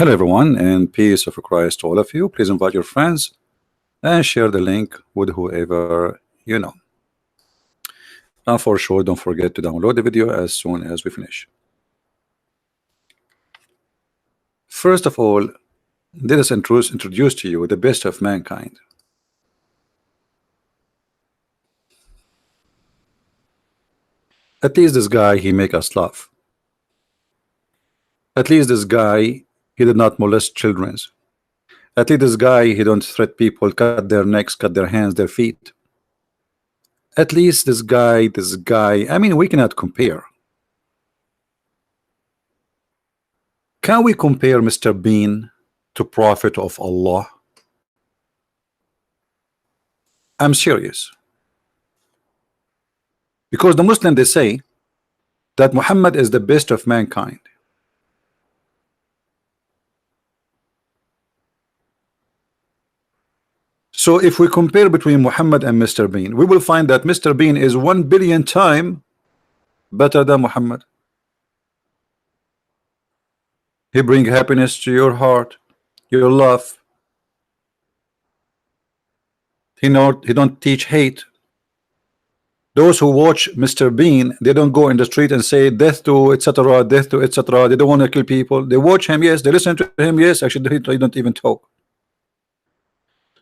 Hello everyone, and peace of Christ to all of you. Please invite your friends and share the link with whoever you know. And for sure, don't forget to download the video as soon as we finish. First of all, let us introduce to you the best of mankind. At least this guy, he make us laugh. At least this guy, he did not molest children. At least this guy, he don't threat people, cut their necks, cut their hands, their feet. At least this guy, I mean, we cannot compare. Can we compare Mr. Bean to Prophet of Allah? I'm serious. Because the Muslims, they say that Muhammad is the best of mankind. So if we compare between Muhammad and Mr. Bean, we will find that Mr. Bean is 1 billion times better than Muhammad. He bring happiness to your heart, your love. He don't teach hate. Those who watch Mr. Bean, they don't go in the street and say death to etc., death to etc. They don't want to kill people. They watch him, yes. They listen to him, yes. Actually, they don't even talk.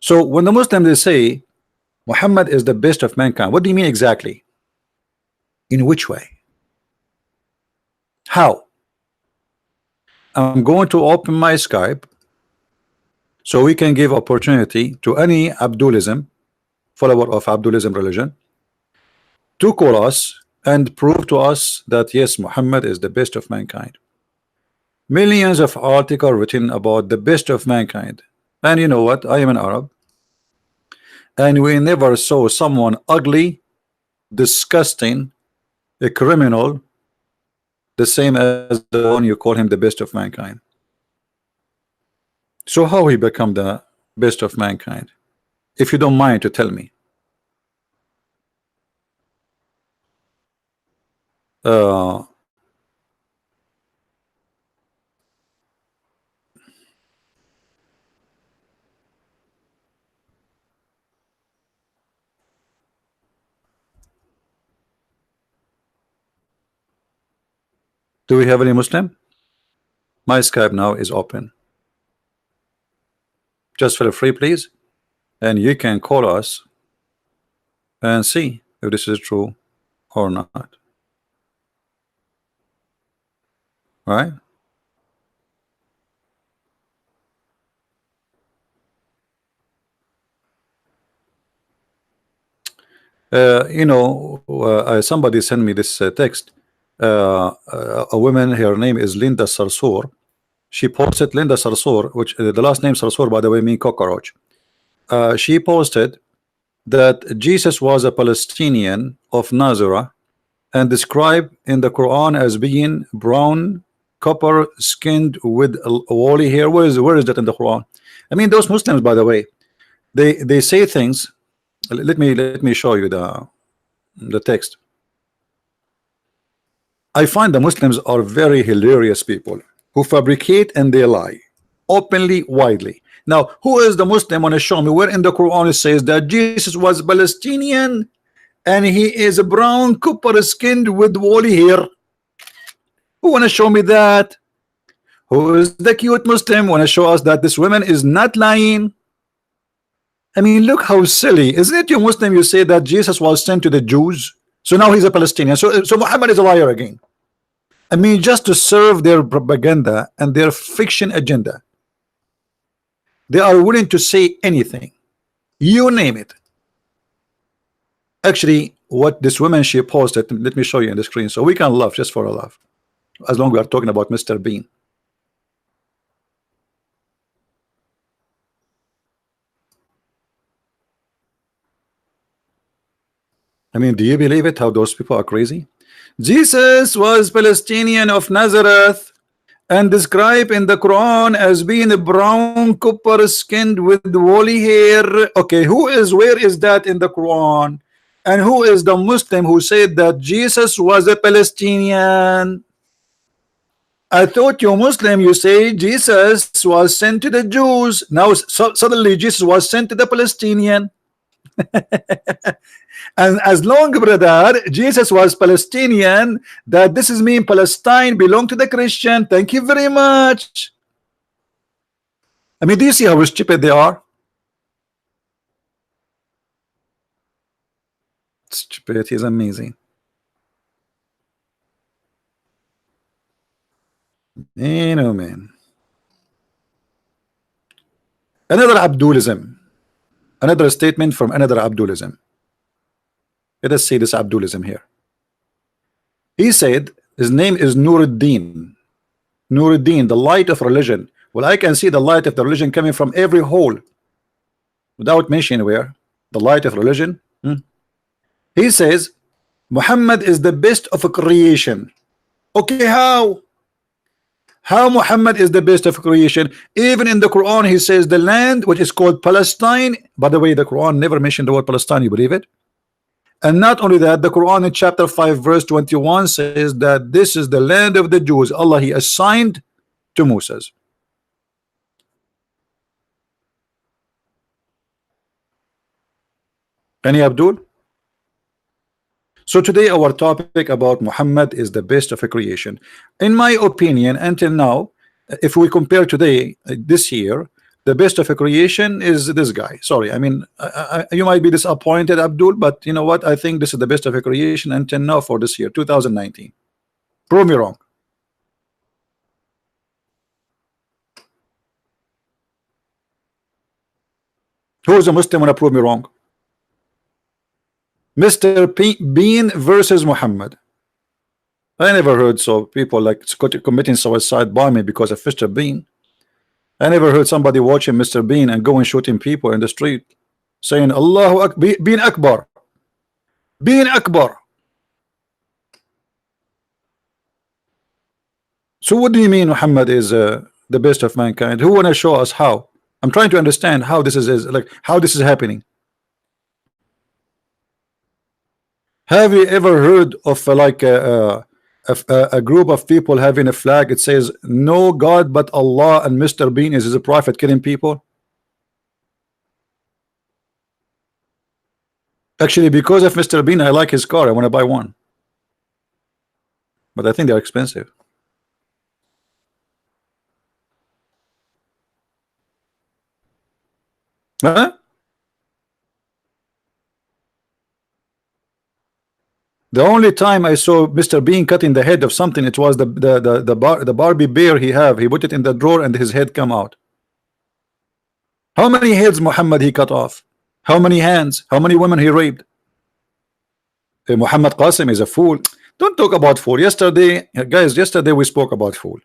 So when the Muslims, they say Muhammad is the best of mankind, what do you mean exactly? In which way? How? I'm going to open my Skype so we can give opportunity to any Abdulism, follower of Abdulism religion, to call us and prove to us that yes, Muhammad is the best of mankind. Millions of articles written about the best of mankind. And you know what? I am an Arab, and we never saw someone ugly, disgusting, a criminal, the same as the one you call him the best of mankind. So how he become the best of mankind? If you don't mind to tell me. Do we have any Muslim? My Skype now is open. Just feel free, please, and you can call us and see if this is true or not. All right? Somebody sent me this text. A woman, her name is Linda Sarsour. She posted, Linda Sarsour, which the last name Sarsour, by the way, means cockroach. She posted that Jesus was a Palestinian of Nazareth and described in the Quran as being brown, copper skinned with woolly hair. Where is that in the Quran? I mean, those Muslims, by the way, they say things. Let me show you the text. I find the Muslims are very hilarious people who fabricate and they lie openly, widely. Now, who is the Muslim? Want to show me where in the Quran it says that Jesus was Palestinian and he is brown, copper skinned with woolly hair? Who want to show me that? Who is the cute Muslim? Want to show us that this woman is not lying? I mean, look how silly. Isn't it, you Muslim? You say that Jesus was sent to the Jews, so now he's a Palestinian. So Muhammad is a liar again. I mean, just to serve their propaganda and their fiction agenda, they are willing to say anything, you name it. Actually, what this woman she posted, let me show you on the screen so we can laugh just for a laugh, as long as we are talking about Mr. Bean. I mean, do you believe it, how those people are crazy? Jesus was Palestinian of Nazareth and described in the Quran as being brown, copper skinned with woolly hair. Okay, where is that in the Quran? And who is the Muslim who said that Jesus was a Palestinian? I thought you Muslim, you say Jesus was sent to the Jews. Now suddenly Jesus was sent to the Palestinian. And as long, brother, Jesus was Palestinian, that this is mean Palestine belong to the Christian. Thank you very much. I mean, do you see how stupid they are? Stupidity is amazing. You know, man. Another Abdulism. Another statement from another Abdulism. Let us see this Abdulism here. He said his name is Nuruddin. Nuruddin, the light of religion. Well, I can see the light of the religion coming from every hole without mentioning where. The light of religion. He says Muhammad is the best of a creation. Okay, how? How Muhammad is the best of creation? Even in the Quran, he says the land which is called Palestine. By the way, the Quran never mentioned the word Palestine. You believe it? And not only that, the Quran in chapter 5 verse 21 says that this is the land of the Jews. Allah he assigned to Moses. Any Abdul? So today our topic about Muhammad is the best of a creation. In my opinion, until now, if we compare today, this year, the best of a creation is this guy. Sorry, I mean, you might be disappointed, Abdul, but you know what? I think this is the best of a creation until now for this year, 2019. Prove me wrong. Who is a Muslim when I prove me wrong? Mr. Bean versus Muhammad. I never heard so people like committing suicide bombing because of Mr. Bean. I never heard somebody watching Mr. Bean and going shooting people in the street saying Allahu Akbar, Bean Akbar, Bean Akbar. So what do you mean Muhammad is the best of mankind? Who wanna show us how? I'm trying to understand how this is like how this is happening. Have you ever heard of like a group of people having a flag? It says no God but Allah and Mr. Bean is a prophet killing people. Actually, because of Mr. Bean, I like his car. I want to buy one, but I think they're expensive. Huh? The only time I saw Mr. Bean cutting the head of something, it was the Barbie bear he have. He put it in the drawer and his head come out. How many heads Muhammad he cut off? How many hands? How many women he raped? Muhammad Qasim is a fool. Don't talk about fool. Yesterday, guys, yesterday we spoke about fool.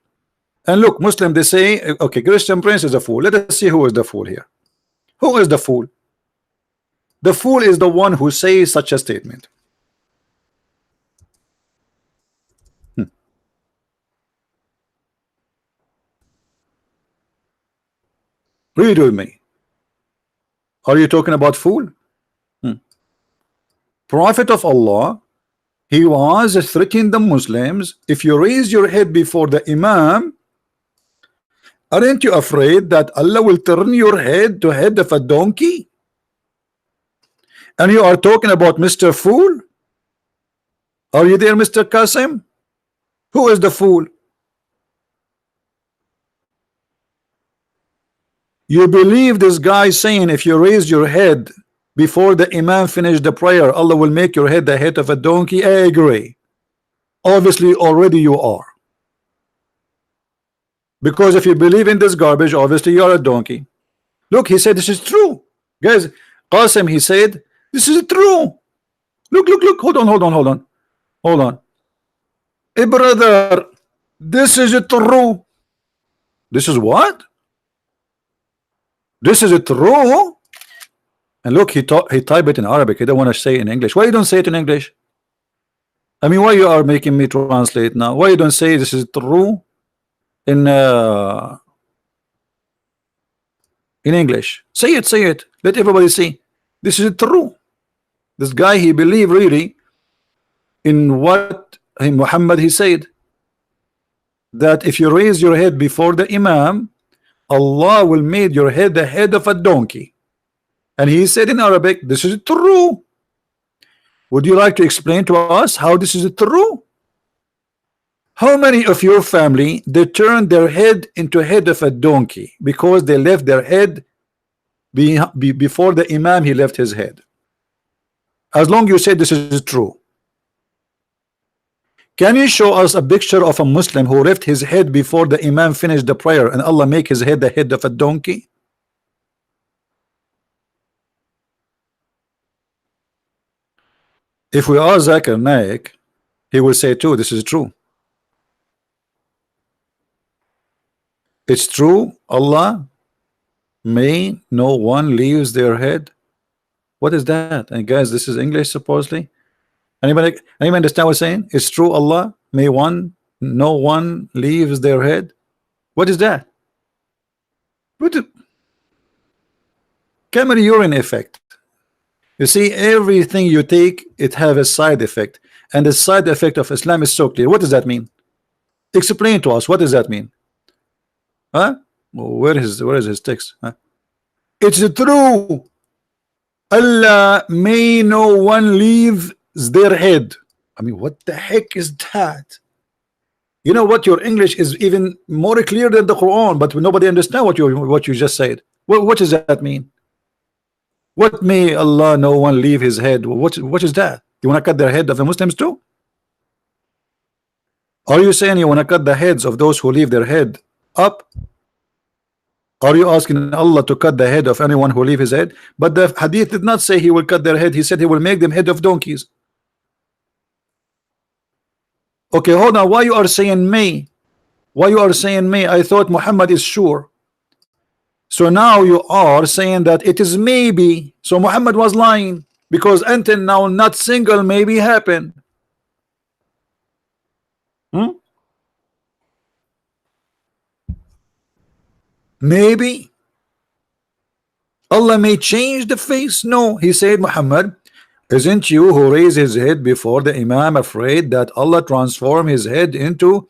And look, Muslim, they say, okay, Christian Prince is a fool. Let us see who is the fool here. Who is the fool? The fool is the one who says such a statement. Read with me. Are you talking about fool? Prophet of Allah, he was threatening the Muslims. If you raise your head before the Imam, aren't you afraid that Allah will turn your head to head of a donkey? And you are talking about Mr. Fool? Are you there, Mr. Qasim? Who is the fool? You believe this guy saying if you raise your head before the Imam finish the prayer, Allah will make your head the head of a donkey? I agree. Obviously, already you are. Because if you believe in this garbage, obviously you are a donkey. Look, he said this is true. Guys, Qasim, he said this is true. Look, look, look. Hold on. Hey, brother, this is true. This is what? This is true. And look, he typed it in Arabic. He don't want to say it in English. Why you don't say it in English? I mean, why you are making me translate now? Why you don't say this is true in English? Say it. Let everybody see. This is true. This guy, he believed really in what Muhammad he said. that if you raise your head before the Imam, Allah will make your head the head of a donkey. And he said in Arabic, this is true. Would you like to explain to us how this is true? How many of your family they turned their head into head of a donkey because they left their head before the Imam he left his head? As long you say this is true. Can you show us a picture of a Muslim who left his head before the Imam finished the prayer and Allah make his head the head of a donkey? If we are Zakir Naik, he will say too, this is true. It's true, Allah may no one leaves their head. What is that? And guys, this is English supposedly. Anybody understand what I'm saying? It's true, Allah may no one leaves their head. What is that? What is camera urine effect? You see, everything you take, it have a side effect, and the side effect of Islam is so clear. What does that mean? Explain to us. What does that mean? Huh? Where is his text? Huh? It's true. Allah may no one leave their head. I mean, what the heck is that? You know what? Your English is even more clear than the Quran, but nobody understand what you just said. What does that mean? What may Allah no one leave his head? What is that? You want to cut the head of the Muslims too? Are you saying you want to cut the heads of those who leave their head up? Are you asking Allah to cut the head of anyone who leave his head? But the hadith did not say he will cut their head. He said he will make them head of donkeys. Okay, hold on. Why you are saying may? Why you are saying may? I thought Muhammad is sure. So now you are saying that it is maybe. So Muhammad was lying because until now not single maybe happened. Maybe Allah may change the face. No, he said, Muhammad, isn't you who raised his head before the Imam afraid that Allah transform his head into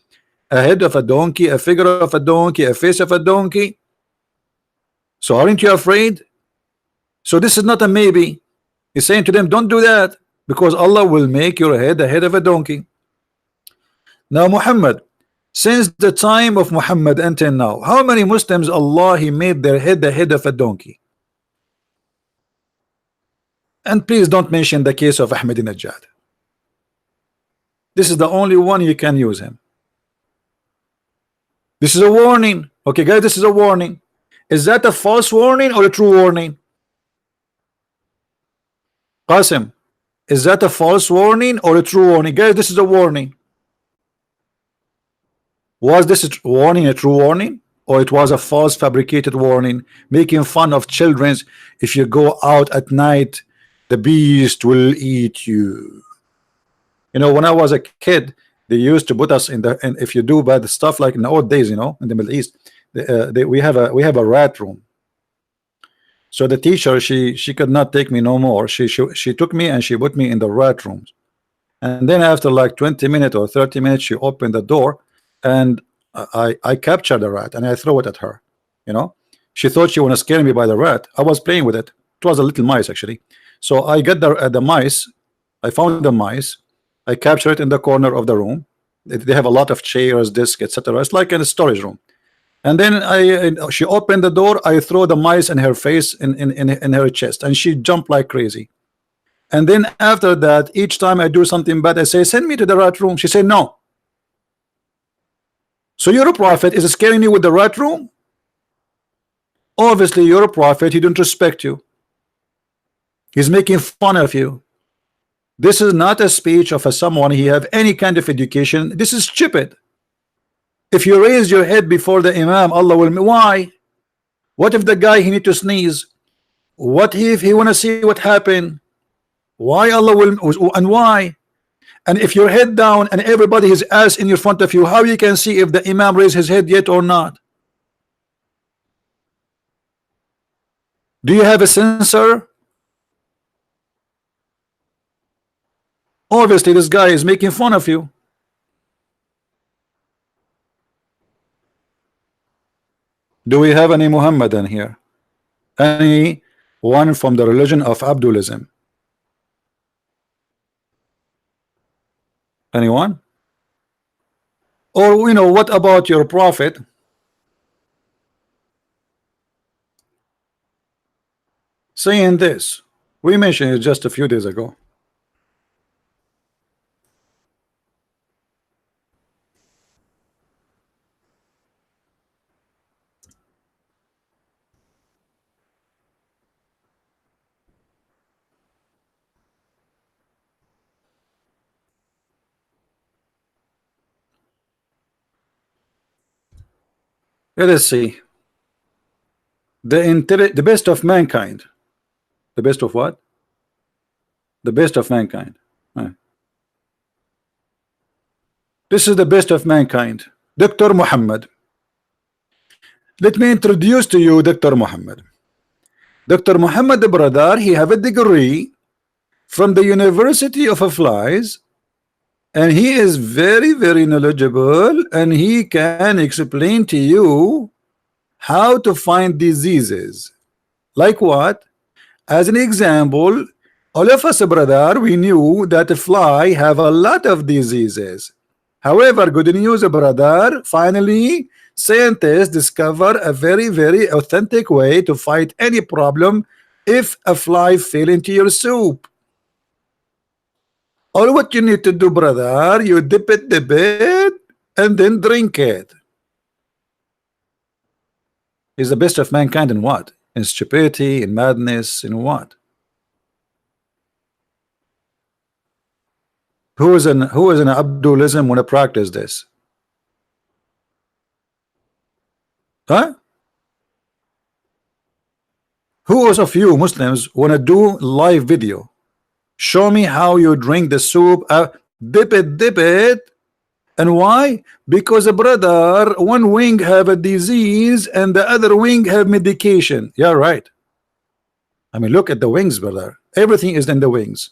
a head of a donkey, a figure of a donkey, a face of a donkey? So aren't you afraid? So this is not a maybe. He's saying to them, don't do that, because Allah will make your head the head of a donkey. Now Muhammad, since the time of Muhammad until now, how many Muslims Allah he made their head the head of a donkey? And please don't mention the case of Ahmadinejad. This is the only one you can use him. This is a warning. Okay guys, this is a warning. Is that a false warning or a true warning? Qasim, is that a false warning or a true warning? Guys, this is a warning. Was this a warning a true warning, or it was a false fabricated warning making fun of children? If you go out at night, the beast will eat you. You know, when I was a kid, they used to put us in the, and if you do bad stuff, like in the old days, you know, in the Middle East, we have a rat room. So the teacher, she could not take me no more. She took me and she put me in the rat rooms. And then after like 20 minutes or 30 minutes, she opened the door, and I captured the rat and I throw it at her. You know, she thought she want to scare me by the rat. I was playing with it. It was a little mice actually. So I get the mice. I found the mice. I capture it in the corner of the room. They have a lot of chairs, desks, etc. It's like in a storage room. And then she opened the door. I throw the mice in her face, in her chest, and she jumped like crazy. And then after that, each time I do something bad, I say, send me to the rat room. She said no. So you're a prophet, is scaring you with the rat room? Obviously you're a prophet, he don't respect you. He's making fun of you. This is not a speech of someone he have any kind of education. This is stupid. If you raise your head before the Imam, Allah will. Why? What if the guy he need to sneeze? What if he want to see what happened? Why Allah will, and why? And if your head down and everybody is ass in your front of you, how you can see if the Imam raised his head yet or not? Do you have a sensor? Obviously this guy is making fun of you. Do we have any Muhammadan here? Any one from the religion of Abdulism? Anyone? Or what about your prophet saying this? We mentioned it just a few days ago. Let us see. The best of mankind. The best of what? The best of mankind. This is the best of mankind. Dr. Mohammed. Let me introduce to you Dr. Mohammed. Dr. Mohammed brother, he have a degree from the University of Flies, and he is very knowledgeable, and he can explain to you how to find diseases. Like what? As an example, all of us brother, we knew that a fly have a lot of diseases. However, good news brother, finally scientists discover a very authentic way to fight any problem if a fly fell into your soup. All what you need to do brother, you dip it and then drink it. Is the best of mankind in what? In stupidity, in madness, in what? Who is an Abdulism when I practice this? Huh? Who of you Muslims want to do live video? Show me how you drink the soup, dip it, and why? Because brother, one wing have a disease and the other wing have medication. Yeah, right. I mean, look at the wings, brother. Everything is in the wings.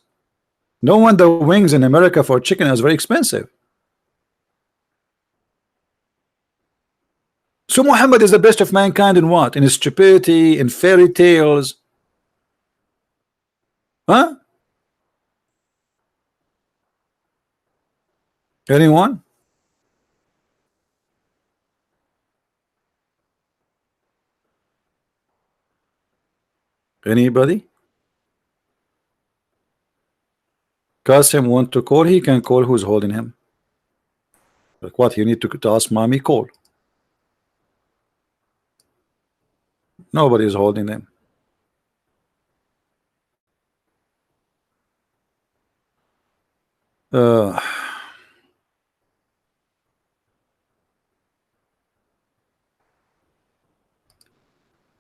No wonder wings in America for chicken is very expensive. So Muhammad is the best of mankind in what? In his stupidity, in fairy tales. Huh? Anyone? Anybody? Qasim want to call, he can call. Who's holding him? Like what? You need to ask mommy, call. Nobody is holding them. Uh,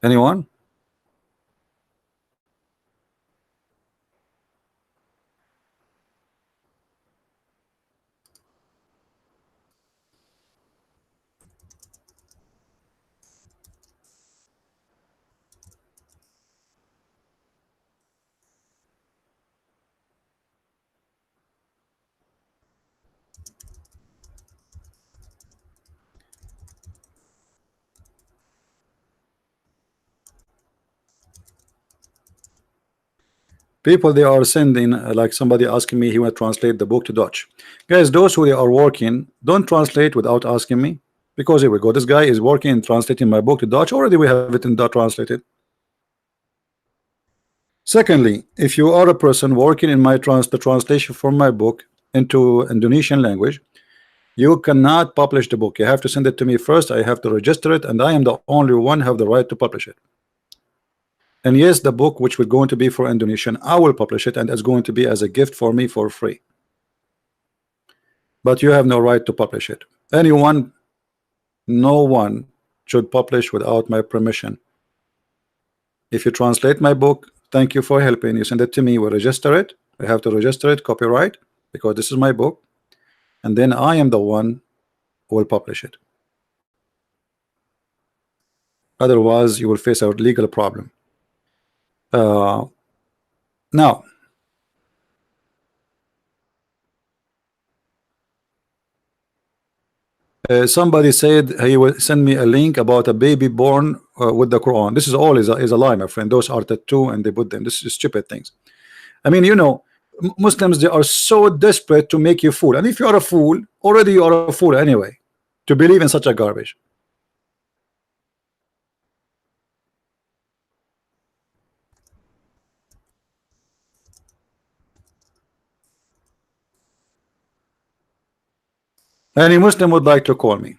Anyone? People they are sending like somebody asking me he want to translate the book to Dutch. Guys, those who are working, don't translate without asking me, because here we go. This guy is working and translating my book to Dutch. Already we have it in Dutch translated. Secondly, if you are a person working in my the translation for my book into Indonesian language, you cannot publish the book. You have to send it to me first. I have to register it, and I am the only one who have the right to publish it. And yes, the book which will going to be for Indonesian, I will publish it, and it's going to be as a gift for me for free. But you have no right to publish it. Anyone, no one should publish without my permission. If you translate my book, thank you for helping. You send it to me, we register it. I have to register it, copyright, because this is my book, and then I am the one who will publish it. Otherwise, you will face a legal problem. Now, Somebody said he will send me a link about a baby born with the Quran. This is all is a lie, my friend. Those are tattoo and they put them. This is stupid things. I mean, you know, Muslims, they are so desperate to make you fool, and if you are a fool, already you are a fool anyway, to believe in such a garbage. Any Muslim would like to call me?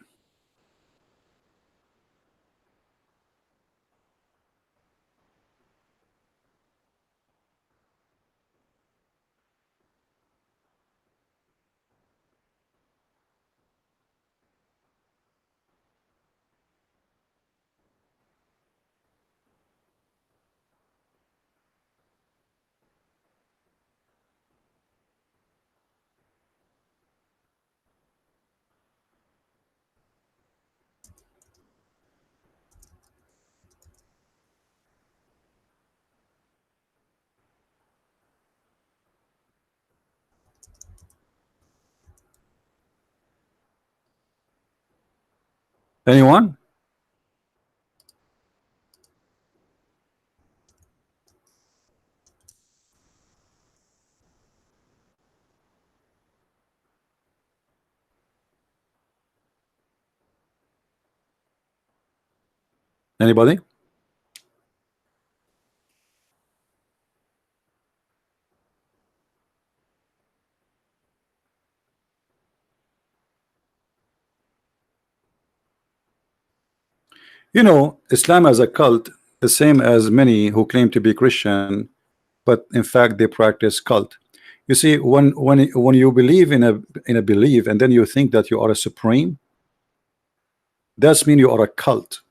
Anyone? Anybody? You know, Islam as a cult, the same as many who claim to be Christian, but in fact they practice cult. You see, when you believe in a belief and then you think that you are a supreme, that's mean you are a cult.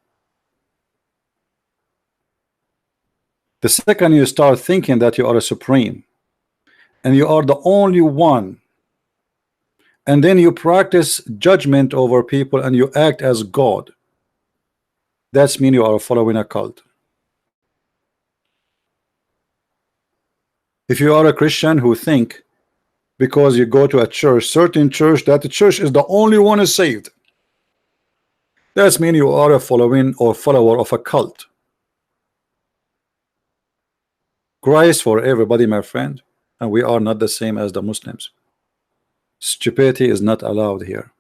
The second you start thinking that you are a supreme and you are the only one, and then you practice judgment over people and you act as God, that's mean you are following a cult. If you are a Christian who think because you go to a church, certain church, that the church is the only one is saved, that's mean you are a following or follower of a cult. Christ for everybody, my friend, and we are not the same as the Muslims. Stupidity is not allowed here.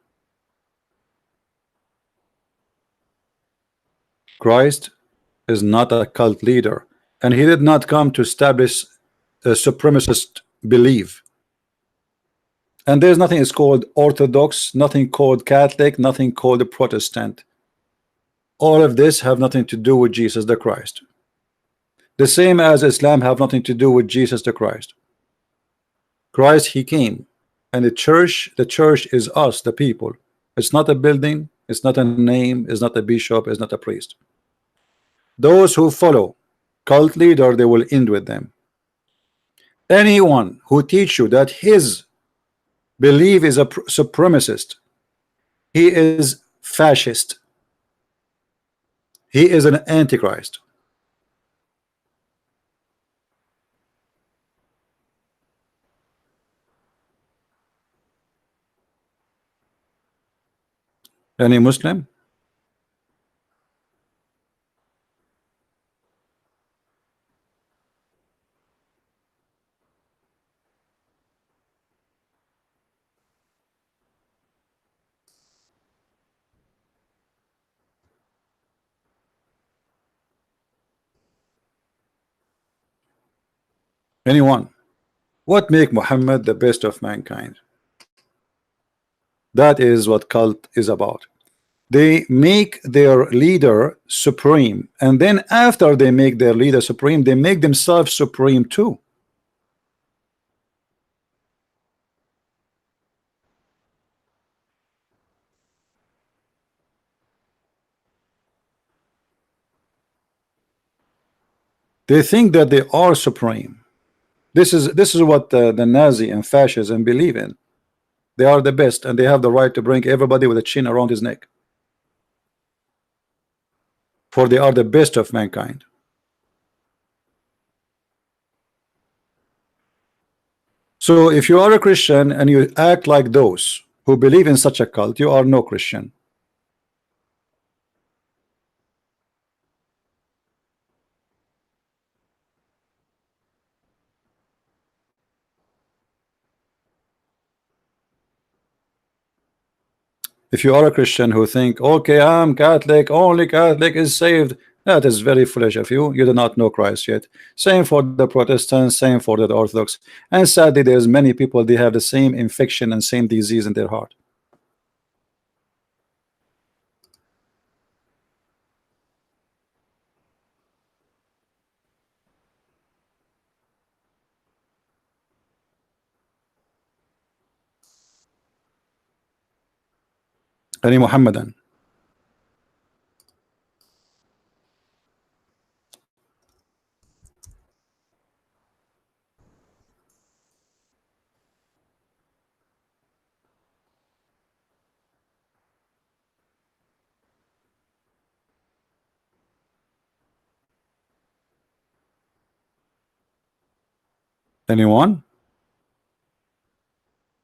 Christ is not a cult leader, and he did not come to establish a supremacist belief. And there's nothing is called Orthodox, nothing called Catholic, nothing called Protestant. All of this have nothing to do with Jesus the Christ. The same as Islam have nothing to do with Jesus the Christ. Christ, he came, and the church is us, the people. It's not a building, it's not a name, it's not a bishop, it's not a priest. Those who follow cult leader, they will end with them. Anyone who teach you that his belief is a supremacist, he is fascist, he is an antichrist. Any Muslim? Anyone? What make Muhammad the best of mankind? That is what cult is about. They make their leader supreme, and then after they make their leader supreme, they make themselves supreme too. They think that they are supreme. This is what the Nazi and fascism believe in. They are the best, and they have the right to bring everybody with a chin around his neck, for they are the best of mankind. So if you are a Christian and you act like those, who believe in such a cult, you are no Christian. If you are a Christian who think, okay, I'm Catholic, only Catholic is saved, that is very foolish of you. You do not know Christ yet. Same for the Protestants, same for the Orthodox. And sadly, there's many people, they have the same infection and same disease in their heart. Any Muhammadan. Anyone?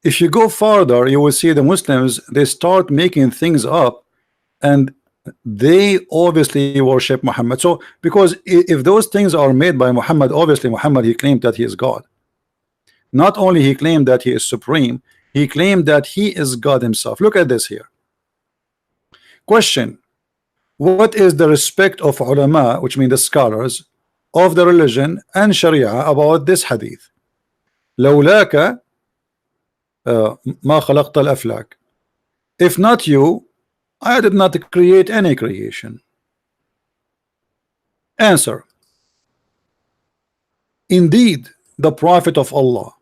If you go farther, you will see the Muslims, they start making things up, and they obviously worship Muhammad. So because if those things are made by Muhammad, obviously Muhammad, he claimed that he is God. Not only he claimed that he is supreme, he claimed that he is God himself. Look at this here. Question: what is the respect of ulama, which mean the scholars of the religion and Sharia, about this hadith? لولاك ما خلقت الأفلاك. If not you, I did not create any creation. Answer: indeed, the Prophet of Allah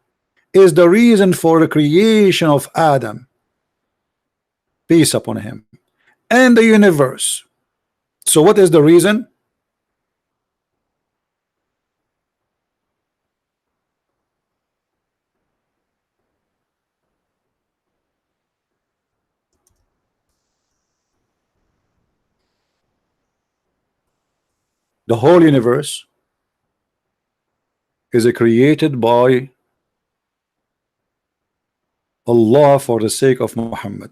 is the reason for the creation of Adam, peace upon him, and the universe. So what is the reason? The whole universe is created by Allah for the sake of Muhammad.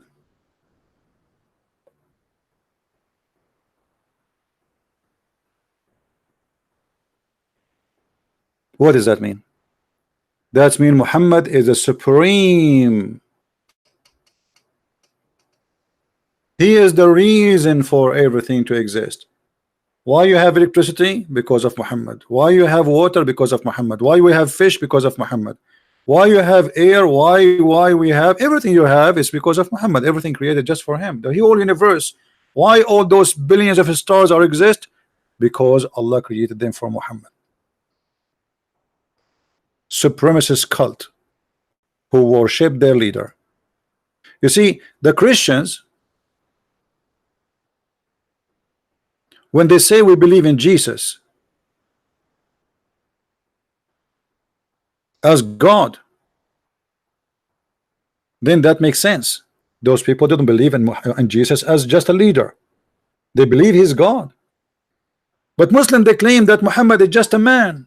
What does that mean? That means Muhammad is the supreme. He is the reason for everything to exist. Why you have electricity? Because of Muhammad. Why you have water? Because of Muhammad. Why we have fish? Because of Muhammad. Why you have air? Why we have everything you have is because of Muhammad. Everything created just for him. The whole universe. Why all those billions of stars are exist? Because Allah created them for Muhammad. Supremacist cult who worship their leader. You see, the Christians, when they say we believe in Jesus as God, then that makes sense. Those people didn't believe in Jesus as just a leader. They believe he's God. But Muslim, they claim that Muhammad is just a man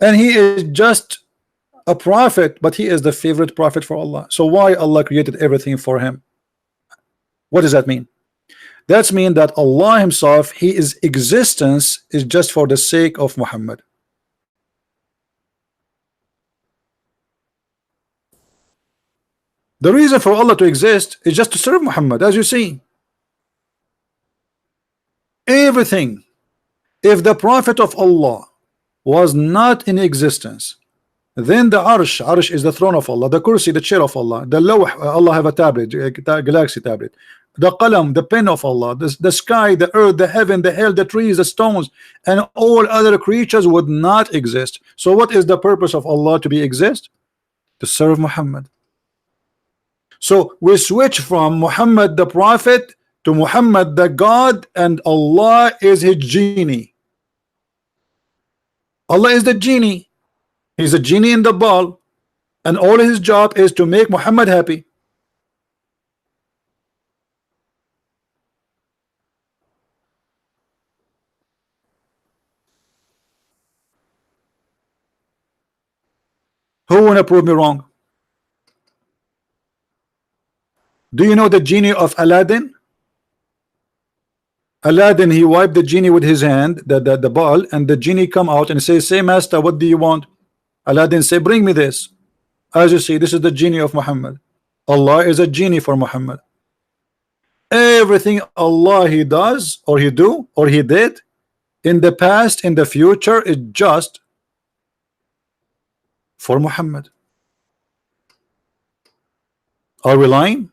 and he is just a prophet, but he is the favorite prophet for Allah. So why Allah created everything for him? What does that mean? That's mean that Allah himself, his existence is just for the sake of Muhammad. The reason for Allah to exist is just to serve Muhammad. As you see, everything, if the Prophet of Allah was not in existence, then the Arsh is the throne of Allah, the Kursi, the chair of Allah, the Lawh, Allah have a tablet, a galaxy tablet, the Qalam, the pen of Allah, the sky, the earth, the heaven, the hell, the trees, the stones, and all other creatures would not exist. So what is the purpose of Allah to be exist? To serve Muhammad. So we switch from Muhammad the Prophet to Muhammad the God, and Allah is his genie. Allah is the genie. He's a genie in the ball, and all his job is to make Muhammad happy. Who wanna prove me wrong? Do you know the genie of Aladdin? Aladdin, he wiped the genie with his hand, the ball, and the genie come out and say, say master, what do you want? Aladdin say, bring me this. As you see, this is the genie of Muhammad. Allah is a genie for Muhammad. Everything Allah he does or he do or he did in the past, in the future, is just for Muhammad. Are we lying?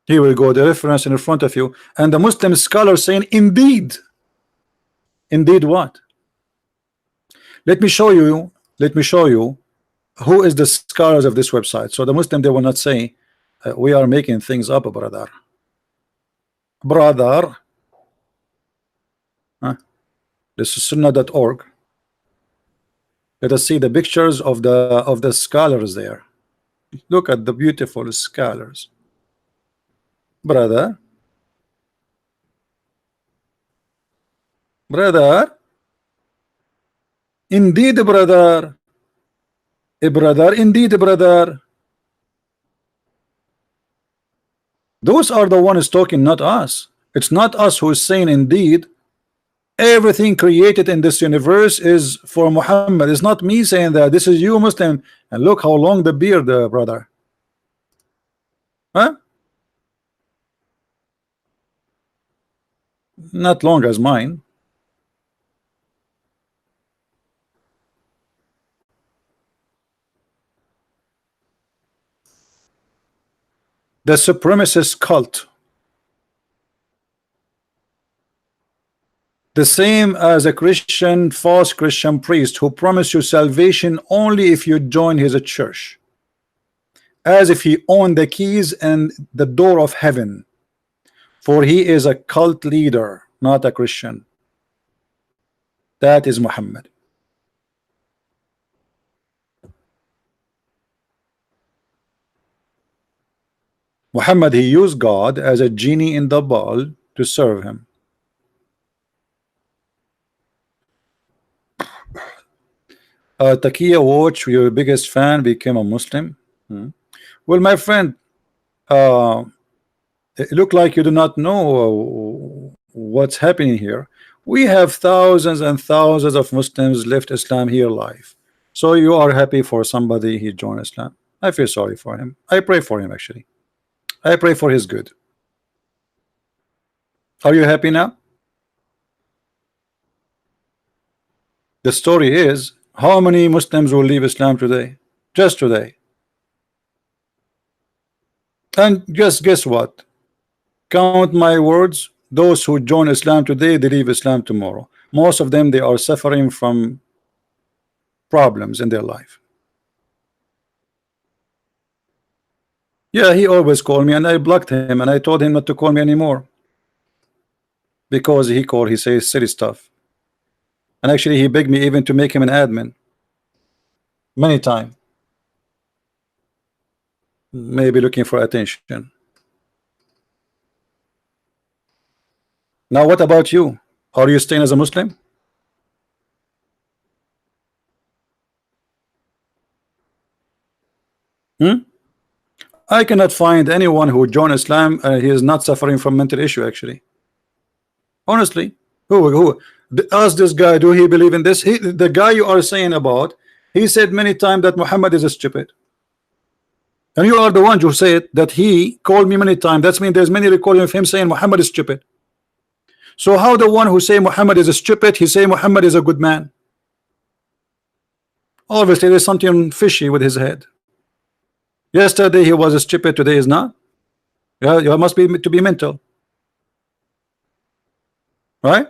Here we go, the reference in front of you, and the Muslim scholar saying, indeed. Indeed what? Let me show you who is the scholars of this website. So the Muslim, they will not say we are making things up, brother. This is sunnah.org. Let us see the pictures of the scholars there. Look at the beautiful scholars, brother. Indeed, brother. Brother, indeed, brother. Those are the ones talking, not us. It's not us who is saying indeed. Everything created in this universe is for Muhammad. It's not me saying that. This is you, Muslim. And look how long the beard, brother. Huh? Not long as mine. The supremacist cult, the same as a Christian, false Christian priest who promised you salvation only if you join his church, as if he owned the keys and the door of heaven, for he is a cult leader, not a Christian. That is Muhammad. Muhammad, he used God as a genie in the ball to serve him. Takia Watch, your biggest fan, became a Muslim. Well, my friend, it look like you do not know what's happening here. We have thousands and thousands of Muslims left Islam here alive. So you are happy for somebody he joined Islam. I feel sorry for him. I pray for him, actually. I pray for his good. Are you happy now? The story is, how many Muslims will leave Islam today? Just today. And just guess what? Count my words, those who join Islam today, they leave Islam tomorrow. Most of them, they are suffering from problems in their life. Yeah, he always called me and I blocked him and I told him not to call me anymore. Because he says silly stuff. And actually he begged me even to make him an admin. Many times. Maybe looking for attention. Now what about you? Are you staying as a Muslim? I cannot find anyone who joined Islam he is not suffering from mental issue, actually. Honestly. Who ask this guy, do he believe in this? The guy you are saying about, he said many times that Muhammad is a stupid. And you are the one who said that he called me many times. That means there's many recordings of him saying Muhammad is stupid. So how the one who say Muhammad is a stupid, he say Muhammad is a good man? Obviously there's something fishy with his head. Yesterday he was a stupid, today is not. Yeah, you must be to be mental. Right?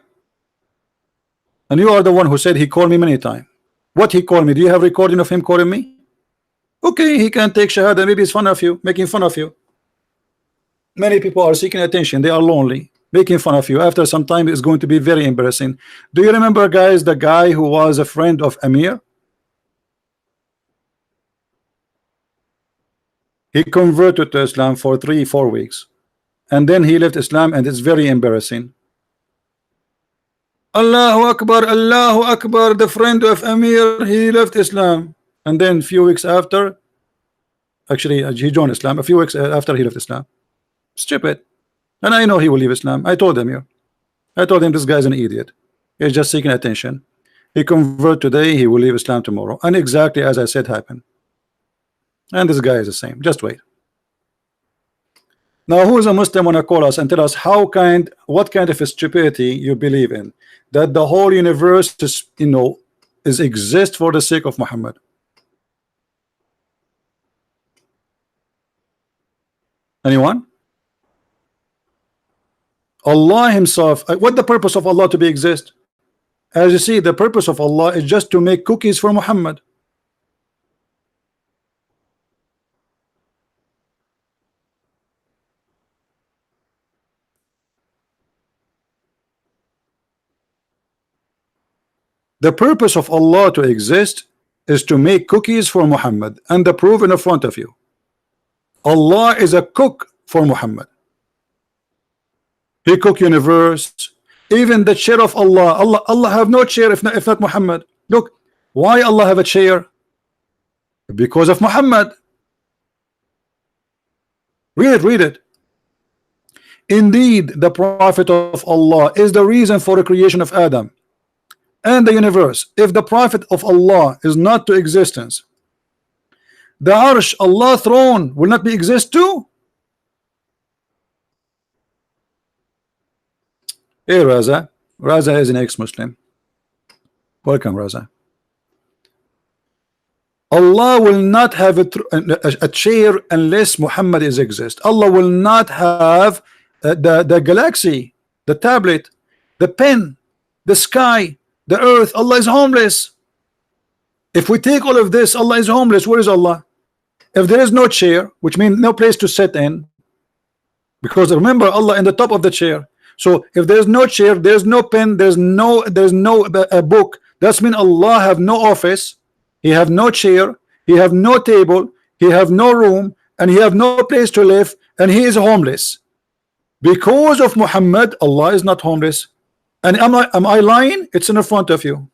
And you are the one who said he called me many times. What he called me? Do you have recording of him calling me? Okay, he can take shahada. Maybe it's fun of you, making fun of you. Many people are seeking attention. They are lonely, making fun of you. After some time, it's going to be very embarrassing. Do you remember, guys, the guy who was a friend of Amir? He converted to Islam for 3-4 weeks. And then he left Islam, and it's very embarrassing. Allahu Akbar, Allahu Akbar, the friend of Amir, he left Islam. and then a few weeks after, actually he joined Islam. A few weeks after he left Islam. Stupid. And I know he will leave Islam. I told him you. I told him this guy's an idiot. He's just seeking attention. He convert today, he will leave Islam tomorrow. And exactly as I said happened. And this guy is the same. Just wait. Now, who is a Muslim wanna call us and tell us what kind of stupidity you believe in? That the whole universe is, is exist for the sake of Muhammad. Anyone? Allah himself, what the purpose of Allah to be exist? As you see, the purpose of Allah is just to make cookies for Muhammad. The purpose of Allah to exist is to make cookies for Muhammad, and the proof in front of you. Allah is a cook for Muhammad. He cook universe. Even the chair of Allah have no chair if not Muhammad. Look, why Allah have a chair? Because of Muhammad. Read it. Indeed, the Prophet of Allah is the reason for the creation of Adam and the universe. If the Prophet of Allah is not to existence, the Arsh, Allah throne, will not be exist too. Hey Raza. Raza is an ex-Muslim. Welcome, Raza. Allah will not have a chair unless Muhammad is exist. Allah will not have the galaxy, the tablet, the pen, the sky, the earth. Allah is homeless. If we take all of this, Allah is homeless. Where is Allah? If there is no chair, which means no place to sit in, because remember Allah in the top of the chair. So if there's no chair, there's no pen, there's no book, that's mean Allah have no office, he have no chair, he have no table, he have no room, and he have no place to live, and he is homeless. Because of Muhammad, Allah is not homeless. And am I lying? It's in front of you.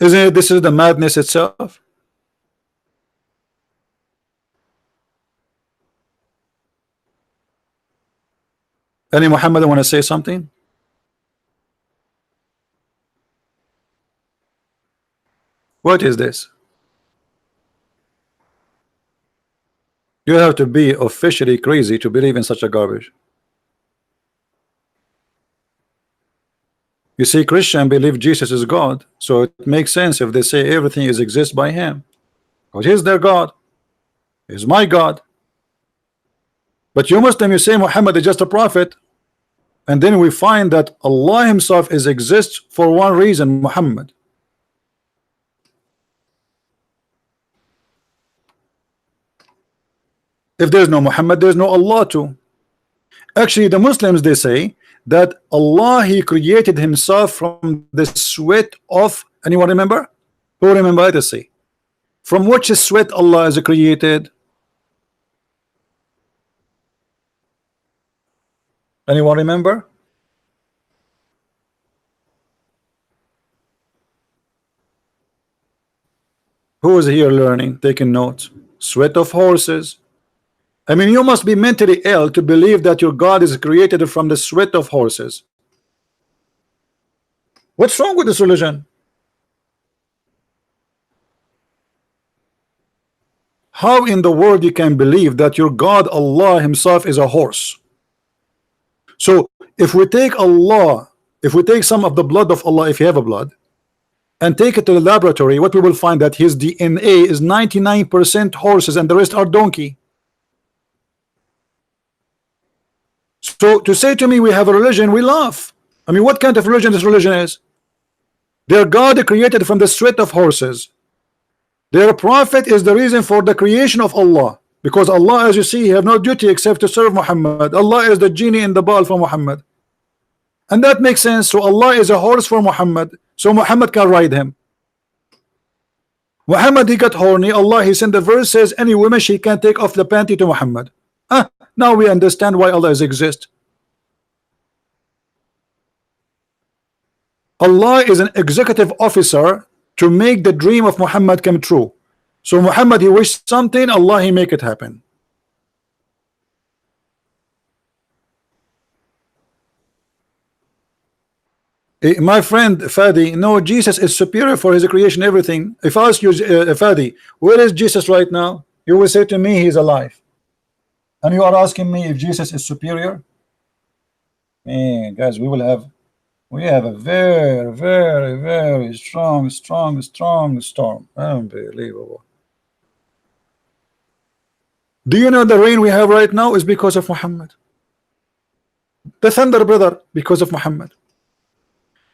Isn't it? This is the madness itself. Any Muhammad want to say something? What is this? You have to be officially crazy to believe in such a garbage. You see, Christian believe Jesus is God, so it makes sense if they say everything is exists by him. Because he's their God. He's my God. But you Muslim, you say Muhammad is just a prophet, and then we find that Allah himself is exists for one reason, Muhammad. If there's no Muhammad, there's no Allah too. Actually, the Muslims, they say that Allah, he created himself from the sweat of, anyone remember? Who remember? Let us see. From which sweat Allah is created? Anyone remember? Who is here learning, taking notes? Sweat of horses. I mean, you must be mentally ill to believe that your God is created from the sweat of horses. What's wrong with this religion? How in the world you can believe that your God Allah himself is a horse? So if we take Allah, if we take some of the blood of Allah, if you have a blood, and take it to the laboratory, what we will find that his DNA is 99% horses and the rest are donkey. So to say to me we have a religion, we laugh. I mean, what kind of religion this religion is? Their God created from the sweat of horses. Their prophet is the reason for the creation of Allah, because Allah, as you see, have no duty except to serve Muhammad. Allah is the genie in the bottle for Muhammad, and that makes sense. So Allah is a horse for Muhammad, so Muhammad can ride him. Muhammad, he got horny. Allah, he sent the verse, says any woman she can take off the panty to Muhammad. Now we understand why Allah is exist. Allah is an executive officer to make the dream of Muhammad come true. So Muhammad, he wished something, Allah, he make it happen. My friend Fadi, no, Jesus is superior for his creation, everything. If I ask you, Fadi, where is Jesus right now? You will say to me, he's alive. And you are asking me if Jesus is superior? Man, guys, we have a very, very, very strong storm. Unbelievable. Do you know the rain we have right now is because of Muhammad? The thunder, brother, because of Muhammad.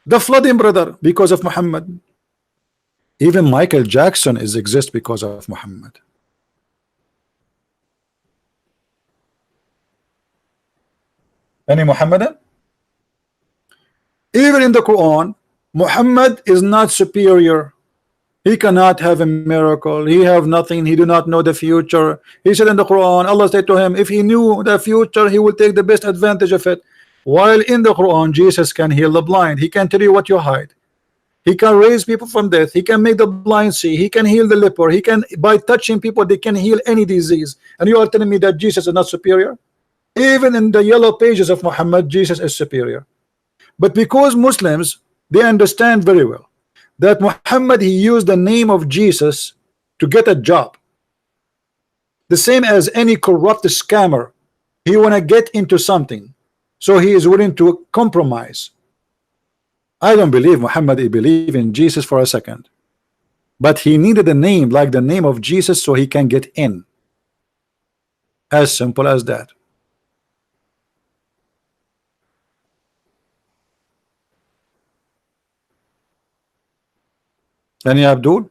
The flooding, brother, because of Muhammad. Even Michael Jackson exists because of Muhammad. Any Muhammadan? Even in the Quran, Muhammad is not superior. He cannot have a miracle. He have nothing. He do not know the future. He said in the Quran, Allah said to him, if he knew the future, he would take the best advantage of it. While in the Quran, Jesus can heal the blind. He can tell you what you hide. He can raise people from death. He can make the blind see. He can heal the leper. He can, by touching people, they can heal any disease. And you are telling me that Jesus is not superior? Even in the yellow pages of Muhammad, Jesus is superior. But because Muslims, they understand very well that Muhammad, he used the name of Jesus to get a job. The same as any corrupt scammer. He want to get into something. So he is willing to compromise. I don't believe Muhammad he believed in Jesus for a second. But he needed a name like the name of Jesus so he can get in. As simple as that. Any Abdul?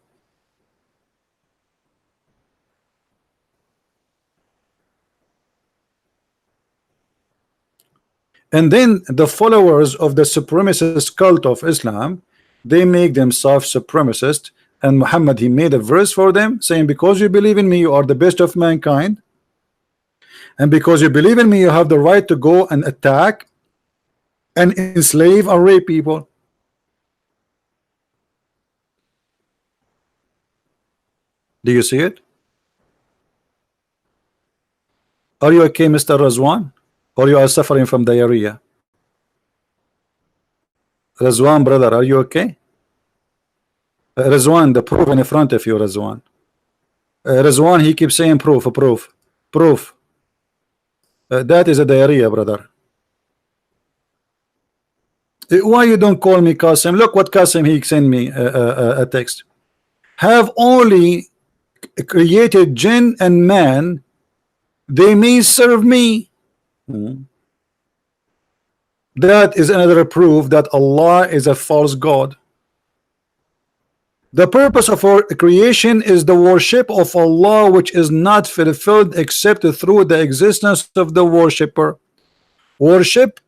And then the followers of the supremacist cult of Islam, they make themselves supremacist, and Muhammad, he made a verse for them saying, because you believe in me, you are the best of mankind, and because you believe in me, you have the right to go and attack and enslave and rape people. Do you see it? Are you okay, Mr. Razwan? Or you are suffering from diarrhea? Razwan, brother, are you okay? Razwan, the proof in front of you, Razwan. Razwan, he keeps saying proof. That is a diarrhea, brother. Why you don't call me Qasim? Look what Qasim, he sent me a text. Have only created jinn and man, they may serve me. That is another proof that Allah is a false God. The purpose of our creation is the worship of Allah, which is not fulfilled except through the existence of the worshipper. Worship,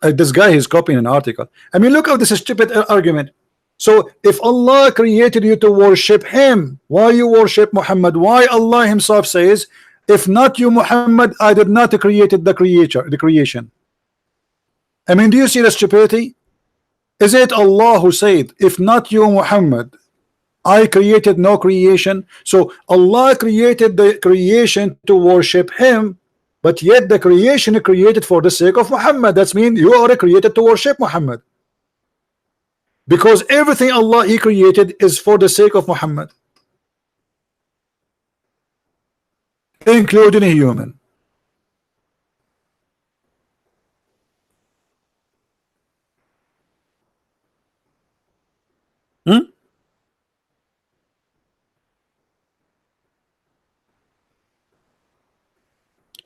this guy is copying an article. I mean, look at this stupid argument. So if Allah created you to worship him, why you worship Muhammad? Why Allah himself says, if not you Muhammad, I did not created the creation. I mean, do you see the stupidity? Is it Allah who said, if not you Muhammad, I created no creation? So Allah created the creation to worship him, but yet the creation is created for the sake of Muhammad. That means you are created to worship Muhammad, because everything Allah he created is for the sake of Muhammad, including a human.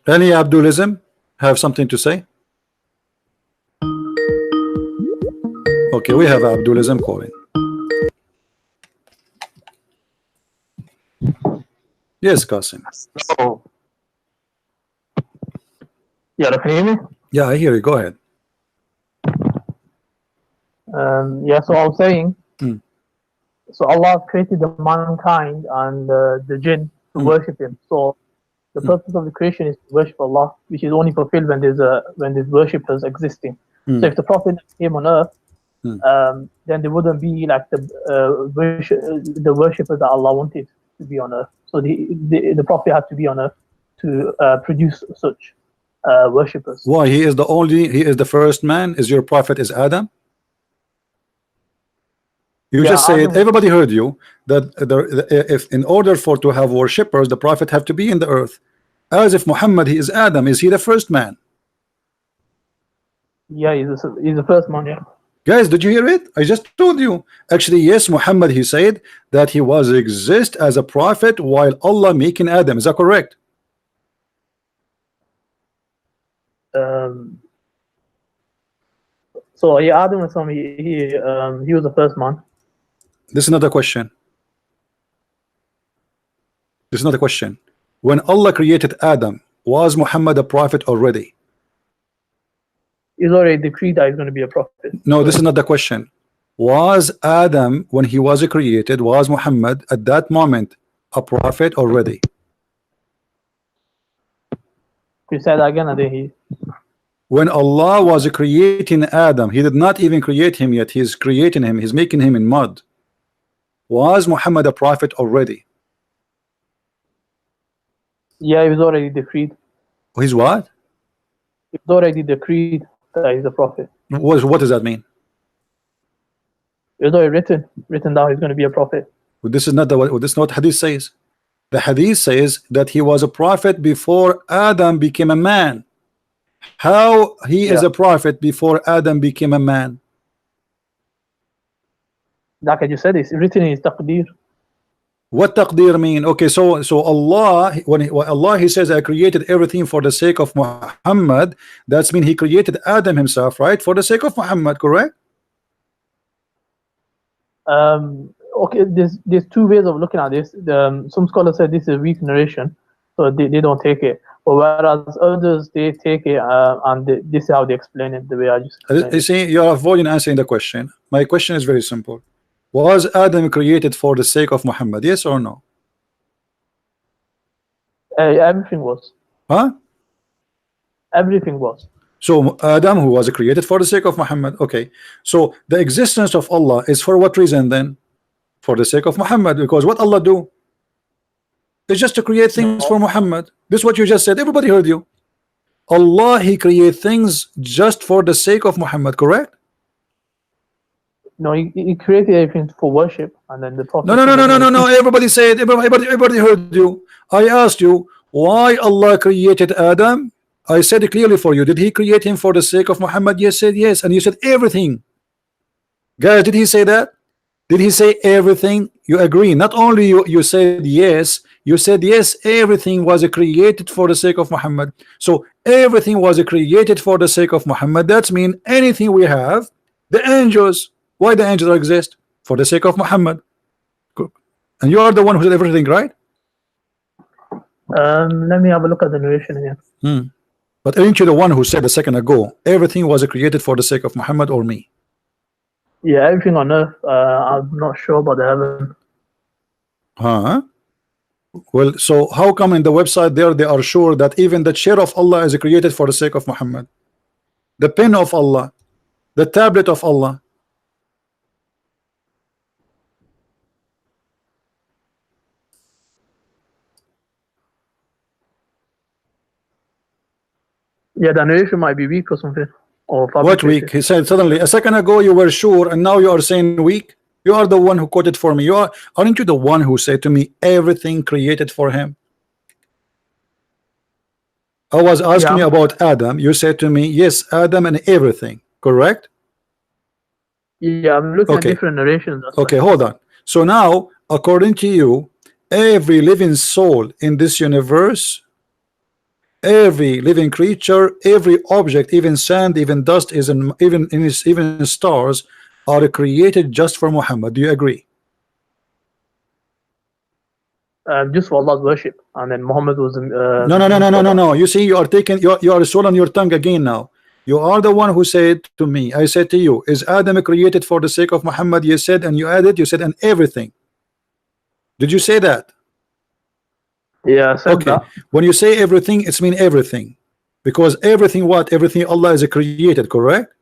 Any Abdulism have something to say? Okay, we have Abdulism calling. Yes, Qasim. So, yeah, can you hear me? Yeah, I hear you. Go ahead. Yeah, so I was saying, Hmm. so Allah created the mankind and the jinn to worship him. So the purpose of the creation is to worship Allah, which is only fulfilled when there's worshippers existing. So if the Prophet came on earth, then there wouldn't be like the worshippers that Allah wanted to be on earth. So the Prophet had to be on earth to produce such worshippers. Why? He is the first man. Is your prophet is Adam? You just said, Adam, everybody heard you, that if in order for to have worshippers, the prophet have to be in the earth. As if Muhammad, he is Adam. Is he the first man? yeah, he's the first man. Yeah. Guys, did you hear it? I just told you. Actually, yes, Muhammad, he said that he was exist as a prophet while Allah making Adam. Is that correct? So yeah, Adam was he was the first man. This is not a question. This is not a question. When Allah created Adam, was Muhammad a prophet already? He's already decreed that he's going to be a prophet. No, this is not the question. Was Adam, when he was created, was Muhammad at that moment a prophet already? You said that again, and then he. When Allah was creating Adam, he did not even create him yet. He's creating him. He's making him in mud. Was Muhammad a prophet already? Yeah, he was already decreed. He's what? It was already decreed that he's a prophet. What does that mean? It was already written down he's going to be a prophet. Well, this is not what Hadith says. The Hadith says that he was a prophet before Adam became a man. How he is a prophet before Adam became a man? Like I just said, it's written in his taqdeer. What taqdeer mean? Okay, so Allah, when Allah he says I created everything for the sake of Muhammad, that's mean he created Adam himself, right? For the sake of Muhammad, correct? Okay, there's two ways of looking at this. Some scholars said this is a weak narration, so they don't take it. But whereas others they take it and this is how they explain it. The way I just explained you see, you're avoiding answering the question. My question is very simple. Was Adam created for the sake of Muhammad? Yes or no? Everything was. Huh? Everything was. So Adam, who was created for the sake of Muhammad. Okay. So the existence of Allah is for what reason then? For the sake of Muhammad. Because what Allah do? It's just to create things for Muhammad. This is what you just said. Everybody heard you. Allah, he create things just for the sake of Muhammad, correct? No, he created everything for worship, and then the prophet. No. Everybody said. Everybody heard you. I asked you why Allah created Adam. I said it clearly for you. Did he create him for the sake of Muhammad? Yes, said yes, and you said everything. Guys, did he say that? Did he say everything? You agree? Not only you said yes. You said yes. Everything was created for the sake of Muhammad. So everything was created for the sake of Muhammad. That's mean anything we have. The angels. Why the angels exist? For the sake of Muhammad. And you are the one who did everything, right? Let me have a look at the narration again. But aren't you the one who said a second ago everything was created for the sake of Muhammad or me? Yeah, everything on earth. I'm not sure about the heaven. Huh? Well, so how come in the website there they are sure that even the chair of Allah is created for the sake of Muhammad? The pen of Allah, the tablet of Allah. Yeah, the narration might be weak or something. Or what weak? He said suddenly a second ago you were sure and now you are saying weak. You are the one who quoted for me. Aren't you the one who said to me everything created for him? I was asking you about Adam. You said to me yes, Adam and everything, correct? Yeah, I'm looking at different narrations. Okay, hold on. So now according to you, every living soul in this universe, every living creature, every object, even sand, even dust, even stars are created just for Muhammad. Do you agree? Just for Allah's worship, and then Muhammad was. No. You see, you are taking you are soul on your tongue again now. You are the one who said to me. I said to you, is Adam created for the sake of Muhammad? You said, and you added. You said, and everything. Did you say that? Yeah, I said that. When you say everything, it's mean everything, because everything what? Everything Allah is created, correct?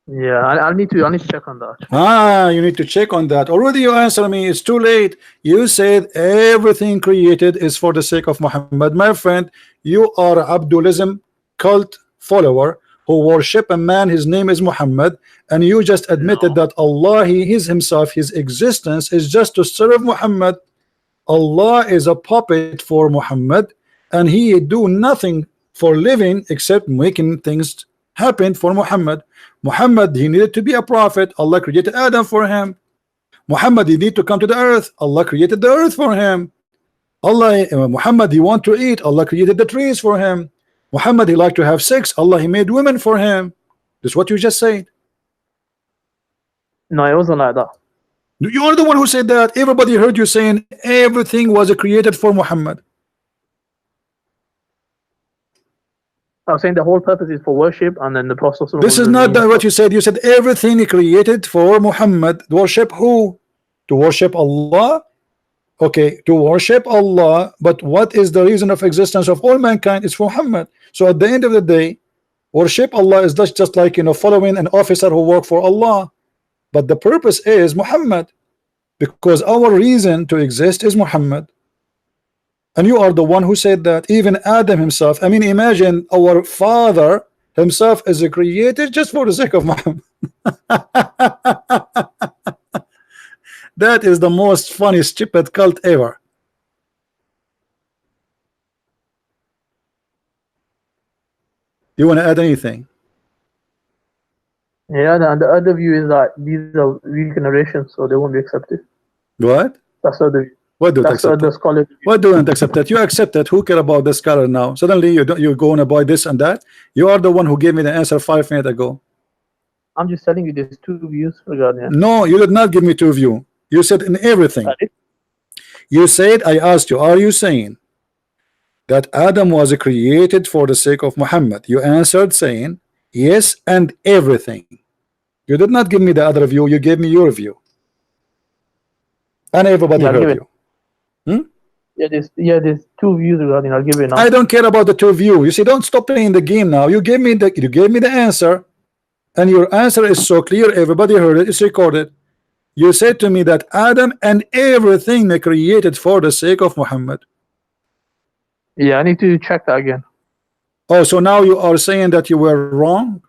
Yeah, I need to check on that. Ah, you need to check on that. Already you answer me, it's too late. You said everything created is for the sake of Muhammad. My friend, you are Abdulism cult follower who worship a man, his name is Muhammad, and you just admitted No. that Allah, he is himself, his existence is just to serve Muhammad. Allah is a puppet for Muhammad, and he do nothing for living except making things happen for Muhammad. Muhammad, he needed to be a prophet. Allah created Adam for him. Muhammad, he need to come to the earth. Allah created the earth for him. Muhammad, he want to eat. Allah created the trees for him. Muhammad, he like to have sex. Allah, he made women for him. This is what you just said. No, it wasn't like that. You are the one who said that. Everybody heard you saying everything was created for Muhammad. I was saying the whole purpose is for worship, and then the Prophet. This is not what you said. You said everything created for Muhammad. Worship who? To worship Allah. Okay, to worship Allah. But what is the reason of existence of all mankind? It's for Muhammad. So at the end of the day, worship Allah is just like, you know, following an officer who work for Allah. But the purpose is Muhammad, because our reason to exist is Muhammad. And you are the one who said that. Even Adam himself, I mean, imagine our father himself is created just for the sake of Muhammad. That is the most funny stupid cult ever. You want to add anything? Yeah, and the other view is that these are weak narrations, so they won't be accepted. What? That's the other view. What do you That's accept? the scholar. What do you accept that? You accept that. Who care about the scholar now? Suddenly you're going to buy this and that. You are the one who gave me the answer 5 minutes ago. I'm just telling you there's two views regarding it. No, you did not give me two views. You said in everything. You said, I asked you, are you saying that Adam was created for the sake of Muhammad? You answered saying yes, and everything. You did not give me the other view. You gave me your view, and everybody heard you. Yeah, there's two views regarding. I'll give you now. I don't care about the two views. You see, don't stop playing the game now. You gave me the answer, and your answer is so clear. Everybody heard it. It's recorded. You said to me that Adam and everything they created for the sake of Muhammad. Yeah, I need to check that again. Oh, so now you are saying that you were wrong?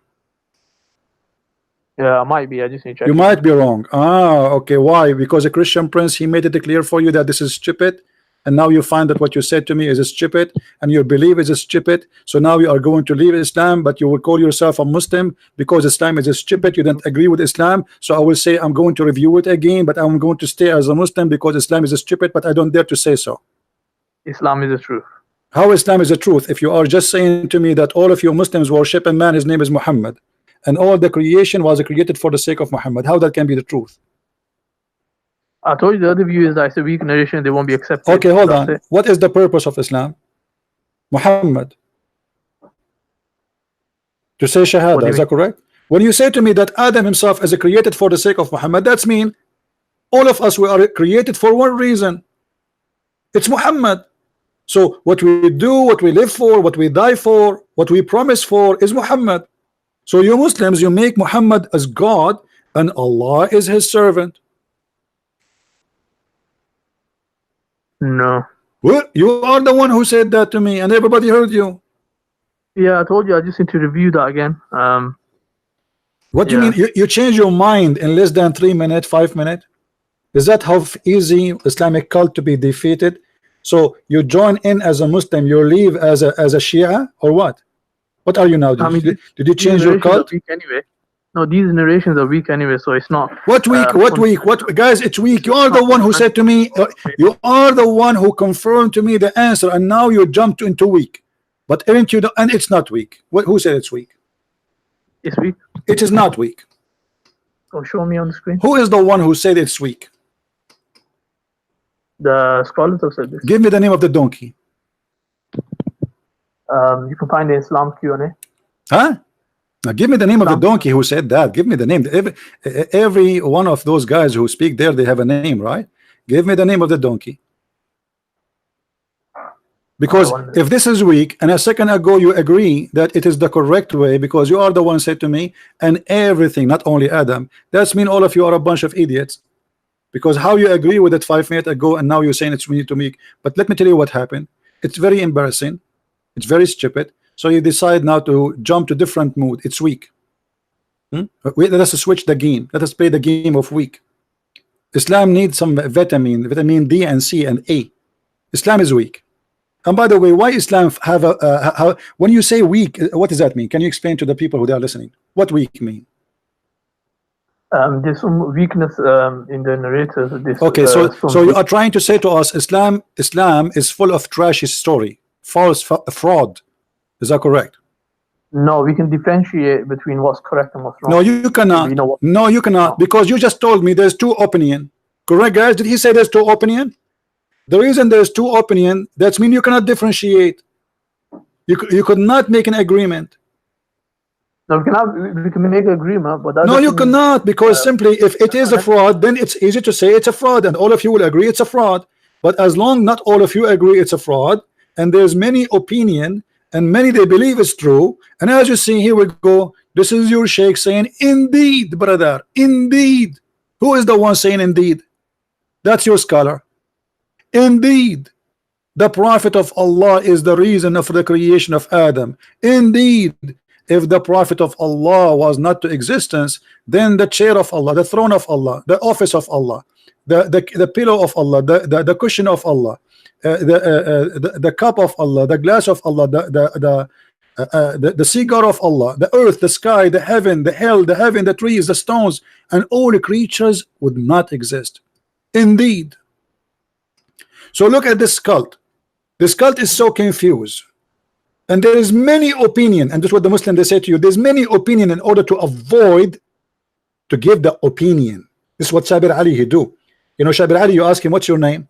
Yeah, I might be. I just need to check. You might be wrong. Ah, okay. Why? Because a Christian prince, he made it clear for you that this is stupid, and now you find that what you said to me is stupid, and your belief is stupid. So now you are going to leave Islam, but you will call yourself a Muslim because Islam is stupid. You don't agree with Islam, so I will say I'm going to review it again, but I'm going to stay as a Muslim because Islam is stupid, but I don't dare to say so. Islam is the truth. How Islam is the truth? If you are just saying to me that all of you Muslims worship a man, his name is Muhammad, and all the creation was created for the sake of Muhammad, how that can be the truth? I told you the other view is that it's a weak narration, they won't be accepted. Okay, hold on. What is the purpose of Islam? Muhammad. To say Shahada, is that correct? When you say to me that Adam himself is created for the sake of Muhammad, that's mean all of us, we are created for one reason. It's Muhammad. So what we do, what we live for, what we die for, what we promise for is Muhammad. So you Muslims, you make Muhammad as God and Allah is his servant. No. Well, you are the one who said that to me and everybody heard you. Yeah, I told you I just need to review that again. What do you mean? You change your mind in less than 3 minutes, 5 minutes? Is that how easy Islamic cult to be defeated? So you join in as a Muslim, you leave as a Shia, or what? What are you now? Did you change your cult? Anyway. No, these narrations are weak anyway, so it's not. What weak? What weak? What, guys? It's weak. You are the one who said to me. You are the one who confirmed to me the answer, and now you jumped into weak. But aren't you? And it's not weak. Who said it's weak? It's weak. It is not weak. Oh, show me on the screen. Who is the one who said it's weak? The scholars have said this. Give me the name of the donkey. You can find the Islam Q&A. Huh? Now give me the name of the donkey who said that. Give me the name. Every one of those guys who speak there, they have a name, right? Give me the name of the donkey. Because oneness. if this is weak, and a second ago you agree that it is the correct way because you are the one said to me, and everything, not only Adam, that's mean all of you are a bunch of idiots. Because how you agree with it 5 minutes ago and now you're saying it's we need to make. But let me tell you what happened. It's very embarrassing. It's very stupid. So you decide now to jump to different mood. It's weak. Let us switch the game. Let us play the game of weak. Islam needs some vitamin D and C and A. Islam is weak. And by the way, why Islam have a when you say weak, what does that mean? Can you explain to the people who are listening what weak mean? There's some weakness in the narrators. Okay, so you are trying to say to us Islam is full of trashy story, false fraud. Is that correct? No, we can differentiate between what's correct and what's wrong. No, you cannot. You know what? No, you cannot, because you just told me there's two opinion. Correct, guys? Did he say there's two opinion? The reason there's two opinion, that means you cannot differentiate. You could not make an agreement. No, we can make an agreement, but that no, you doesn't cannot, because simply if it is a fraud, then it's easy to say it's a fraud, and all of you will agree it's a fraud. But as long not all of you agree it's a fraud, and there's many opinion, and many they believe it's true, and as you see here we go, this is your sheikh saying indeed, brother, indeed. Who is the one saying indeed? That's your scholar. Indeed, the Prophet of Allah is the reason of the creation of Adam. Indeed, if the Prophet of Allah was not to existence, then the chair of Allah, the throne of Allah, the office of Allah, the pillow of Allah, the cushion of Allah, the cup of Allah, the glass of Allah, the cigar of Allah, the earth, the sky, the heaven, the hell, the heaven, the trees, the stones, and all the creatures would not exist. Indeed. So look at this cult. This cult is so confused. And there is many opinion, and this is what the Muslim they say to you, there's many opinion in order to avoid to give the opinion. This is what Shabir Ali he do. You know, Shabir Ali, you ask him, what's your name?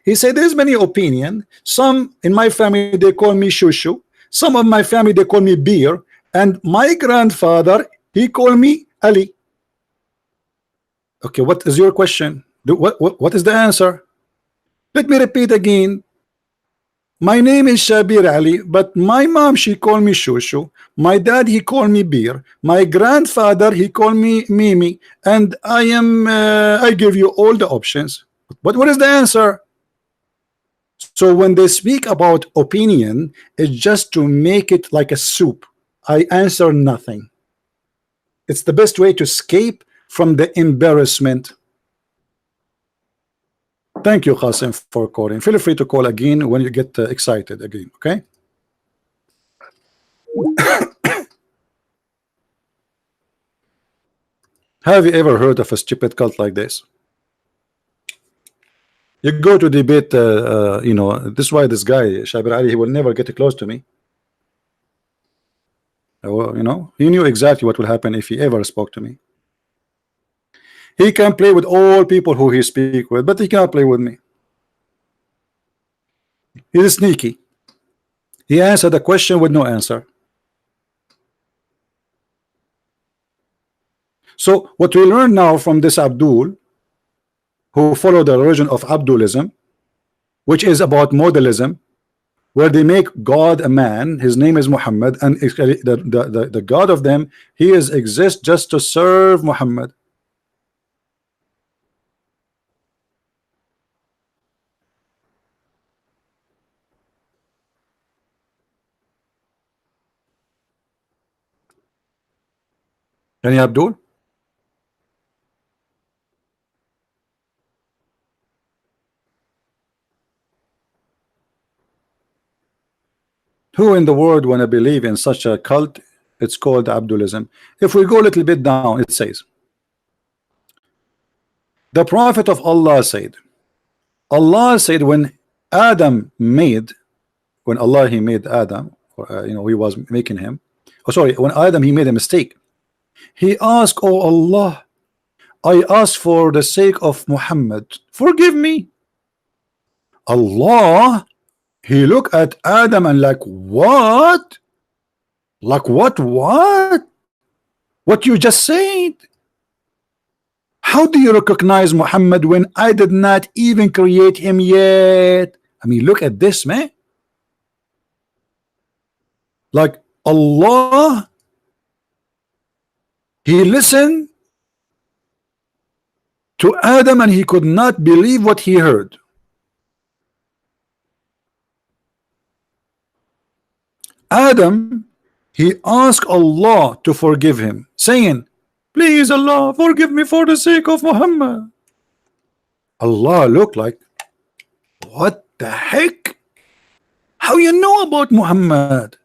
He said, there's many opinion. Some in my family, they call me Shushu. Some of my family, they call me Beer. And my grandfather, he called me Ali. Okay, what is your question? What is the answer? Let me repeat again. My name is Shabir Ali, but my mom, she called me Shushu. My dad, he called me Beer. My grandfather, he called me Mimi. And I give you all the options. But what is the answer? So when they speak about opinion, it's just to make it like a soup. I answer nothing. It's the best way to escape from the embarrassment. Thank you, Qasim, for calling. Feel free to call again when you get excited again, okay? Have you ever heard of a stupid cult like this? You go to debate, you know, this is why this guy, Shabir Ali, he will never get close to me. You know, he knew exactly what will happen if he ever spoke to me. He can play with all people who he speak with, but he cannot play with me. He's sneaky. He answered the question with no answer. So what we learn now from this Abdul, who follow the religion of Abdulism, which is about modalism, where they make God a man, his name is Muhammad, and the God of them, he exists just to serve Muhammad. Any Abdul? Who in the world want to believe in such a cult? It's called Abdulism. If we go a little bit down, it says, the Prophet of Allah said when Adam made, when Allah he made Adam, or, you know, he was making him, oh sorry, when Adam he made a mistake, he asked, oh Allah, I ask for the sake of Muhammad, forgive me. Allah, he looked at Adam and like, what? Like what? What you just said? How do you recognize Muhammad when I did not even create him yet? I mean, look at this, man. Like Allah, he listened to Adam and he could not believe what he heard. Adam, he asked Allah to forgive him, saying, please Allah, forgive me for the sake of Muhammad. Allah looked like, what the heck? How you know about Muhammad?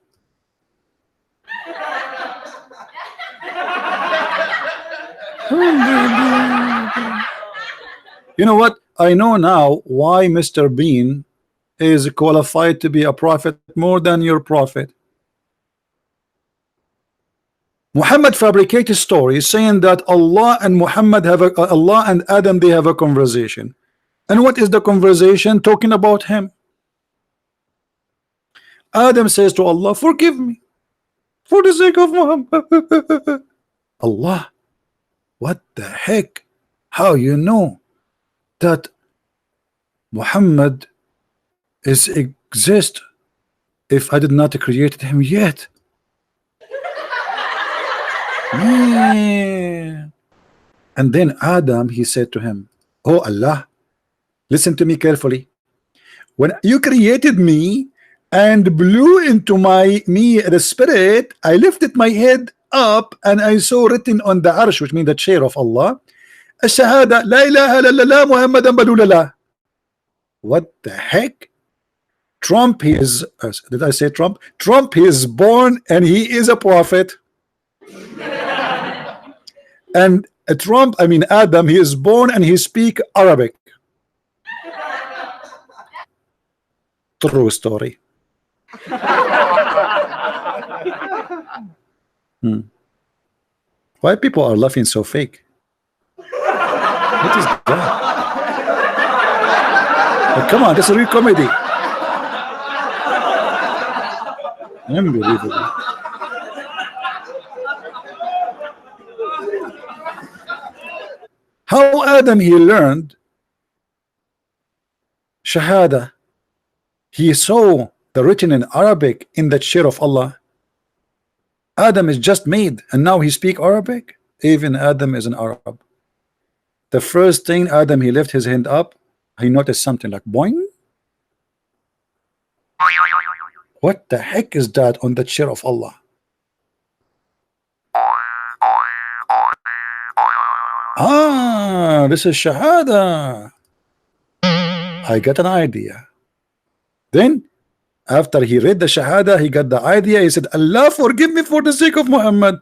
You know what? I know now why Mr. Bean is qualified to be a prophet more than your prophet. Muhammad fabricated stories saying that Allah and Muhammad have Allah and Adam, they have a conversation. And what is the conversation? Talking about him. Adam says to Allah, forgive me for the sake of Muhammad. Allah, what the heck? How you know that Muhammad is exist if I did not create him yet? Yeah. And then Adam, he said to him, oh Allah, listen to me carefully. When you created me and blew into me the spirit, I lifted my head up and I saw written on the arsh, which means the chair of Allah, الشهادة لا إله إلا الله محمد رسول الله. What the heck? Trump, he is, did I say Trump? Trump, he is born and he is a prophet. And Trump, I mean Adam, he is born and he speak Arabic. True story. Why people are laughing so fake? What is that? Like, come on, this is a real comedy. Unbelievable. How Adam he learned Shahada? He saw the written in Arabic in the chair of Allah. Adam is just made and now he speak Arabic. Even Adam is an Arab. The first thing Adam, he left his hand up, he noticed something like boing. What the heck is that on the chair of Allah? Ah, this is Shahada. I got an idea. Then after he read the Shahada, he got the idea. He said, Allah, forgive me for the sake of Muhammad.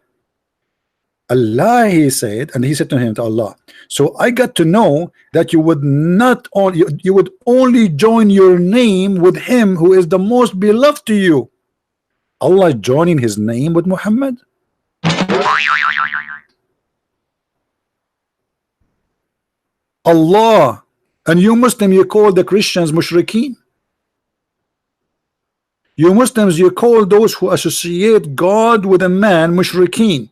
Allah, he said, and he said to him, to Allah, so I got to know that you would not only, you would only join your name with him who is the most beloved to you. Allah joining his name with Muhammad? Allah, and you Muslim, you call the Christians mushrikeen. You Muslims, you call those who associate God with a man mushrikeen.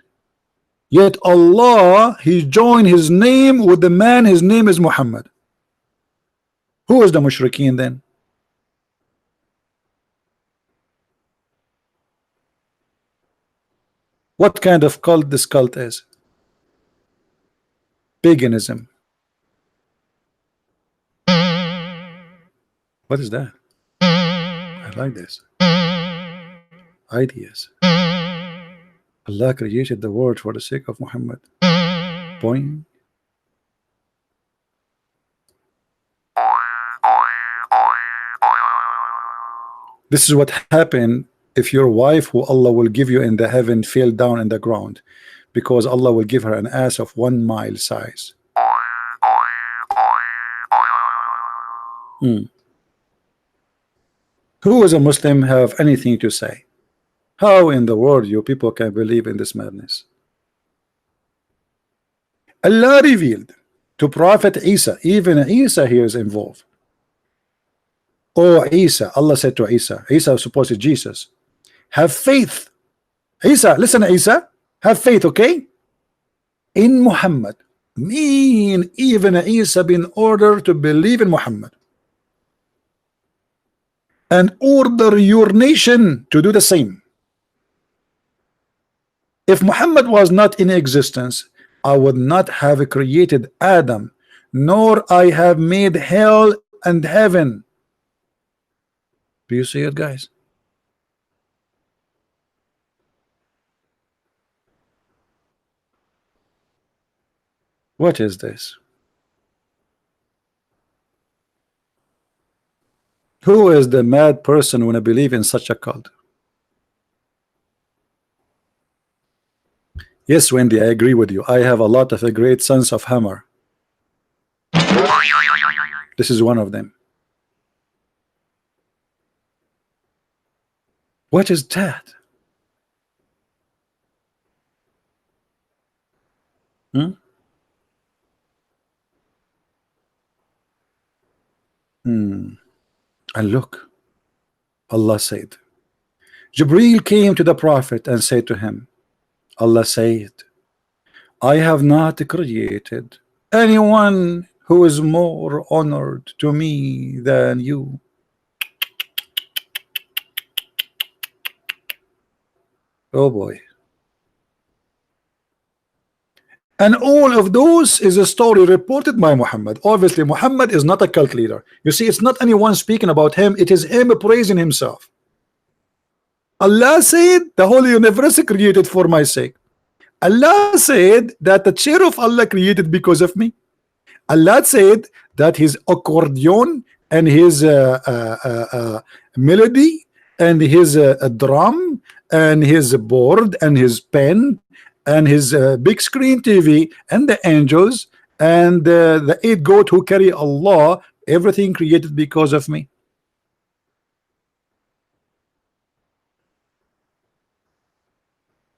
Yet Allah, he joined his name with the man, his name is Muhammad. Who is the mushrikeen then? What kind of cult this cult is? Paganism. What is that? I like this. Ideas. Allah created the world for the sake of Muhammad. Point. This is what happened if your wife, who Allah will give you in the heaven, fell down in the ground, because Allah will give her an ass of 1 mile size. Who as a Muslim have anything to say? How in the world you people can believe in this madness? Allah revealed to Prophet Isa, even Isa here is involved. Oh Isa, Allah said to Isa, Isa was supposed to Jesus, have faith. Isa, listen Isa, have faith, okay? In Muhammad. Mean even Isa been ordered to believe in Muhammad. And order your nation to do the same. If Muhammad was not in existence, I would not have created Adam, nor I have made hell and heaven. Do you see it, guys? What is this? Who is the mad person when I believe in such a cult? Yes, Wendy, I agree with you. I have a lot of a great sense of humor. This is one of them. What is that? Hmm? And look, Allah said, Jibreel came to the Prophet and said to him, Allah said, I have not created anyone who is more honored to me than you. Oh boy. And all of those is a story reported by Muhammad. Obviously, Muhammad is not a cult leader. You see, it's not anyone speaking about him, it is him praising himself. Allah said, the whole universe created for my sake. Allah said that the chair of Allah created because of me. Allah said that his accordion and his melody and his drum and his board and his pen and his big screen TV and the angels and the 8 goat who carry Allah, everything created because of me.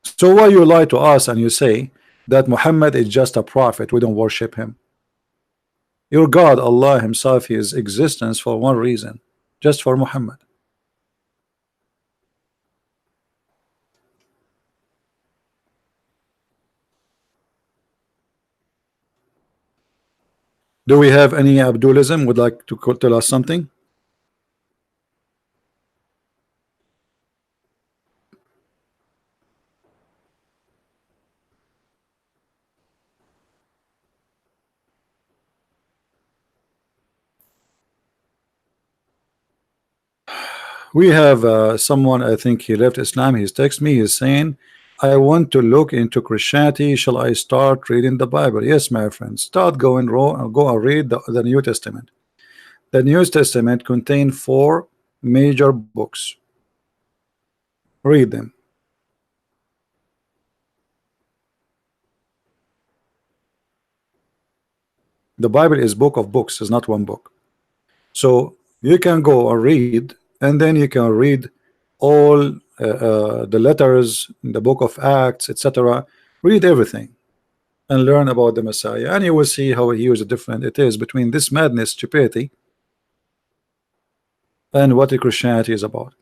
So why you lie to us and you say that Muhammad is just a prophet, we don't worship him? Your God, Allah himself, his existence for one reason, just for Muhammad. Do we have any Abdulism would like to tell us something? We have someone, I think he left Islam, he's texted me, he's saying, I want to look into Christianity, shall I start reading the Bible? Yes, my friend, start going go and read the New Testament. The New Testament contains 4 major books. Read them. The Bible is book of books, is not one book. So you can go and read, and then you can read all the letters in the book of Acts, etc. Read everything and learn about the Messiah, and you will see how huge a difference it is between this madness, stupidity, and what the Christianity is about.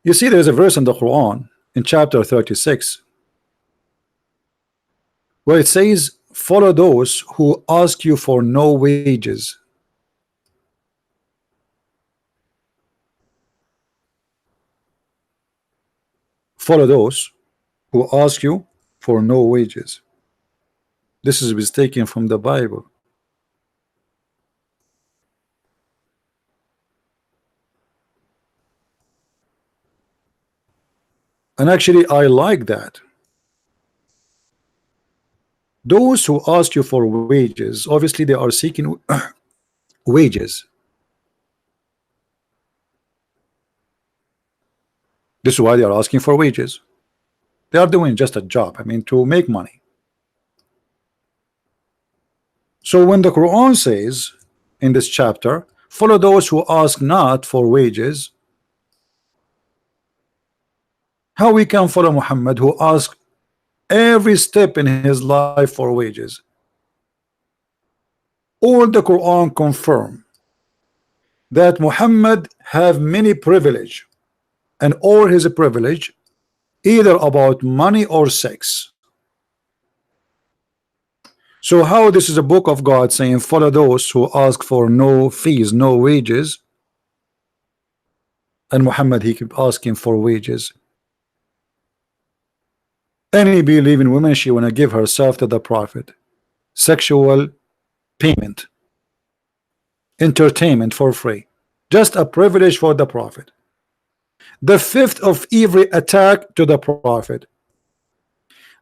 You see, there is a verse in the Quran in chapter 36 where it says, follow those who ask you for no wages. Follow those who ask you for no wages. This is taken from the Bible. And actually, I like that. Those who ask you for wages, obviously they are seeking wages. This is why they are asking for wages. They are doing just a job, I mean, to make money. So when the Quran says in this chapter, follow those who ask not for wages, how we can follow Muhammad who asks every step in his life for wages? All the Quran confirm that Muhammad have many privilege, and all his privilege either about money or sex. So how this is a book of God saying follow those who ask for no fees, no wages, and Muhammad he keep asking for wages? Any believing woman, she wanna give herself to the prophet. Sexual payment, entertainment for free, just a privilege for the prophet. The fifth of every attack to the prophet.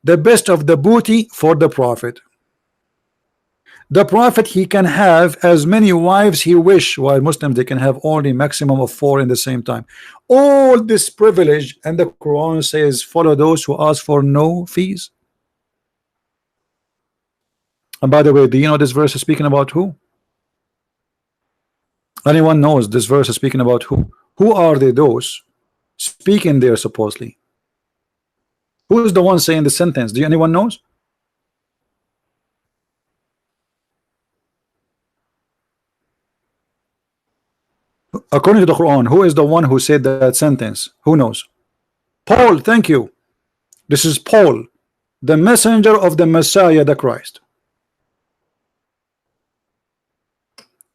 The best of the booty for the prophet. The prophet, he can have as many wives he wish, while Muslims they can have only maximum of 4 in the same time. All this privilege, and the Quran says follow those who ask for no fees. And by the way, do you know this verse is speaking about who? Anyone knows this verse is speaking about who? Who are they, those speaking there supposedly? Who is the one saying the sentence? Do anyone knows? According to the Quran, who is the one who said that sentence? Who knows? Paul, thank you. This is Paul, the messenger of the Messiah, the Christ.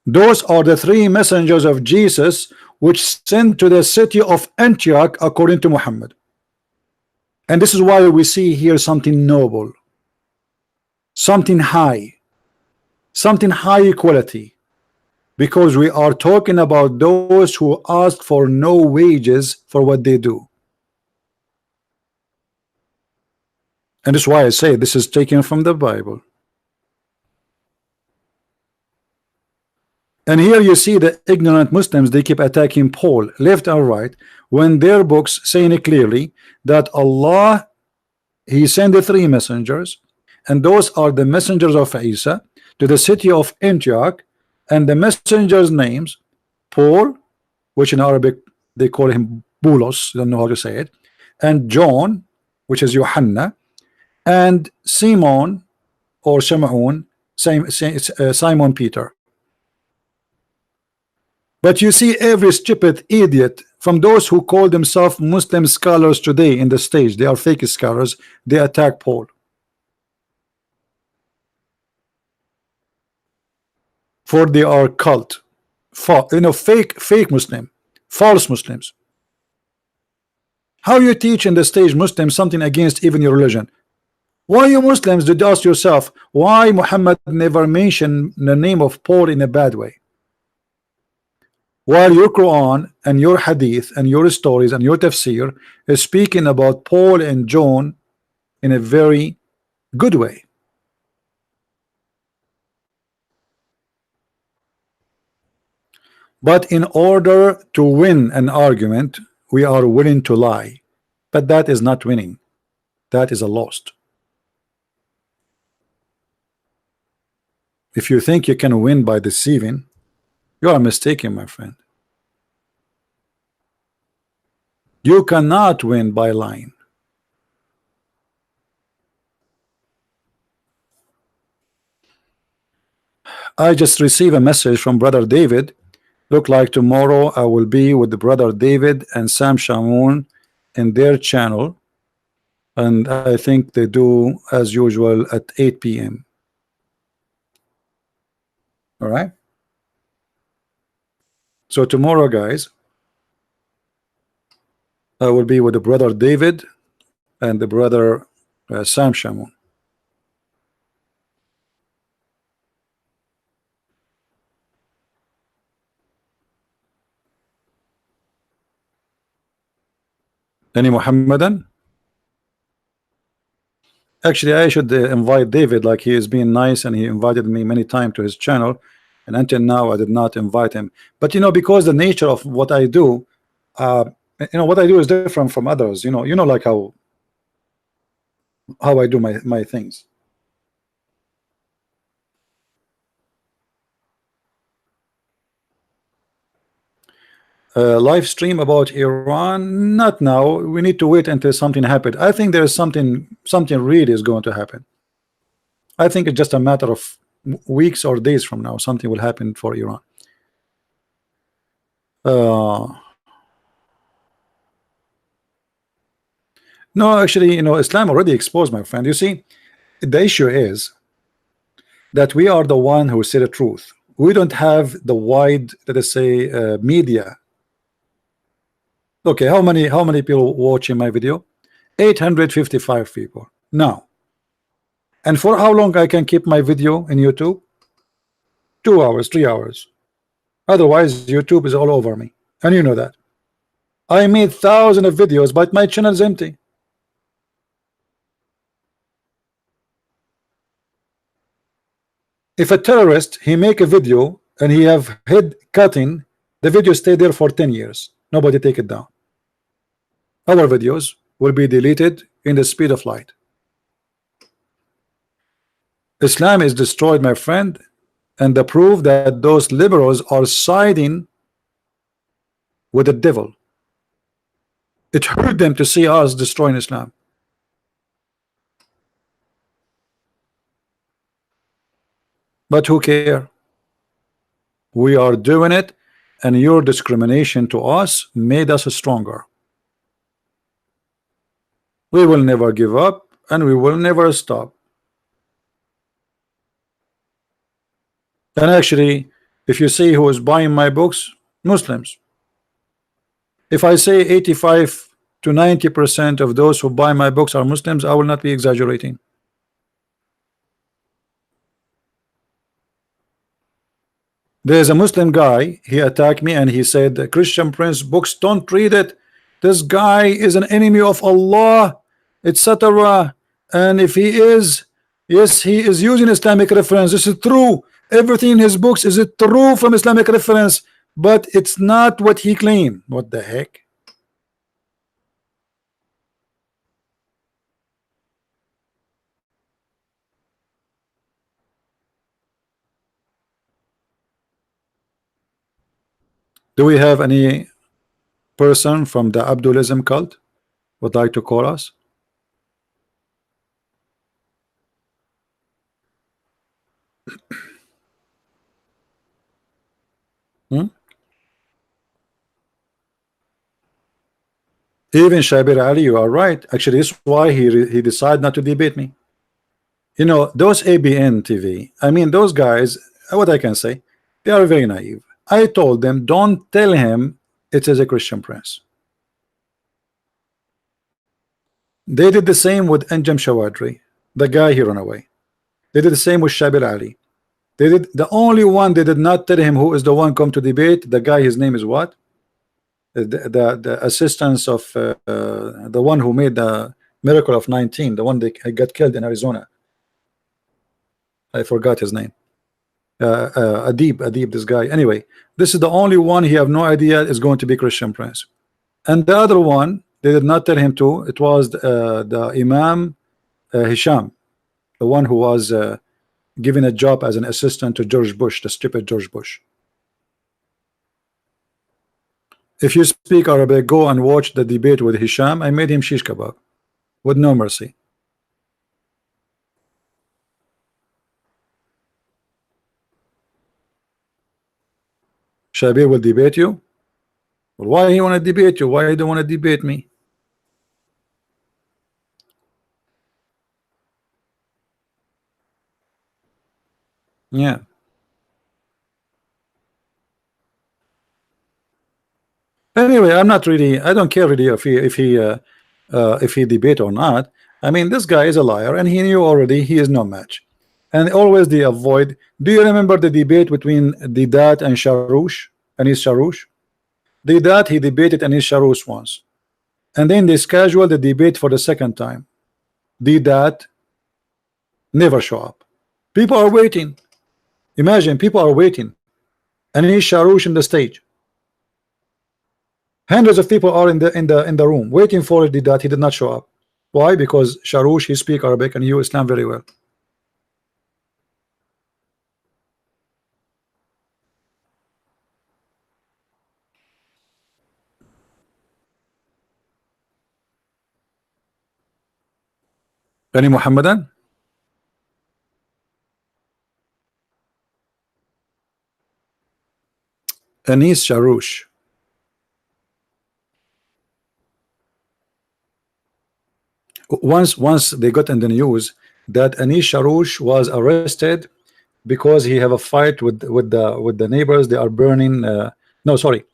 Those are the 3 messengers of Jesus which sent to the city of Antioch according to Muhammad. And this is why we see here something noble, something high quality, because we are talking about those who ask for no wages for what they do. And that's why I say this is taken from the Bible. And here you see the ignorant Muslims, they keep attacking Paul left and right, when their books saying it clearly that Allah, he sent the 3 messengers, and those are the messengers of Isa to the city of Antioch, and the messengers names Paul, which in Arabic they call him Bulos, don't know how to say it, and John, which is Yohanna, and Simon or Shimon, Simon Peter. But you see every stupid idiot from those who call themselves Muslim scholars today in the stage, they are fake scholars, they attack Paul. For they are cult, fake Muslim, false Muslims. How you teach in the stage Muslims something against even your religion? Why you Muslims did ask yourself why Muhammad never mentioned the name of Paul in a bad way? While your Quran and your Hadith and your stories and your tafsir is speaking about Paul and John in a very good way. But in order to win an argument, we are willing to lie. But that is not winning. That is a lost. If you think you can win by deceiving, you are mistaken, my friend. You cannot win by lying. I just received a message from Brother David. Look like tomorrow I will be with the Brother David and Sam Shamoun in their channel, and I think they do as usual at 8 p.m. All right. So tomorrow, guys, I will be with the Brother David and the Brother Sam Shamoun. Any Muhammadan? Actually, I should invite David, like he is being nice and he invited me many times to his channel, and until now I did not invite him. But you know, because the nature of what I do, what I do is different from others. Like how I do my things. Live stream about Iran? Not now. We need to wait until something happens. I think there is something really is going to happen. I think it's just a matter of weeks or days from now. Something will happen for Iran. No, actually, Islam already exposed, my friend. You see, the issue is that we are the one who say the truth. We don't have the wide, let us say, media. Okay, how many people watching my video? 855 people now. And for how long I can keep my video in YouTube? 2 hours, 3 hours. Otherwise, YouTube is all over me, and you know that. I made thousands of videos, but my channel is empty. If a terrorist he make a video and he have head cutting, the video stay there for 10 years. Nobody take it down. Our videos will be deleted in the speed of light. Islam is destroyed, my friend, and the proof that those liberals are siding with the devil. It hurt them to see us destroying Islam. But who care? We are doing it, and your discrimination to us made us stronger. We will never give up, and we will never stop. And actually, if you see who is buying my books, Muslims. If I say 85 to 90% of those who buy my books are Muslims, I will not be exaggerating. There's a Muslim guy, he attacked me and he said, Christian Prince books, don't read it. This guy is an enemy of Allah, etc. And if he is, yes, he is using Islamic reference. This is true. Everything in his books is it true from Islamic reference, but it's not what he claimed. What the heck? Do we have any person from the Abdulism cult would like to call us? Even Shabir Ali, you are right. Actually, this is why he decided not to debate me. You know, those ABN TV, I mean, those guys, what I can say, they are very naive. I told them, don't tell him it is a Christian Prince. They did the same with Anjem Shawadri, the guy he ran away. They did the same with Shabir Ali. They did. The only one they did not tell him who is the one come to debate, the guy, his name is what? The assistants of the one who made the miracle of 19, the one that got killed in Arizona. I forgot his name. Adib, this guy. Anyway, this is the only one he have no idea is going to be Christian Prince. And the other one, they did not tell him to. It was the Imam Hisham, the one who was given a job as an assistant to George Bush, the stupid George Bush. If you speak Arabic, go and watch the debate with Hisham. I made him shish kebab with no mercy. Shabir will debate you. Well, why he want to debate you? Why he don't want to debate me? Yeah. Anyway, I'm not really. I don't care really if he debate or not. I mean, this guy is a liar, and he knew already he is no match. And always they avoid. Do you remember the debate between Didat and Sharoush? Anis Sharoush? Didat, he debated Anis Sharoush once, and then they scheduled the debate for the second time. Didat never show up. People are waiting. Imagine, people are waiting. Anis Sharoush in the stage. Hundreds of people are in the room waiting for Didat. He did not show up. Why? Because Sharoush, he speak Arabic and he knew Islam very well. Any Muhammadan? Anis Sharoush. Once they got in the news that Anis Sharoush was arrested because he have a fight with the neighbors. They are burning. No, sorry.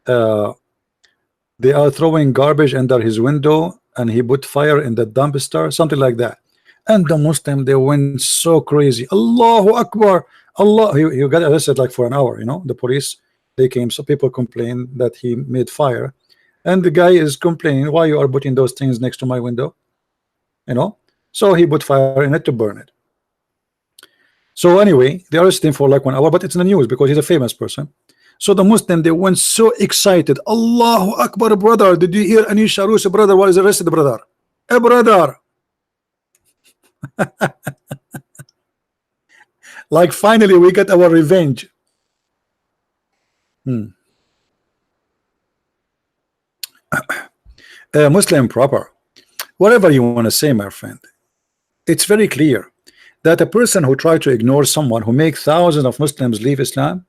They are throwing garbage under his window, and he put fire in the dumpster, something like that. And the Muslim, they went so crazy. Allahu Akbar, Allah. He got arrested like for an hour. You know, the police, they came, so people complained that he made fire, and the guy is complaining, why you are putting those things next to my window, you know. So he put fire in it to burn it. So anyway, they arrested him for like 1 hour, but it's in the news because he's a famous person. So the Muslim, they went so excited. Allahu Akbar, brother. Did you hear Anish Arus, brother, was arrested, brother? Hey, brother. Like finally we got our revenge. Muslim proper. Whatever you want to say, my friend, it's very clear that a person who try to ignore someone who makes thousands of Muslims leave Islam,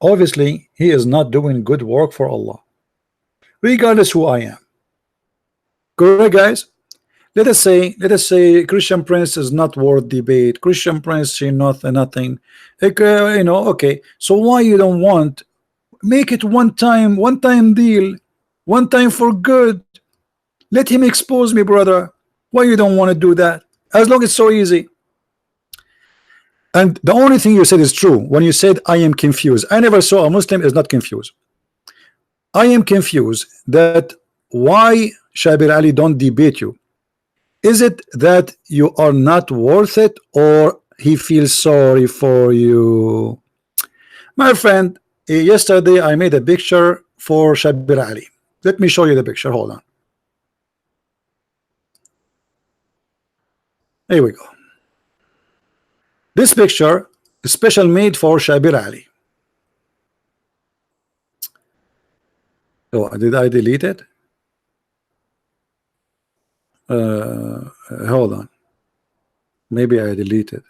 obviously he is not doing good work for Allah, regardless who I am. Correct, guys? Let us say Christian Prince is not worth debate. Christian Prince, she nothing. You know, okay. So why you don't want make it one time deal, one time for good? Let him expose me, brother. Why you don't want to do that? As long as it's so easy. And the only thing you said is true when you said I am confused. I never saw a Muslim is not confused. I am confused that why Shabir Ali don't debate you. Is it that you are not worth it, or he feels sorry for you? My friend, yesterday I made a picture for Shabir Ali. Let me show you the picture. Hold on. Here we go. This picture is special made for Shabir Ali. Oh, did I delete it? Hold on. Maybe I deleted.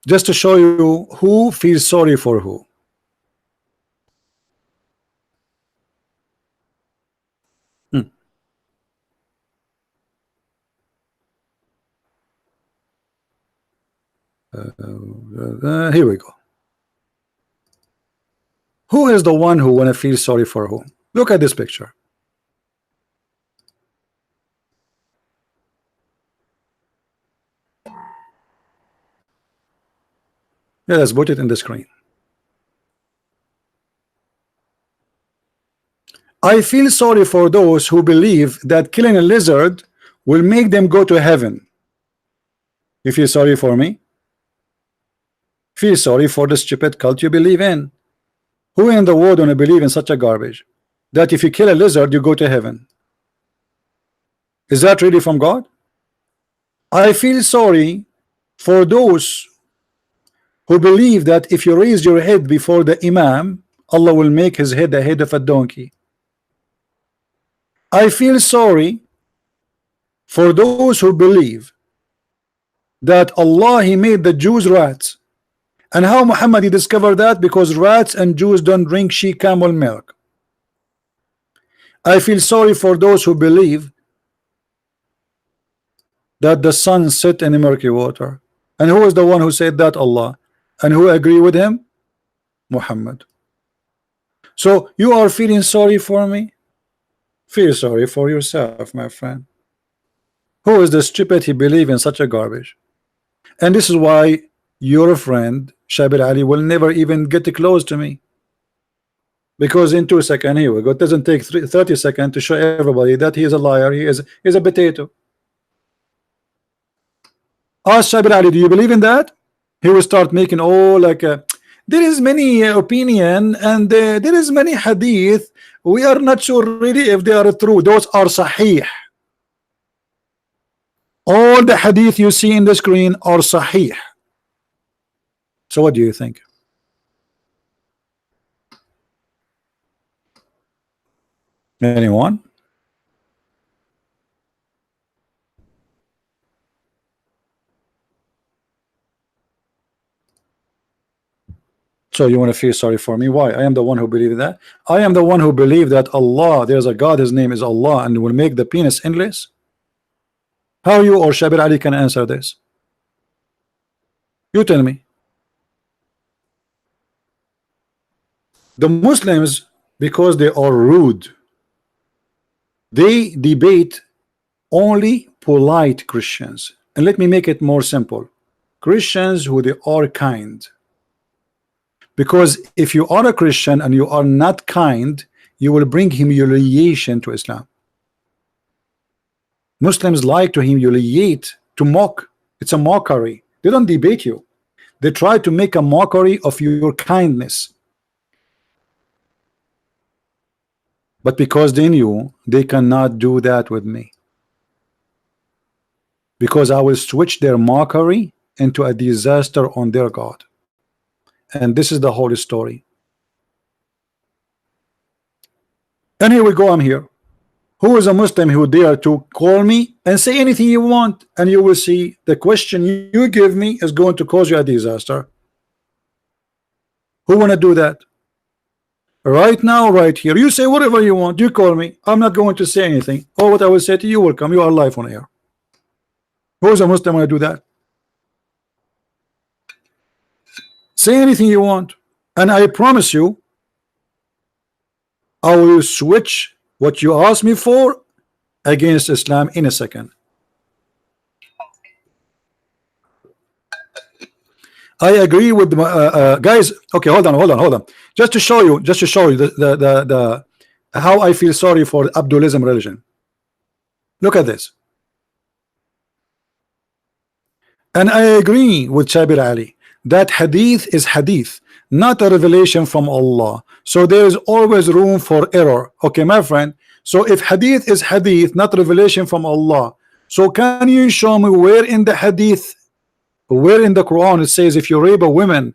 Just to show you who feels sorry for who. Here we go. Who is the one who wanna feel sorry for who? Look at this picture. Yeah, let's put it in the screen. I feel sorry for those who believe that killing a lizard will make them go to heaven. You feel sorry for me? Feel sorry for the stupid cult you believe in. Who in the world wanna believe in such a garbage? That if you kill a lizard, you go to heaven. Is that really from God? I feel sorry for those who believe that if you raise your head before the Imam, Allah will make his head the head of a donkey. I feel sorry for those who believe that Allah, he made the Jews rats. And how Muhammad he discovered that? Because rats and Jews don't drink she camel milk. I feel sorry for those who believe that the sun set in the murky water. And who is the one who said that? Allah. And who agree with him? Muhammad. So you are feeling sorry for me? Feel sorry for yourself, my friend. Who is the stupid he believe in such a garbage? And this is why your friend Shabir Ali will never even get close to me, because in 2 seconds, here we go, it doesn't take 30 seconds to show everybody that he is a liar, he is a potato. Ask Shabir Ali, do you believe in that? He will start making all like there is many opinion and there is many hadith, we are not sure really if they are true. Those are sahih. All the hadith you see in the screen are sahih. So what do you think? Anyone? So you want to feel sorry for me? Why? I am the one who believe in that. I am the one who believe that Allah, there's a God, his name is Allah, and will make the penis endless. How you or Shabir Ali can answer this? You tell me. The Muslims, Because they are rude. They debate only polite Christians. And let me make it more simple. Christians who they are kind. Because if you are a Christian and you are not kind, you will bring humiliation to Islam. Muslims like to humiliate, to mock. It's a mockery. They don't debate you. They try to make a mockery of your kindness. But because they knew they cannot do that with me, because I will switch their mockery into a disaster on their God. And this is the whole story. And here we go, I'm here. Who is a Muslim who dare to call me and say anything you want, and you will see the question you give me is going to cause you a disaster? Who want to do that? Right now, right here, you say whatever you want, you call me, I'm not going to say anything. Or what I will say to you will come, you are live on air. Who is a Muslim want to do that? Say anything you want, and I promise you I will switch what you asked me for against Islam in a second. I agree with guys. Okay, hold on. Just to show you the how I feel sorry for Abdulism religion. Look at this. And I agree with Shabir Ali that hadith is hadith, not a revelation from Allah. So there is always room for error. Okay, my friend. So if hadith is hadith, not revelation from Allah, so can you show me where in the hadith, where in the Quran it says if you rape a woman,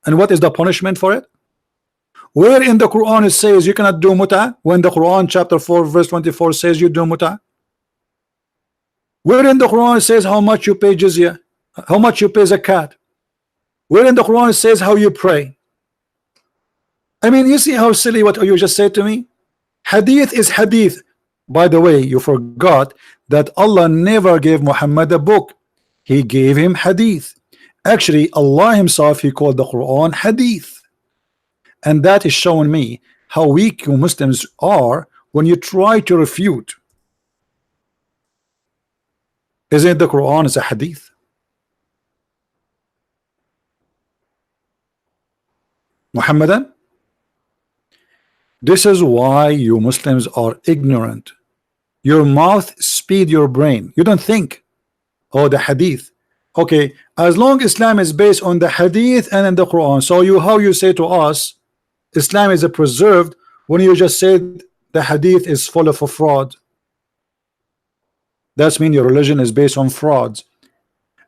and what is the punishment for it? Where in the Quran it says you cannot do muta, when the Quran chapter 4 verse 24 says you do muta? Where in the Quran it says how much you pay jizya, how much you pay zakat? Where in the Quran it says how you pray? I mean, you see how silly what you just said to me? Hadith is hadith. By the way, you forgot that Allah never gave Muhammad a book. He gave him hadith. Actually, Allah himself, he called the Quran hadith. And that is showing me how weak you Muslims are when you try to refute. Isn't the Quran is a hadith? Muhammadan? This is why you Muslims are ignorant. Your mouth speed your brain. You don't think. Oh, the hadith. Okay, as long Islam is based on the hadith and in the Quran, so you how you say to us Islam is a preserved when you just said the hadith is full of a fraud? That's mean your religion is based on frauds.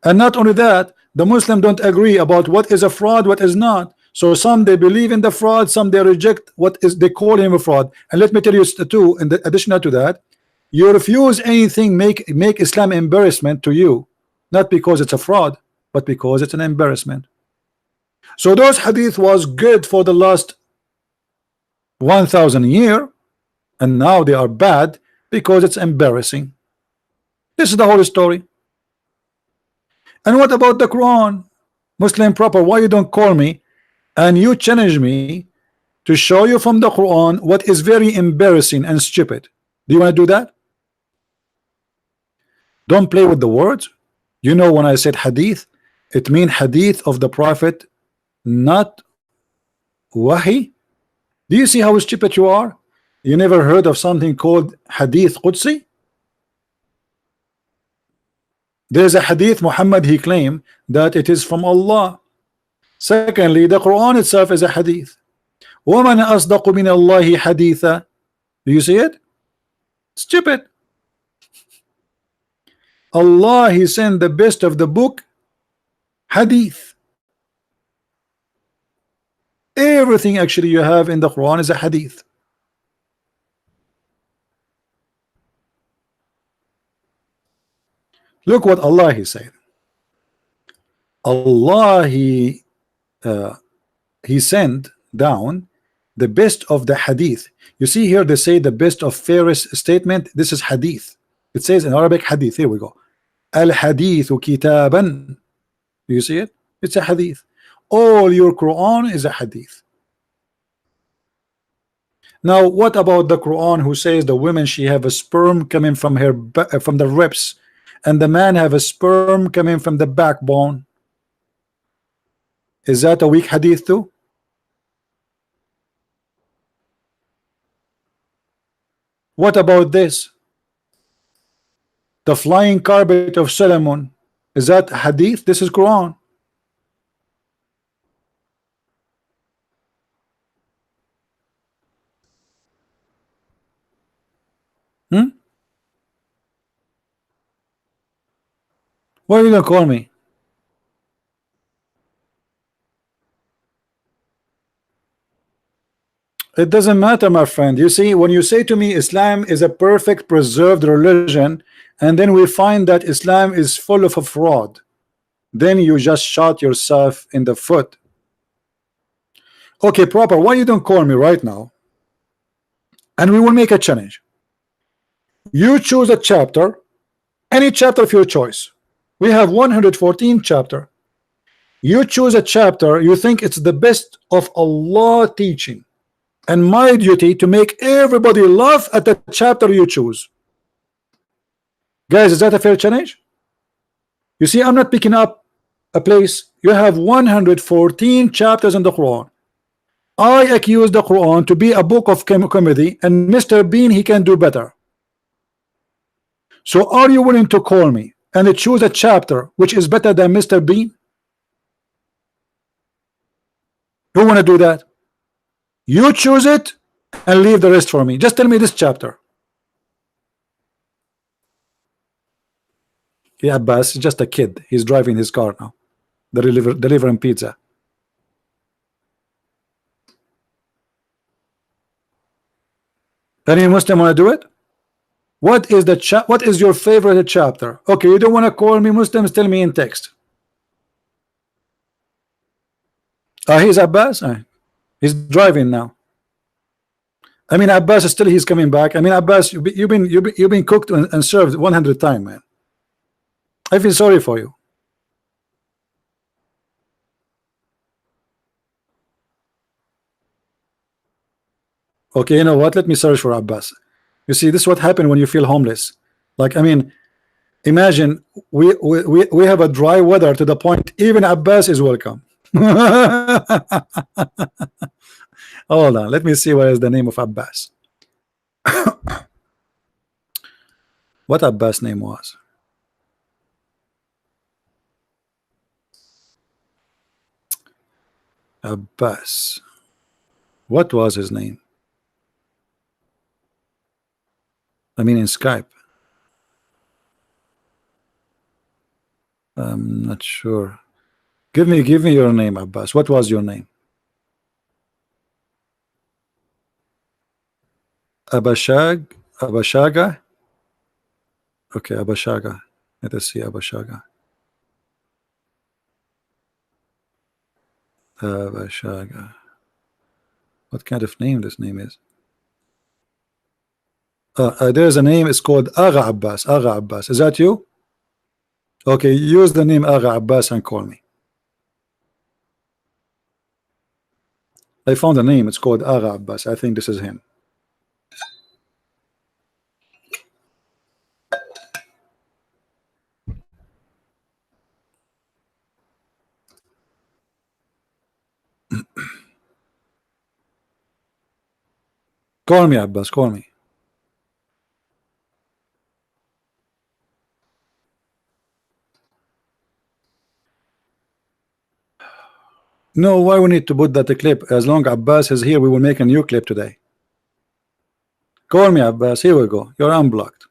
And not only that, the Muslim don't agree about what is a fraud, what is not. So some they believe in the fraud, some they reject what is they call him a fraud. And let me tell you too, in the additional to that, you refuse anything make Islam embarrassment to you, not because it's a fraud, but because it's an embarrassment. So those hadith was good for the last 1,000 years, and now they are bad because it's embarrassing. This is the whole story. And what about the Quran? Muslim proper, why you don't call me and you challenge me to show you from the Quran what is very embarrassing and stupid? Do you want to do that? Don't play with the words. You know, when I said hadith, it means hadith of the Prophet, not wahi. Do you see how stupid you are? You never heard of something called hadith Qudsi? There's a hadith Muhammad, he claimed that it is from Allah. Secondly, the Quran itself is a hadith. وَمَنْ أَصْدَقُ مِنَ اللَّهِ حَدِيثًا. Do you see it? Stupid. Allah, he sent the best of the book, hadith. Everything actually you have in the Quran is a hadith. Look what Allah he said. Allah he sent down the best of the hadith. You see here they say the best of fairest statement. This is hadith. It says in Arabic hadith. Here we go. Al hadithu kitaban. Do you see it? It's a hadith. All your Quran is a hadith. Now, what about the Quran who says the woman she have a sperm coming from her from the ribs, and the man have a sperm coming from the backbone? Is that a weak hadith too? What about this? The flying carpet of Solomon. Is that hadith? This is Quran. Hmm? What are you gonna call me? It doesn't matter, my friend. You see, when you say to me Islam is a perfect preserved religion, and then we find that Islam is full of a fraud, then you just shot yourself in the foot. Okay, proper. Why you don't call me right now? And we will make a challenge. You choose a chapter, any chapter of your choice. We have 114 chapter. You choose a chapter you think it's the best of Allah teaching, and my duty to make everybody laugh at the chapter you choose. Guys, is that a fair challenge? You see, I'm not picking up a place. You have 114 chapters in the Quran. I accuse the Quran to be a book of comedy, and Mr. Bean, he can do better. So are you willing to call me and choose a chapter which is better than Mr. Bean? Who want to do that? You choose it and leave the rest for me. Just tell me this chapter. Yeah, Abbas is just a kid. He's driving his car now. Delivering pizza. Any Muslim want to do it? What is the what is your favorite chapter? Okay, you don't want to call me Muslims, tell me in text. He's Abbas. He's driving now. I mean, Abbas still he's coming back. I mean, Abbas, you've been cooked and served 100 times, man. I feel sorry for you. Okay, you know what? Let me search for Abbas. You see, this is what happened when you feel homeless. Like, I mean, imagine we have a dry weather to the point even Abbas is welcome. Hold on, let me see what is the name of Abbas. What Abbas name was? Abbas. What was his name? I mean, in Skype. I'm not sure. Give me your name, Abbas. What was your name? Abashaga. Okay, Abashaga. Let us see Abashaga. Abashaga. What kind of name this name is? There's a name. It's called Agha Abbas. Agha Abbas. Is that you? Okay, use the name Agha Abbas and call me. I found a name. It's called Agha Abbas. I think this is him. Call me, Abbas. Call me. No, why we need to put that clip? As long Abbas is here, we will make a new clip today. Call me, Abbas. Here we go. You're unblocked.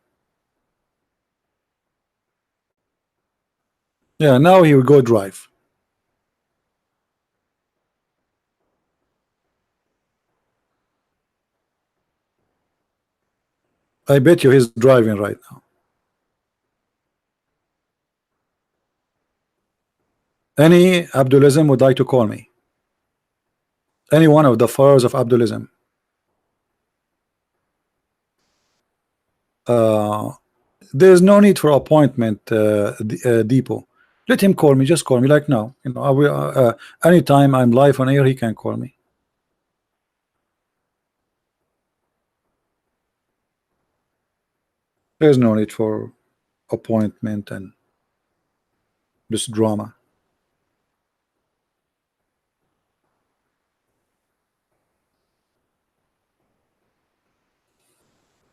Yeah, now he will go drive. I bet you he's driving right now. Any Abdulism would like to call me? Any one of the followers of Abdulism? There's no need for appointment, Depot. Let him call me. Just call me like now. You know, I will, anytime I'm live on air, he can call me. There's no need for appointment and this drama.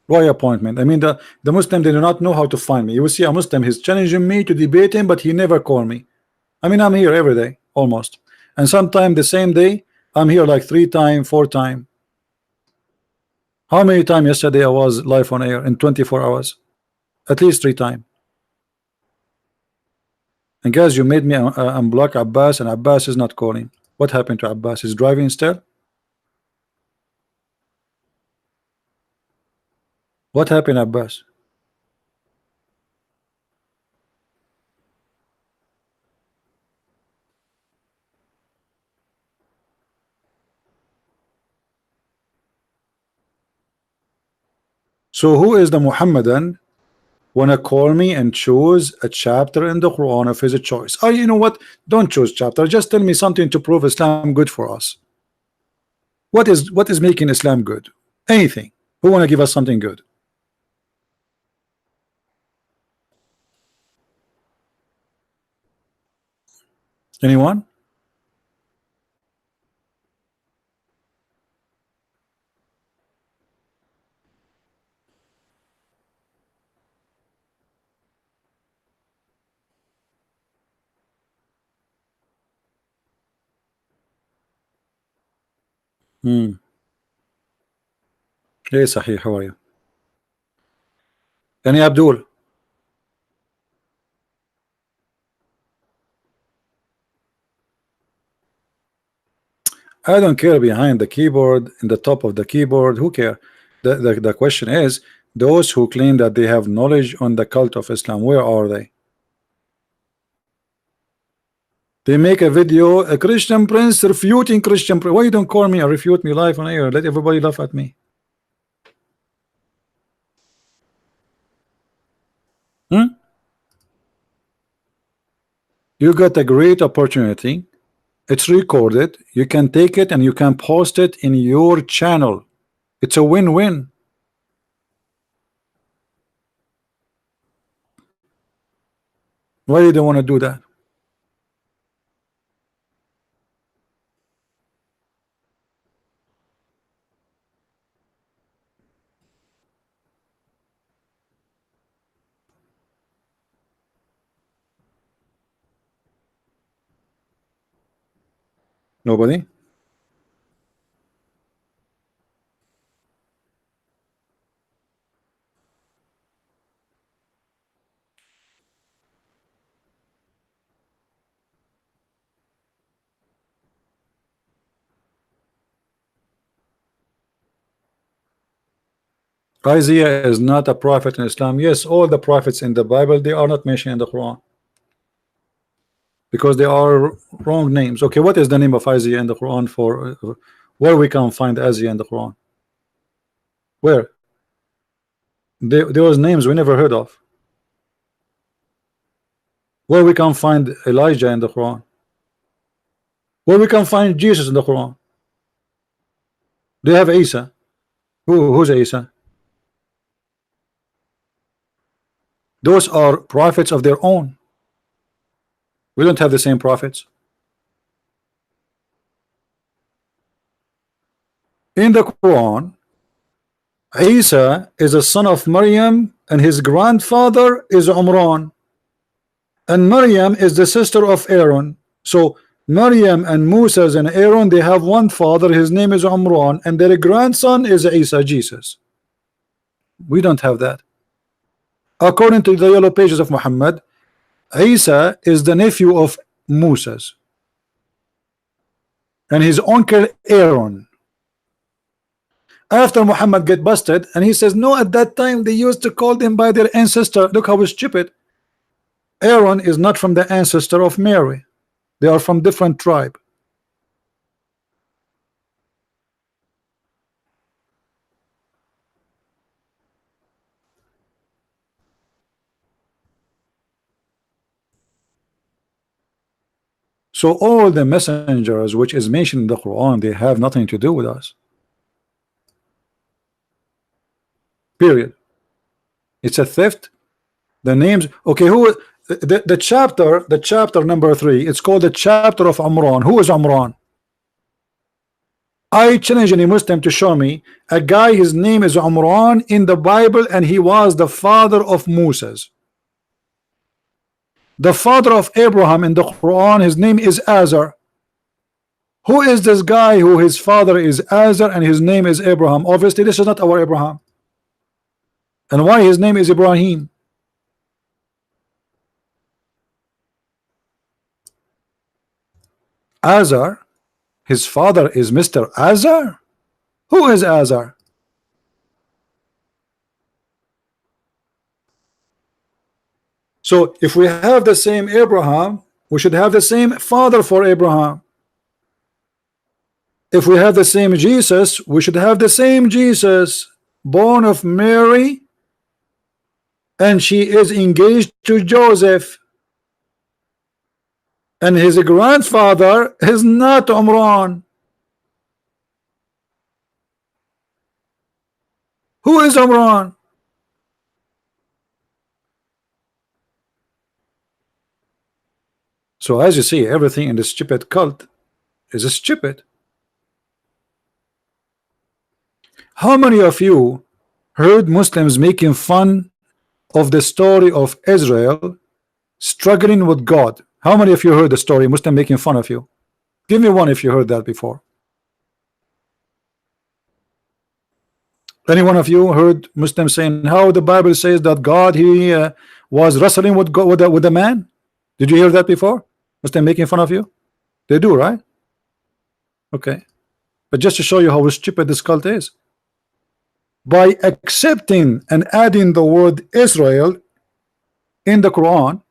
Why appointment? I mean, the Muslim, they do not know how to find me. You will see a Muslim, he's challenging me to debate him, but he never call me. I mean, I'm here every day almost, and sometimes the same day I'm here like 3 times, 4 times. How many times yesterday I was live on air in 24 hours? At least 3 times. And guys, you made me unblock Abbas, and Abbas is not calling. What happened to Abbas? Is driving still? What happened, Abbas? So who is the Muhammadan wanna call me and choose a chapter in the Quran of his choice? Oh, you know what? Don't choose chapter. Just tell me something to prove Islam good for us. What is making Islam good? Anything. Who wanna give us something good? Anyone? Hmm. Hey, Sahih, how are you? Any Abdul? I don't care behind the keyboard, in the top of the keyboard. Who care? The question is, those who claim that they have knowledge on the cult of Islam, where are they? They make a video, a Christian prince refuting Christian prince. Why you don't call me or refute me live on air? Let everybody laugh at me. Hmm? You got a great opportunity. It's recorded. You can take it and you can post it in your channel. It's a win-win. Why you don't want to do that? Nobody? Isaiah is not a prophet in Islam. Yes, all the prophets in the Bible, they are not mentioned in the Quran because they are wrong names. Okay, what is the name of Isaiah in the Quran for where we can find Isaiah in the Quran? Where? There was names we never heard of. Where we can find Elijah in the Quran? Where we can find Jesus in the Quran? They have Isa. Who's Isa? Those are prophets of their own. We don't have the same prophets. In the Quran, Isa is a son of Maryam and his grandfather is Umran. And Maryam is the sister of Aaron. So Maryam and Moses and Aaron, they have one father, his name is Umran, and their grandson is Isa, Jesus. We don't have that. According to the yellow pages of Muhammad, Isa is the nephew of Moses and his uncle Aaron. After Muhammad get busted, and he says, no, at that time they used to call them by their ancestor. Look how stupid. Aaron is not from the ancestor of Mary. They are from different tribe. So all the messengers which is mentioned in the Quran, they have nothing to do with us. Period. It's a theft. The names. Okay, who the chapter number 3? It's called the chapter of Amran. Who is Amran? I challenge any Muslim to show me a guy, his name is Umran in the Bible, and he was the father of Moses. The father of Abraham in the Quran, his name is Azar. Who is this guy who his father is Azar and his name is Abraham? Obviously, this is not our Abraham. And why his name is Ibrahim? Azar, his father is Mr. Azar. Who is Azar? So if we have the same Abraham, we should have the same father for Abraham. If we have the same Jesus, we should have the same Jesus, born of Mary, and she is engaged to Joseph, and his grandfather is not Umran. Who is Umran? So as you see, everything in this stupid cult is stupid. How many of you heard Muslims making fun of the story of Israel struggling with God? How many of you heard the story, Muslim making fun of you? Give me one if you heard that before. Any one of you heard Muslims saying how the Bible says that God he was wrestling with God, with a man? Did you hear that before? Muslim making fun of you? They do, right? Okay, but just to show you how stupid this cult is, by accepting and adding the word Israel in the Quran,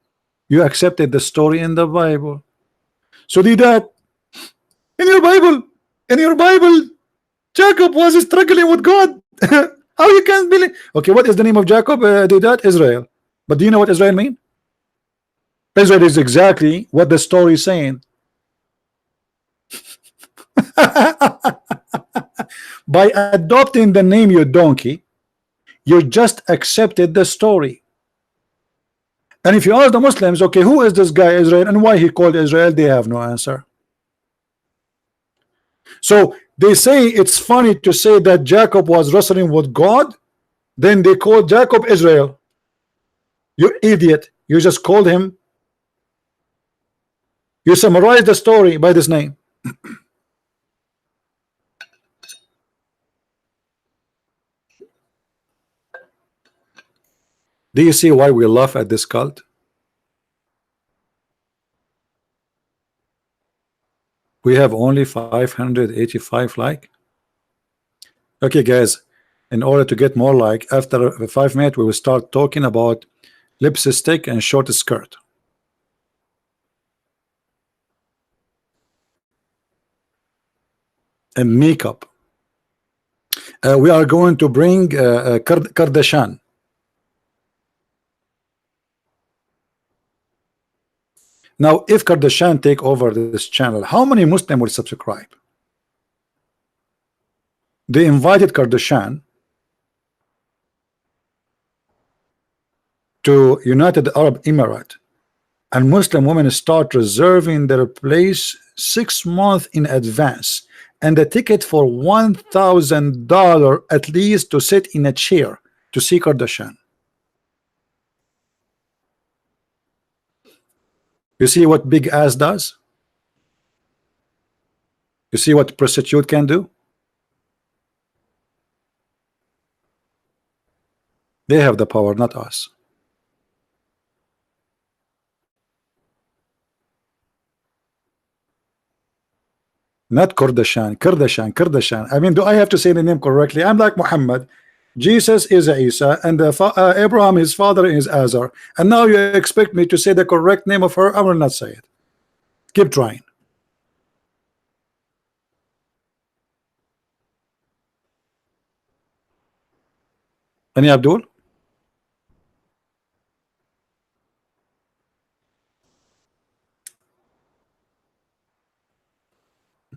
you accepted the story in the Bible. So did that in your Bible, Jacob was struggling with God. How you can believe? Okay, what is the name of Jacob? Did that Israel? But do you know what Israel mean? Israel is exactly what the story is saying. By adopting the name, you donkey, you just accepted the story. And if you ask the Muslims, okay, who is this guy Israel and why he called Israel, they have no answer. So they say it's funny to say that Jacob was wrestling with God, then they called Jacob Israel. You idiot, you just called him, you summarize the story by this name. Do you see why we laugh at this cult? We have only 585 like. Okay guys, in order to get more like, after 5 minutes we will start talking about lipstick and short skirt. And makeup. We are going to bring Kardashian. Now, if Kardashian take over this channel, how many Muslims will subscribe? They invited Kardashian to United Arab Emirates, and Muslim women start reserving their place 6 months in advance, and the ticket for $1,000 at least to sit in a chair to see Kardashian. You see what big ass does? You see what prostitute can do? They have the power, not us. Not Kardashian, Kardashian. I mean, do I have to say the name correctly? I'm like Mohammed. Jesus is Isa, and Abraham, his father, is Azar. And now you expect me to say the correct name of her? I will not say it. Keep trying. Any Abdul?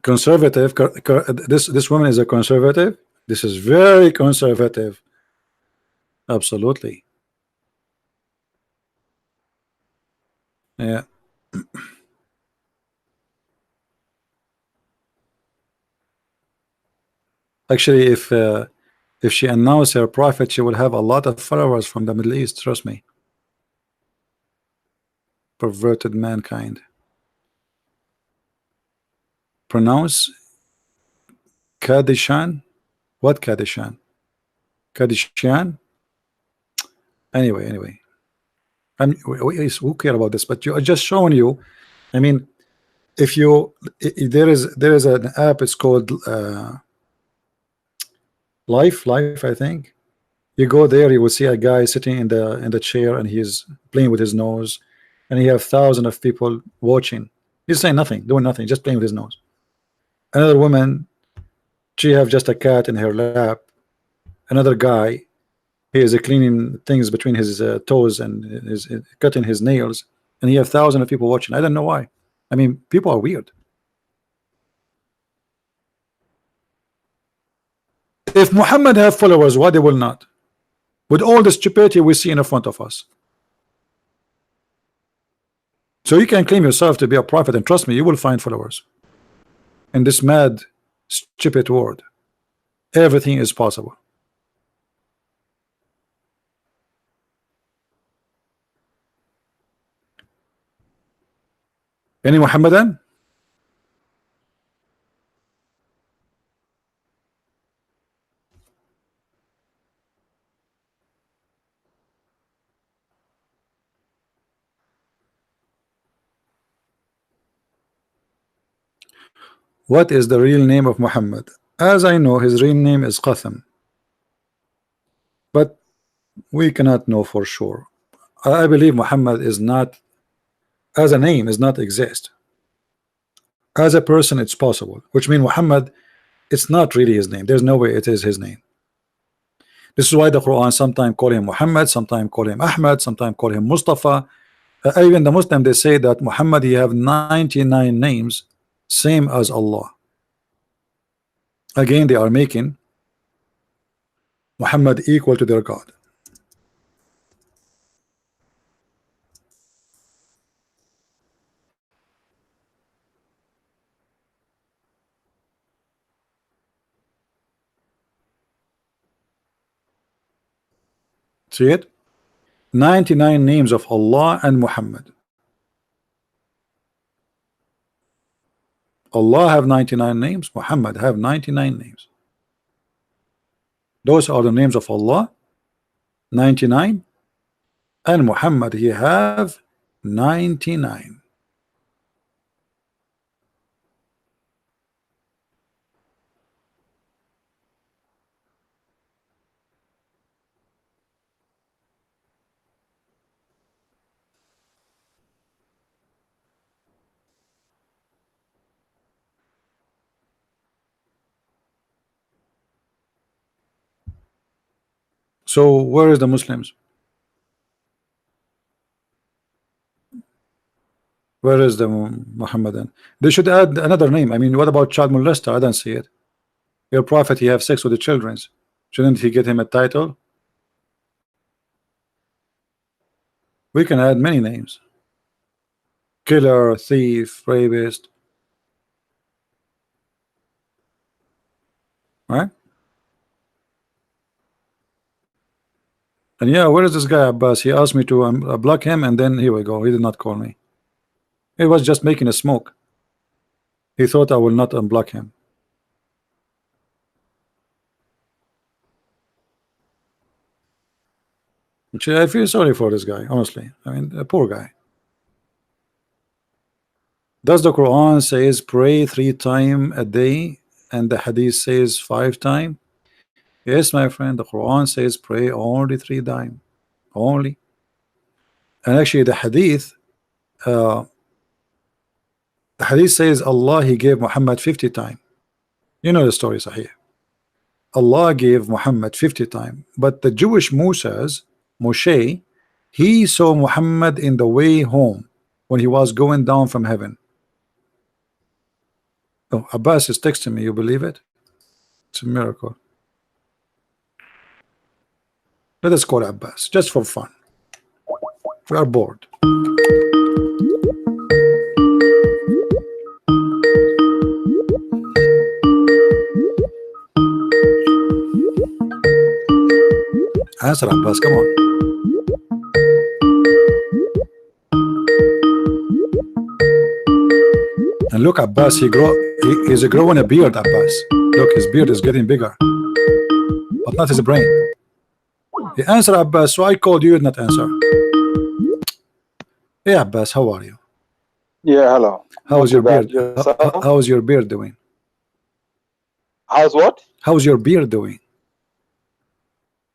Conservative. This woman is a conservative. This is very conservative. Absolutely. Yeah. Actually, if she announced her prophet, she will have a lot of followers from the Middle East. Trust me. Perverted mankind. Pronounce Kadishan. What Kadishan? Kadishan. Anyway. Who care about this? But you are just showing you. I mean, if you there is an app. It's called Life. I think you go there, you will see a guy sitting in the chair, and he's playing with his nose, and he have thousands of people watching. He's saying nothing, doing nothing, just playing with his nose. Another woman, she have just a cat in her lap. Another guy, he is cleaning things between his toes and is cutting his nails, and he have thousands of people watching. I don't know why. I mean, people are weird. If Muhammad have followers, why they will not? With all the stupidity we see in front of us. So you can claim yourself to be a prophet, and trust me, you will find followers. In this mad, stupid world, everything is possible. Any Muhammadan? What is the real name of Muhammad? As I know, his real name is Qatham, but we cannot know for sure. I believe Muhammad is not, as a name, is not exist. As a person, it's possible, which means Muhammad, it's not really his name. There's no way it is his name. This is why the Quran sometimes call him Muhammad, sometimes call him Ahmad, sometimes call him Mustafa. Even the Muslim, they say that Muhammad, he have 99 names, same as Allah. Again, they are making Muhammad equal to their God. See it? 99 names of Allah and Muhammad. Allah have 99 names, Muhammad have 99 names. Those are the names of Allah, 99, and Muhammad, he have 99. So where is the Muslims? Where is the Muhammadan? They should add another name. I mean, what about child molester? I don't see it. Your prophet, he have sex with the children. Shouldn't he get him a title? We can add many names. Killer, thief, rapist. Right? And yeah, where is this guy Abbas? He asked me to block him, and then here we go. He did not call me. He was just making a smoke. He thought I will not unblock him. Which I feel sorry for this guy, honestly. I mean, a poor guy. Does the Quran says pray 3 times a day, and the Hadith says 5 times? Yes, my friend. The Quran says pray only 3 times, only. And actually, uh, the Hadith says Allah, he gave Muhammad 50 times. You know the story, Sahih. Allah gave Muhammad 50 times, but the Jewish Moshe, he saw Muhammad in the way home when he was going down from heaven. Oh, Abbas is texting me. You believe it? It's a miracle. Let us call Abbas just for fun. We are bored. Answer, Abbas. Come on. And look, Abbas, he's growing a beard, Abbas. Look, his beard is getting bigger, but not his brain. He answered, Abbas, so I called you, not answer. Hey, Abbas, how are you? Yeah, hello. How's your beard? Yourself? How's your beard doing? How's what? How's your beard doing?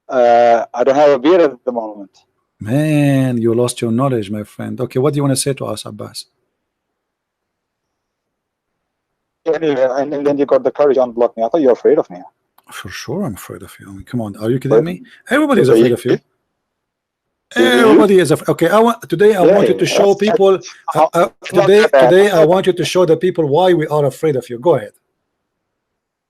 I don't have a beard at the moment. Man, you lost your knowledge, my friend. Okay, what do you want to say to us, Abbas? Anyway, and then you got the courage to unblock me. I thought you were afraid of me. For sure, I'm afraid of you. I mean, come on, are you kidding me? Everybody is afraid of you. Everybody is afraid. Okay, I want you to show people. Today, I want you to show the people why we are afraid of you. Go ahead.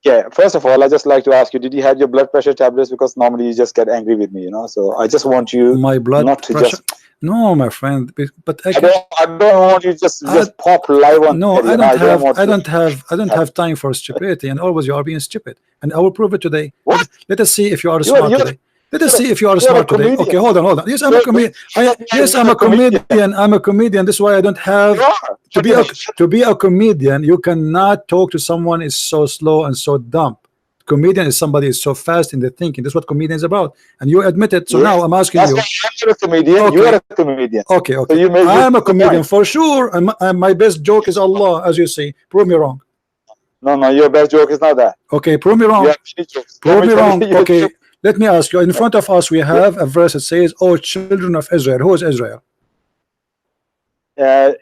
Yeah, first of all, I just like to ask you, did you have your blood pressure tablets? Because normally you just get angry with me, you know. So I just want you My blood not to pressure. just. No, my friend, but I don't want you just pop live on. No, there, I don't have time for stupidity, and always you are being stupid, and I will prove it today. What? Let us see if you are smart today. Let us see if you are smart today. Okay, hold on. Yes, I'm a comedian. Yes, I'm a comedian. I'm a comedian. This is why I don't have to be a comedian. You cannot talk to someone is so slow and so dumb. Comedian is somebody is so fast in the thinking. That's what comedian is about, and you admit it. So now I'm asking you. You're a comedian. Okay. You are a comedian. Okay. So you I'm a comedian for sure, and my best joke is Allah, as you see. Prove me wrong. No, your best joke is not that. Okay, prove me wrong. Prove me wrong. Okay, let me ask you. In front of us, we have a verse that says, "Oh, children of Israel." Who is Israel?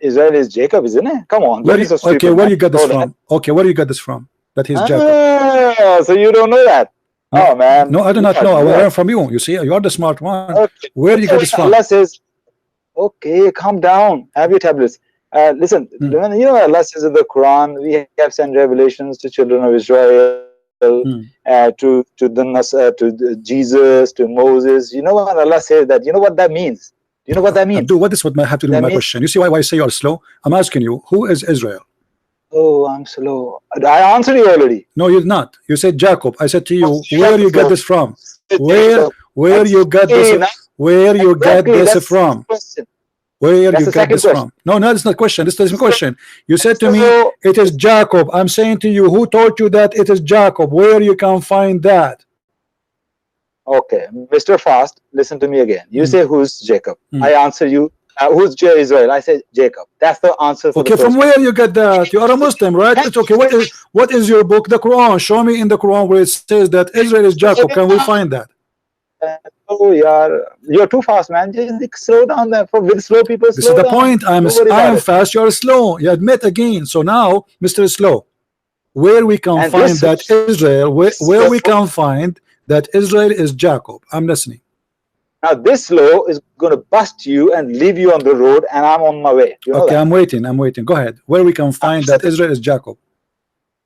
Israel is Jacob, isn't it? Come on. Where you got this from? Okay, where you got this from? That he's Jacob. So you don't know that? No, oh man. No, I do not know. I will learn from you. You see, you are the smart one. Okay. Where do you get this from? Allah says, okay, calm down. Have your tablets. Listen, when you know Allah says in the Quran, we have sent revelations to children of Israel, to Jesus, to Moses. You know what Allah says that? You know what that means? Do you know what that means? What is what have to do with my question? You see why I say you are slow? I'm asking you, who is Israel? Oh, I'm slow. I answered you already. No, you're not. You said Jacob. I said to you, where you get this from? Where you got this? Where you get this from? Where you get this from? No, that's not question. This is the question. You said to me, it is Jacob. I'm saying to you, who told you that it is Jacob? Where you can find that? Okay, Mr. Fast, listen to me again. You say who's Jacob? I answer you. Who's Israel? I said Jacob. That's the answer. For okay, from where you get that? You are a Muslim, right? It's okay. What is your book? The Quran. Show me in the Quran where it says that Israel is Jacob. Can we find that? Oh, you're too fast, man. Just slow down. With slow people, this is the point. I am fast. You are slow. You admit again. So now, Mr. Slow, where we can find that Israel? Where we can find that Israel is Jacob? I'm listening. Now this slow is going to bust you and leave you on the road, and I'm on my way. You know okay, that? I'm waiting. Go ahead. Where we can find that Israel is Jacob?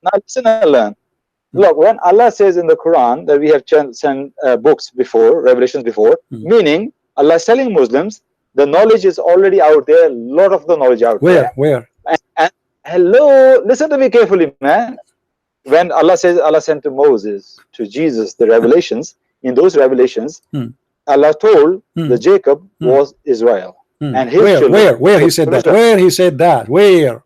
Now listen and learn. Look, when Allah says in the Quran that we have sent books before, revelations before, meaning Allah is telling Muslims the knowledge is already out there. A lot of the knowledge out there. Where? And hello, listen to me carefully, man. When Allah says Allah sent to Moses, to Jesus, the revelations, in those revelations, Allah told the Jacob was Israel. And his where he said that? Where he said that? Where?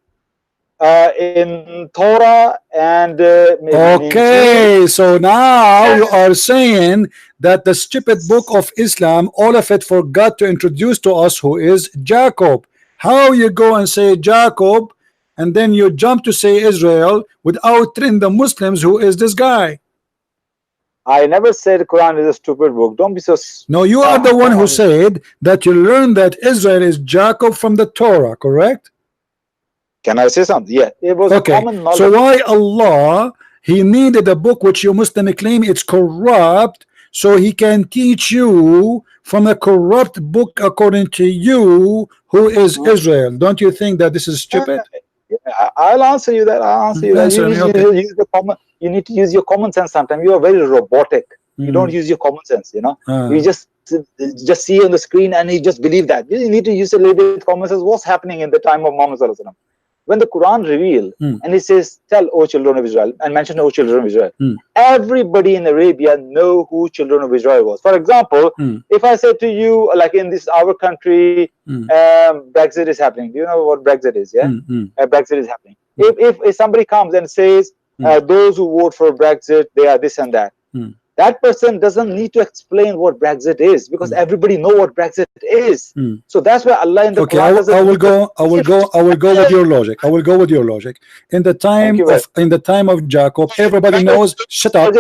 In Torah and okay, so now you are saying that the stupid book of Islam, all of it forgot to introduce to us who is Jacob. How you go and say Jacob and then you jump to say Israel without telling the Muslims who is this guy? I never said Quran is a stupid book. Don't be so. No, you are the one who said that you learned that Israel is Jacob from the Torah, correct? Can I say something? Yeah, it was common knowledge. So why Allah he needed a book which you Muslim claim it's corrupt, so he can teach you from a corrupt book according to you who is Israel? Don't you think that this is stupid? Yeah, I'll answer you that. I'll answer you that. You need to use your common sense sometimes. You are very robotic. You don't use your common sense, you know. You just see on the screen and you just believe that. You need to use a little bit of common sense. What's happening in the time of Muhammad Sallallahu Alaihi Wasallam? when the Quran revealed and it says, tell, O children of Israel, and mention, O children of Israel, everybody in Arabia know who children of Israel was. For example, if I say to you, like in this our country, Brexit is happening. Do you know what Brexit is? Yeah, Brexit is happening. If somebody comes and says, those who vote for Brexit, they are this and that. That person doesn't need to explain what Brexit is, because everybody know what Brexit is. So that's why Allah in the Okay, Quran I will go with your logic. I will go with your logic. In the time of Jacob, everybody knows. Shut up.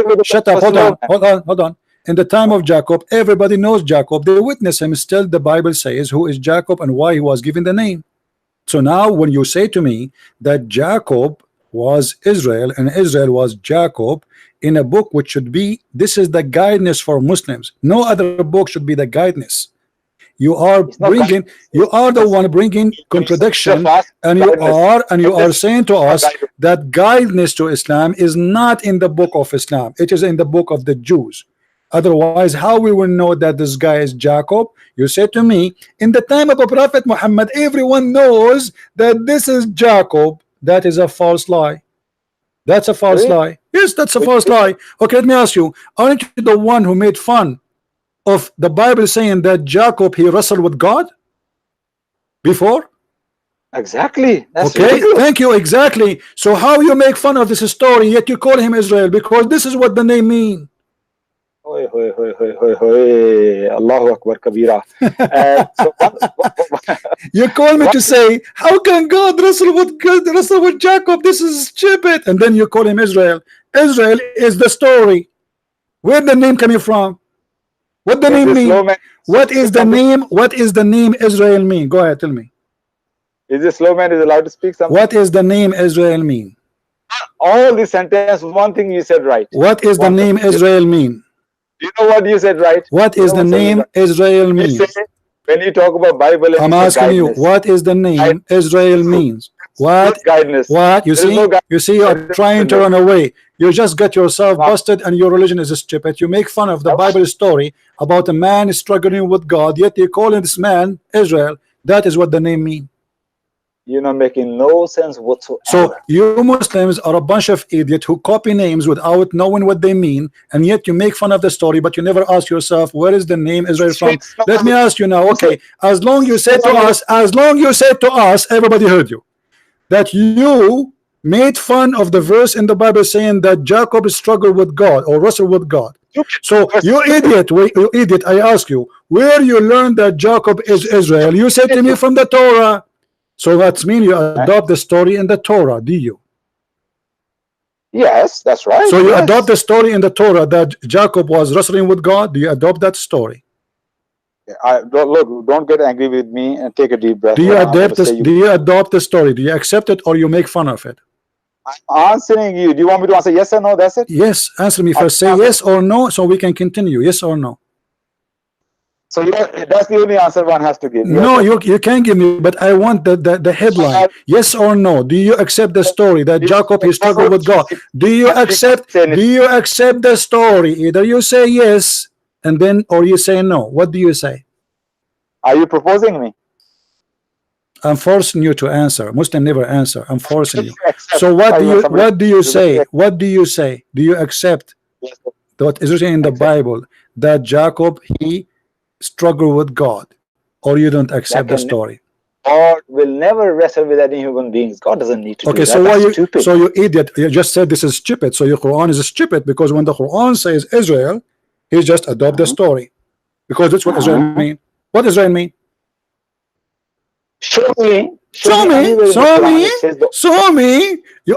Hold on. In the time of Jacob, everybody knows Jacob. They witness him. Still, the Bible says who is Jacob and why he was given the name. So now, when you say to me that Jacob was Israel and Israel was Jacob, in a book which should be, this is the guidance for Muslims. No other book should be the guidance. You are the one bringing contradiction, and you are saying to us that guidance to Islam is not in the book of Islam. It is in the book of the Jews. Otherwise, how we will know that this guy is Jacob? You say to me, in the time of the Prophet Muhammad, everyone knows that this is Jacob. That is a false lie. That's a false lie. Yes, that's a false lie. Okay, let me ask you, aren't you the one who made fun of the Bible saying that Jacob, he wrestled with God before? Exactly. That's okay, ridiculous. Thank you. Exactly. So how you make fun of this story, yet you call him Israel, because this is what the name means. Allahu Akbar Kabira. You call me to say, how can God wrestle with Jacob? This is stupid. And then you call him Israel. Israel is the story. Where the name coming from? What the name mean? What is the name? What is the name Israel mean? Go ahead, tell me. Is this slow man is allowed to speak something? What is the name Israel mean? All this sentence, one thing you said right. What is the name Israel mean? You know what you said right? What is the name Israel mean? When you talk about Bible, I'm asking you, what is the name Israel means? What? What? You see? You see, you're trying to run away. You just got yourself busted, and your religion is stupid. You make fun of the Bible story about a man struggling with God, yet you call this man Israel. That is what the name means. You're not making no sense whatsoever. So you Muslims are a bunch of idiots who copy names without knowing what they mean, and yet you make fun of the story, but you never ask yourself, where is the name Israel from? Let me ask you now, okay, as long you said to us, everybody heard you, that you made fun of the verse in the Bible saying that Jacob struggled with God or wrestled with God. So you idiot, I ask you, where you learned that Jacob is Israel? You said to me from the Torah. So that means you adopt the story in the Torah, do you? Yes, that's right. So you adopt the story in the Torah that Jacob was wrestling with God. Do you adopt that story? Don't get angry with me and take a deep breath. Do you adopt this? Do you adopt the story? Do you accept it or you make fun of it? I'm answering you. Do you want me to answer yes or no? That's it. Yes, answer me first. Say yes or no, so we can continue. Yes or no? So that's the only answer one has to give. No, you can't give me, but I want the headline. Yes or no? Do you accept the story that Jacob he struggled with God? Do you accept the story? Either you say yes and then, or you say no. What do you say? Are you proposing me? I'm forcing you to answer. Muslim never answer. I'm forcing you. So what do you say? What do you say? Do you accept what is written in the Bible that Jacob he struggle with God, or you don't accept the story? God will never wrestle with any human beings. God doesn't need to do that. So you idiot, you just said this is stupid, so your Quran is stupid, because when the Quran says Israel, he just adopt the story, because that's what Israel mean. What Israel mean? Show me.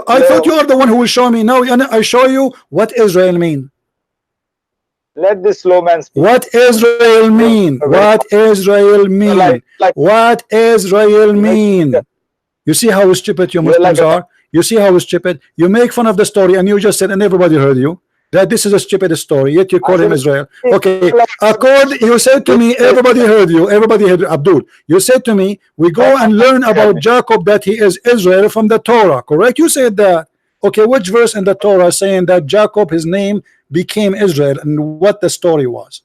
I thought you are the one who will show me. Now I show you what Israel mean. Let this slow man speak. What Israel mean? What Israel mean? What Israel mean? You see how stupid you Muslims are? You see how stupid? You make fun of the story, and you just said, and everybody heard you, that this is a stupid story, yet you call him Israel. Okay, you said to me, everybody heard you, everybody heard Abdul. You said to me, we go and learn about Jacob that he is Israel from the Torah, correct? You said that. Okay, which verse in the Torah saying that Jacob, his name became Israel, and what the story was?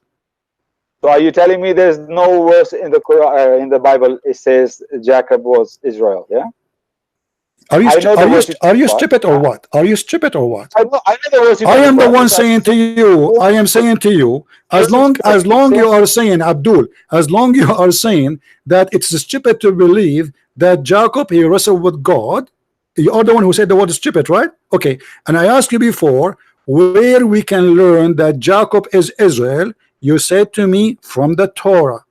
So are you telling me there's no verse in the Quran, in the Bible it says Jacob was Israel? Yeah. Are you I know the verse are you part. stupid or what? Are you stupid or what? I know the verse you I am the talk one about. saying to you, I am saying to you, as long you are saying, Abdul, as long you are saying that it's stupid to believe that Jacob he wrestled with God, you are the one who said the word stupid, right? Okay, and I asked you before where we can learn that Jacob is Israel. You said to me from the Torah.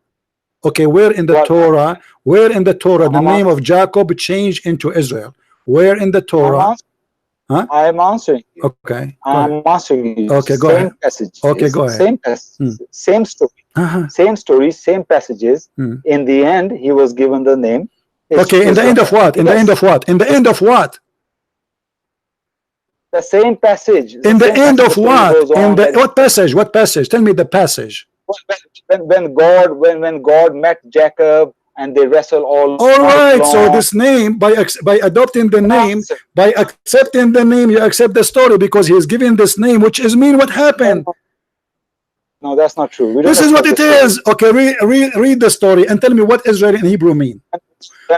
Okay, where in the Well, Torah? Where in the Torah the I'm name of Jacob changed into Israel? Where in the Torah? Huh? I'm answering you. Okay, go I'm ahead. answering you. Okay, go Same ahead. passages. Okay, go ahead. Same passages. Same story. Same stories. Same passages. In the end, he was given the name. Okay, in the end of what? In the end of what? In the end of what? The same passage. In the end of what? In the When, what passage? What passage? Tell me the passage. when God met Jacob and they wrestle all right, so long. this name, by adopting the name, by accepting the name, you accept the story because he is giving this name, which is mean what happened. No, that's not true. We don't This is what it accept the story. is. Okay, read the story and tell me what Israel in Hebrew mean.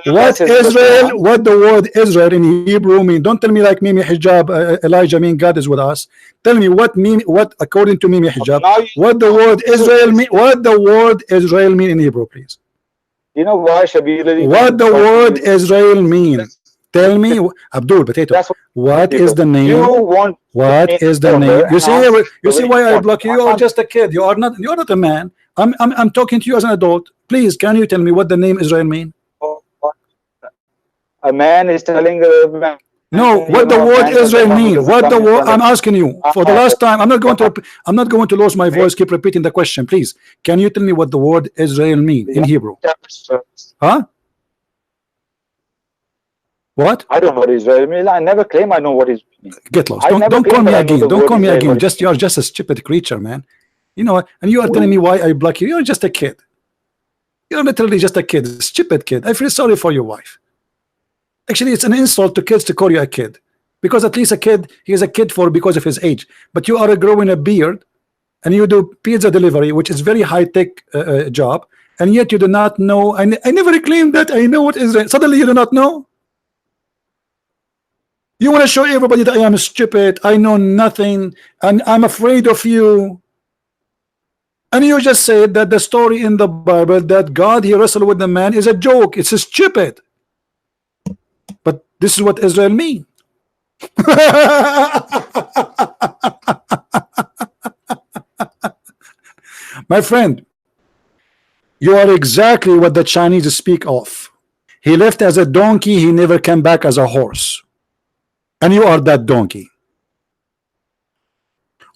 When What says verse Israel, 1, what the word Israel in Hebrew mean. Don't tell me like Mimi Hijab, Elijah mean God is with us. Tell me what according to Mimi Hijab, what the word Israel mean, what the word Israel mean in Hebrew, please. You know why Shabir Ali What the word Israel mean? Tell me, Abdul Potato. What is the name? What is the name? You see why I block you? You are just a kid. You are not. You are not a man. I'm talking to you as an adult. Please, can you tell me what the name Israel mean? A man is telling a man. No, what the word Israel mean? What the word? I'm asking you for the last time. I'm not going to lose my voice. Keep repeating the question, please. Can you tell me what the word Israel mean in Hebrew? Huh? What? I don't know what Israel means. I never claim I know what is. Get lost. Don't call me again. Don't call me again. You are just a stupid creature, man. You know, and you are telling me why I block you. You're just a kid. You're literally just a kid, a stupid kid. I feel sorry for your wife. Actually, it's an insult to kids to call you a kid, because at least a kid, he is a kid because of his age. But you are growing a beard, and you do pizza delivery, which is very high-tech job, and yet you do not know. I never claimed that I know what Israel. Suddenly, you do not know. You want to show everybody that I am stupid, I know nothing, and I'm afraid of you. And you just said that the story in the Bible that God he wrestled with the man is a joke. It's stupid. But this is what Israel mean. My friend, you are exactly what the Chinese speak of. He left as a donkey, he never came back as a horse. And you are that donkey.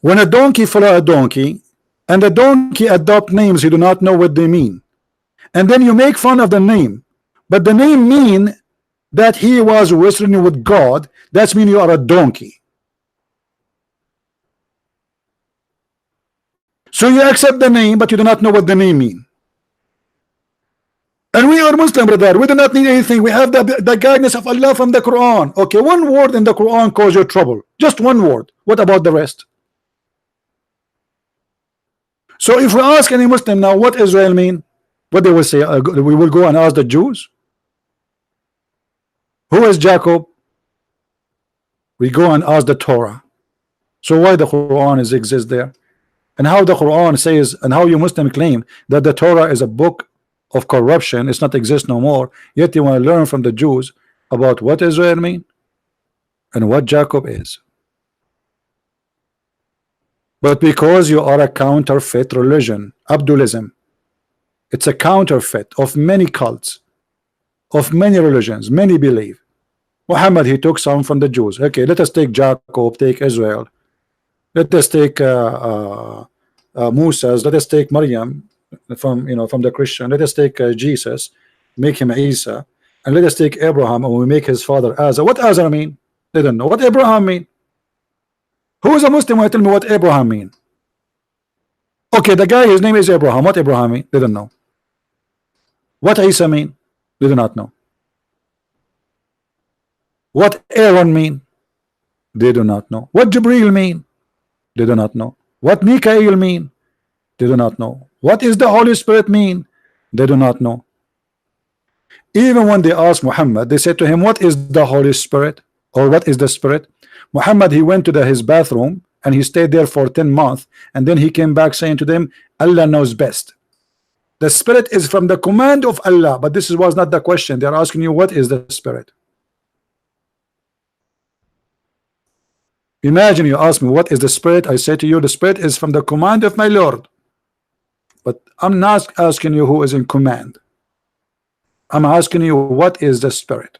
When a donkey follow a donkey, and the donkey adopt names you do not know what they mean, and then you make fun of the name, but the name mean that he was wrestling with God, that's mean you are a donkey. So you accept the name, but you do not know what the name mean. And we are Muslim, brother. We do not need anything. We have the guidance of Allah from the Quran. Okay, one word in the Quran cause you trouble. Just one word. What about the rest? So if we ask any Muslim now what Israel mean, what they will say, we will go and ask the Jews. Who is Jacob? We go and ask the Torah. So why the Quran exists there? And how the Quran says, and how you Muslim claim that the Torah is a book of corruption, it's not exist no more, yet you want to learn from the Jews about what Israel mean and what Jacob is. But because you are a counterfeit religion, Abdulism, it's a counterfeit of many cults, of many religions, many believe. Mohammed, he took some from the Jews. Okay, let us take Jacob, take Israel. Let us take Moses. Let us take Maryam from the Christian. Let us take Jesus, make him Isa, and let us take Abraham and we make his father Azar. What Azar mean? They don't know. What Abraham mean? Who is a Muslim? Tell me what Abraham mean. Okay, the guy, his name is Abraham. What Abraham mean? They don't know. What Isa mean? They do not know. What Aaron mean? They do not know. What Jibril mean? They do not know. What Mikael mean? They do not know. What is the Holy Spirit mean? They do not know. Even when they asked Muhammad, they said to him, what is the Holy Spirit, or what is the Spirit? Muhammad, he went to his bathroom and he stayed there for 10 months, and then he came back saying to them, Allah knows best. The Spirit is from the command of Allah. But this was not the question. They're asking you, what is the Spirit? Imagine you ask me, what is the Spirit? I say to you, the Spirit is from the command of my Lord. But I'm not asking you who is in command. I'm asking you, what is the Spirit?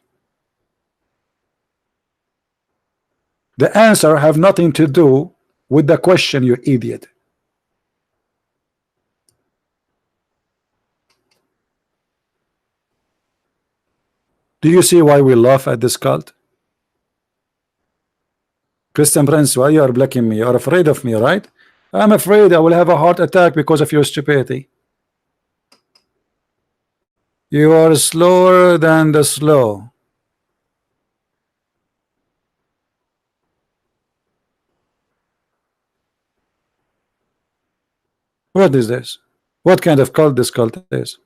The answer have nothing to do with the question, you idiot. Do you see why we laugh at this cult? Christian Prince, why you are blocking me? You are afraid of me, right? I'm afraid I will have a heart attack because of your stupidity. You are slower than the slow. What is this? What kind of cult this cult is?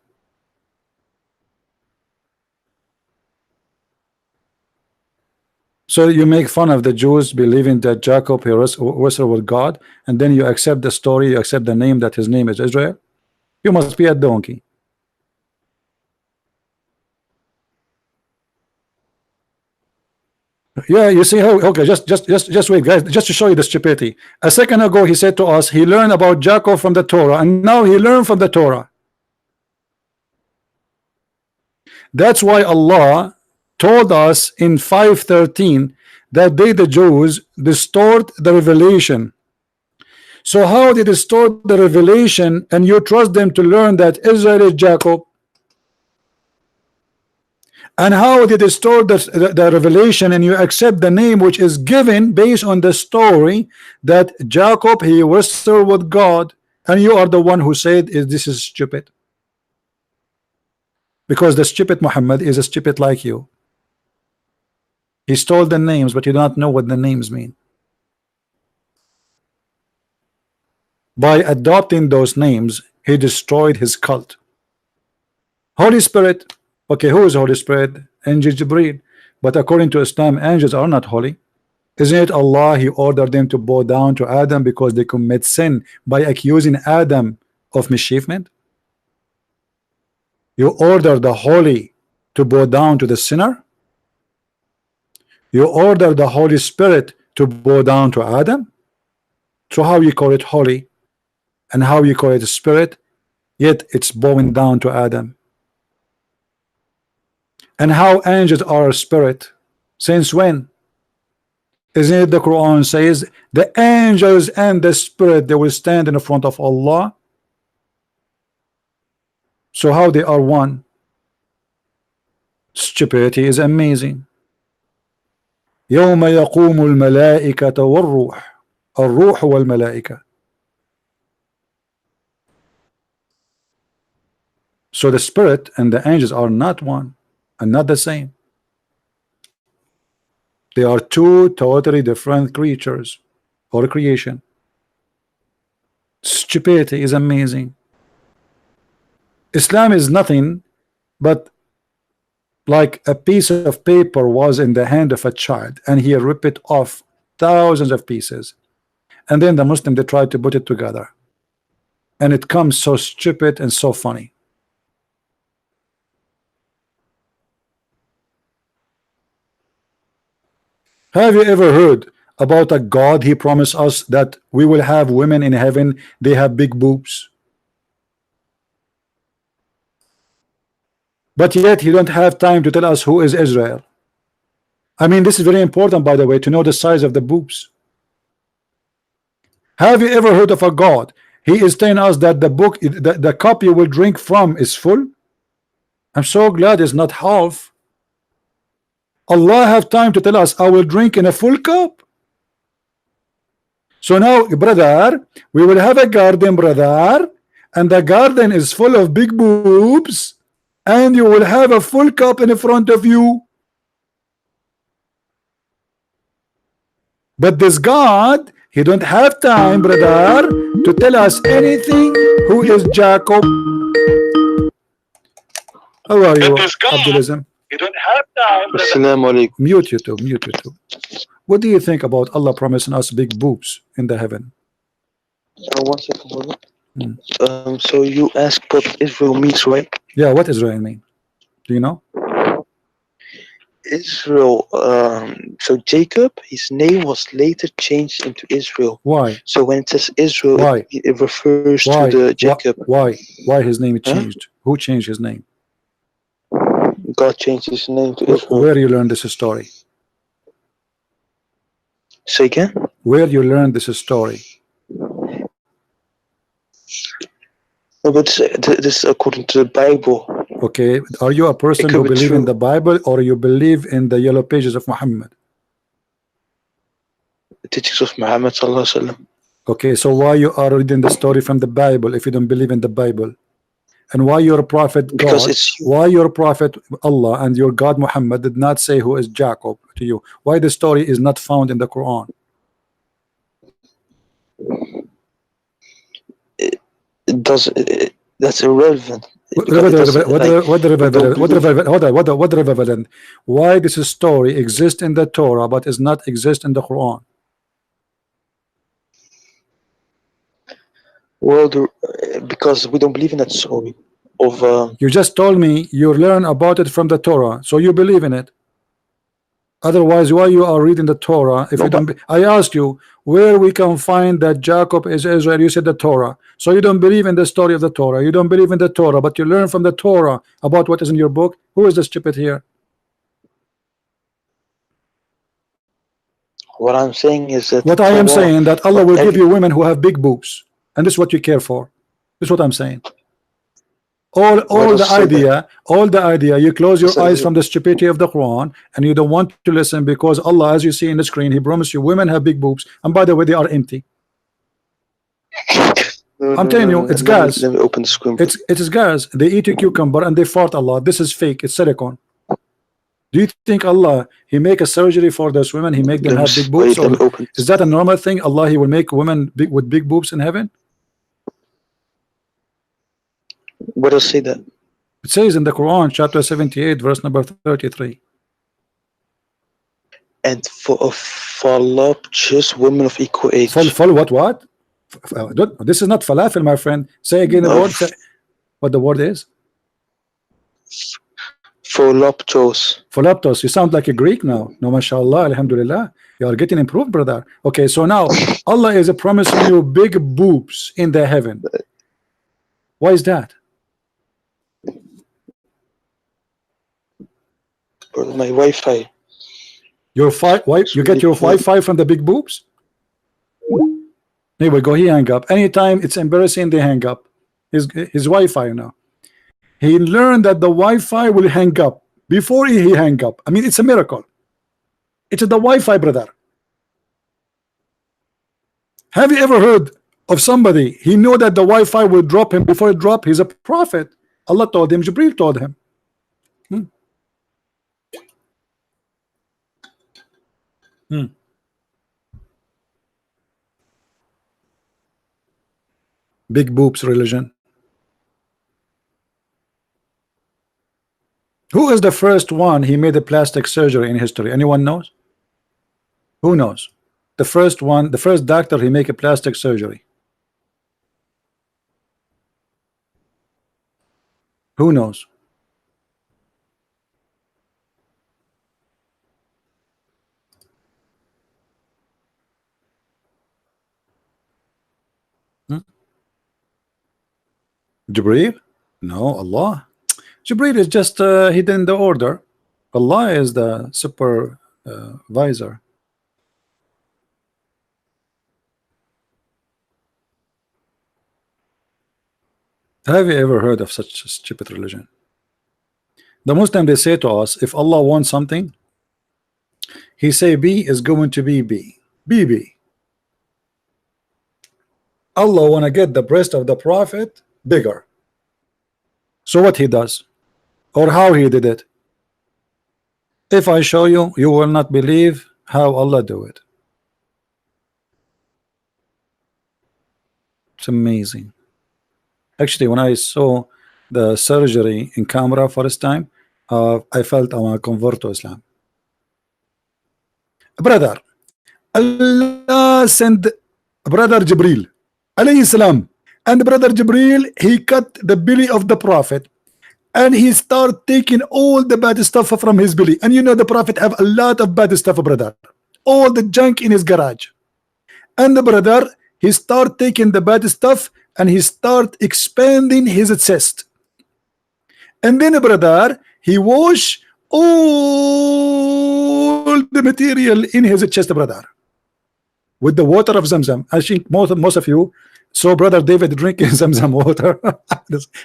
So you make fun of the Jews believing that Jacob he wrestled with God, and then you accept the story, you accept the name that his name is Israel. You must be a donkey. Yeah, you see how? Okay, just wait, guys. Just to show you the stupidity. A second ago, he said to us, he learned about Jacob from the Torah, and now he learned from the Torah. That's why Allah told us in 5:13 that they, the Jews, distort the revelation. So how they distort the revelation, and you trust them to learn that Israel is Jacob? And how they distort the revelation, and you accept the name which is given based on the story that Jacob he wrestled with God, and you are the one who said this is stupid, because the stupid Muhammad is a stupid like you. He stole the names, but you don't know what the names mean. By adopting those names, he destroyed his cult. Holy Spirit. Okay, who is Holy Spirit? Angel Jibreel. But according to Islam, angels are not holy. Isn't it Allah, he ordered them to bow down to Adam because they commit sin by accusing Adam of mischievement? You order the holy to bow down to the sinner? You order the Holy Spirit to bow down to Adam? So how you call it holy, and how you call it spirit, yet it's bowing down to Adam? And how angels are a spirit? Since when? Isn't it the Quran says the angels and the spirit, they will stand in front of Allah? So how they are one? Stupidity is amazing. يوم يقوم الملائكة والروح الروح والملائكة. So the spirit and the angels are not one and not the same. They are two totally different creatures or creation. Stupidity is amazing. Islam is nothing but like a piece of paper was in the hand of a child, and he ripped it off thousands of pieces, and then the Muslim, they tried to put it together, and it comes so stupid and so funny. Have you ever heard about a God? He promised us that we will have women in heaven, they have big boobs, but yet he don't have time to tell us who is Israel. I mean, this is very important, by the way, to know the size of the boobs. Have you ever heard of a God? He is telling us that the book, the cup you will drink from is full. I'm so glad it's not half. Allah have time to tell us I will drink in a full cup. So now, brother, we will have a garden, brother, and the garden is full of big boobs, and you will have a full cup in front of you. But this God, he don't have time, brother, to tell us anything who is Jacob. How are you, That is God. Abdulism? You don't have time. Assalamu alaikum. Mute YouTube, mute YouTube. What do you think about Allah promising us big boobs in the heaven? One second, brother. Hmm. So you asked what Israel means, right? Yeah, what Israel mean? Do you know? Israel. So Jacob, his name was later changed into Israel. Why? So when it says Israel, Why? it refers Why? to the Jacob. Why his name Huh? changed? Who changed his name? God changed his name to Israel. Where you learned this story? Say again? Where you learned this story? No, but this is according to the Bible. Okay, are you a person could who be believe in true. the Bible, or you believe in the yellow pages of Muhammad? The teachings of Muhammad sallallahu alaihi wasallam. Okay, so why you are reading the story from the Bible if you don't believe in the Bible? And why your prophet Because God, it's why your prophet Allah and your God Muhammad did not say who is Jacob to you? Why the story is not found in the Quran? it doesn't. That's irrelevant. What Because it doesn't, like, relevant? Why this story exists in the Torah but is not exist in the Quran? well, because we don't believe in that story of. You just told me you learn about it from the Torah, so you believe in it. Otherwise, why you are reading the Torah if No, you don't? I asked you where we can find that Jacob is Israel. You said the Torah, so you don't believe in the story of the Torah. You don't believe in the Torah, but you learn from the Torah about what is in your book. Who is the stupid here? What I'm saying is that What I am Torah, saying that Allah will give you women who have big boobs, and this is what you care for. This is what I'm saying. All the idea you close your eyes from the stupidity of the Quran, and you don't want to listen because Allah, as you see in the screen, He promised you women have big boobs, and by the way, they are empty. I'm telling you, it's gas. Let me open the screen. It is gas. They eat a cucumber and they fart a lot. This is fake. It's silicone. Do you think Allah He make a surgery for those women? He make them have big boobs, or is that a normal thing? Allah He will make women with big boobs in heaven? What does say that? It says in the Quran, chapter 78, verse number 33. And for voluptuous women of equal age. What? This is not falafel, my friend. Say again the word. Say what the word is. Voluptuous. Voluptuous. You sound like a Greek now. No, mashallah, alhamdulillah. You are getting improved, brother. Okay, so now Allah is promising you big boobs in the heaven. Why is that? My Wi-Fi. Your you get your Wi-Fi from the big boobs? Anyway, go. He hang up. Anytime it's embarrassing, they hang up. His Wi-Fi now. He learned that the Wi-Fi will hang up before he hang up. I mean, it's a miracle. It's the Wi-Fi, brother. Have you ever heard of somebody he know that the Wi-Fi will drop him before it drop? He's a prophet. Allah told him. Jibril told him. Big boobs religion. Who is the first one he made a plastic surgery in history? Anyone knows? Who knows? The first one, the first doctor he make a plastic surgery. Who knows? Jibreel? No, Allah. Jibreel is just hidden the order. Allah is the supervisor. Have you ever heard of such a stupid religion? The Muslim, they say to us, if Allah wants something, He say B is going to be B. BB. Allah want to get the breast of the Prophet bigger. So what He does, or how He did it? If I show you, you will not believe how Allah do it. It's amazing. Actually, when I saw the surgery in camera first time, I felt I want to convert to Islam. Brother, Allah sent brother Jibril alayhi salam, and brother Jibril, he cut the belly of the prophet, and he start taking all the bad stuff from his belly. And you know the prophet have a lot of bad stuff, brother, all the junk in his garage. And the brother, he start taking the bad stuff and he start expanding his chest. And then brother, he wash all the material in his chest, brother, with the water of Zamzam. I think most of you saw brother David drinking Zamzam water.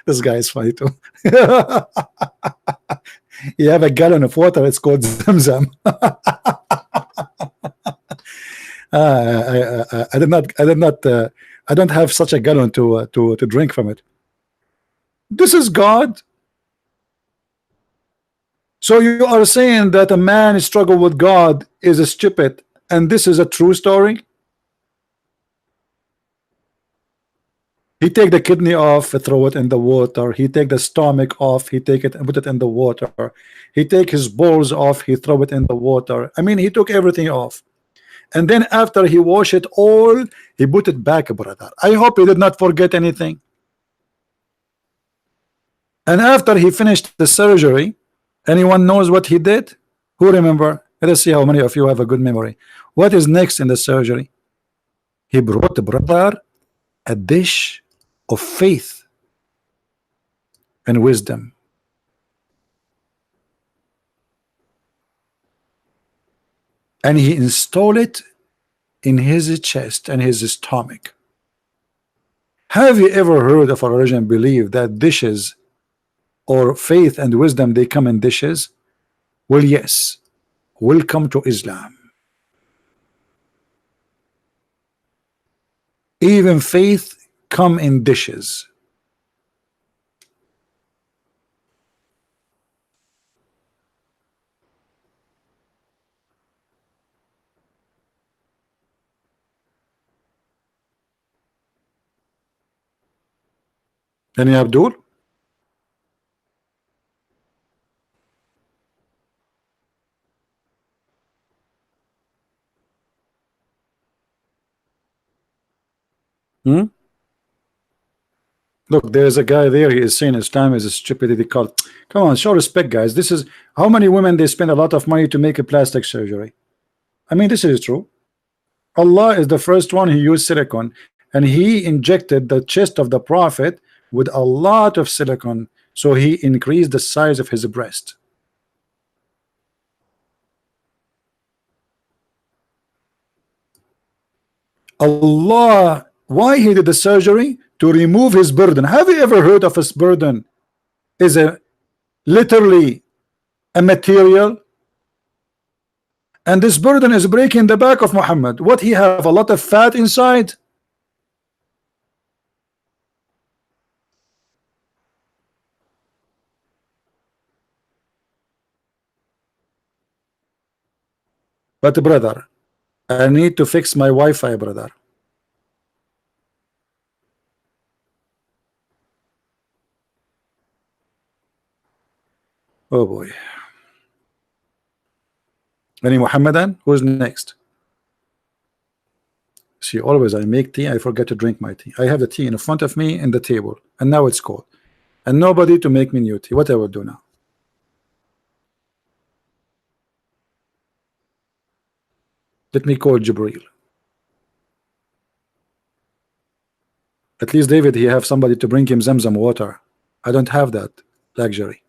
this guy is funny too. You have a gallon of water, it's called Zamzam. I don't have such a gallon to drink from it. This is God. So you are saying that a man struggle with God is a stupid, and this is a true story? He take the kidney off, throw it in the water. He take the stomach off, he take it and put it in the water. He take his balls off, he throw it in the water. I mean, he took everything off. And then after he wash it all, he put it back, brother. I hope he did not forget anything. And after he finished the surgery, anyone knows what he did? Who remember? Let us see how many of you have a good memory. What is next in the surgery? He brought the brother a dish of faith and wisdom. And he installed it in his chest and his stomach. Have you ever heard of a religion believe that dishes or faith and wisdom, they come in dishes? Well, yes. Welcome to Islam. Even faith come in dishes. Any Abdul? Look, there's a guy there. He is saying Islam is a stupidity cult. Come on, show respect, guys. This is how many women they spend a lot of money to make a plastic surgery. I mean, this is true. Allah is the first one who used silicone, and he injected the chest of the prophet with a lot of silicone, so he increased the size of his breast. Allah, why he did the surgery? To remove his burden. Have you ever heard of his burden is a literally a material? And this burden is breaking the back of Muhammad. What, he have a lot of fat inside? But brother, I need to fix my Wi-Fi, brother. Oh boy. Any Muhammadan? Who's next? See, always I make tea, I forget to drink my tea. I have the tea in front of me in the table, and now it's cold. And nobody to make me new tea. What I will do now? Let me call Jibril. At least David, he have somebody to bring him Zamzam water. I don't have that luxury.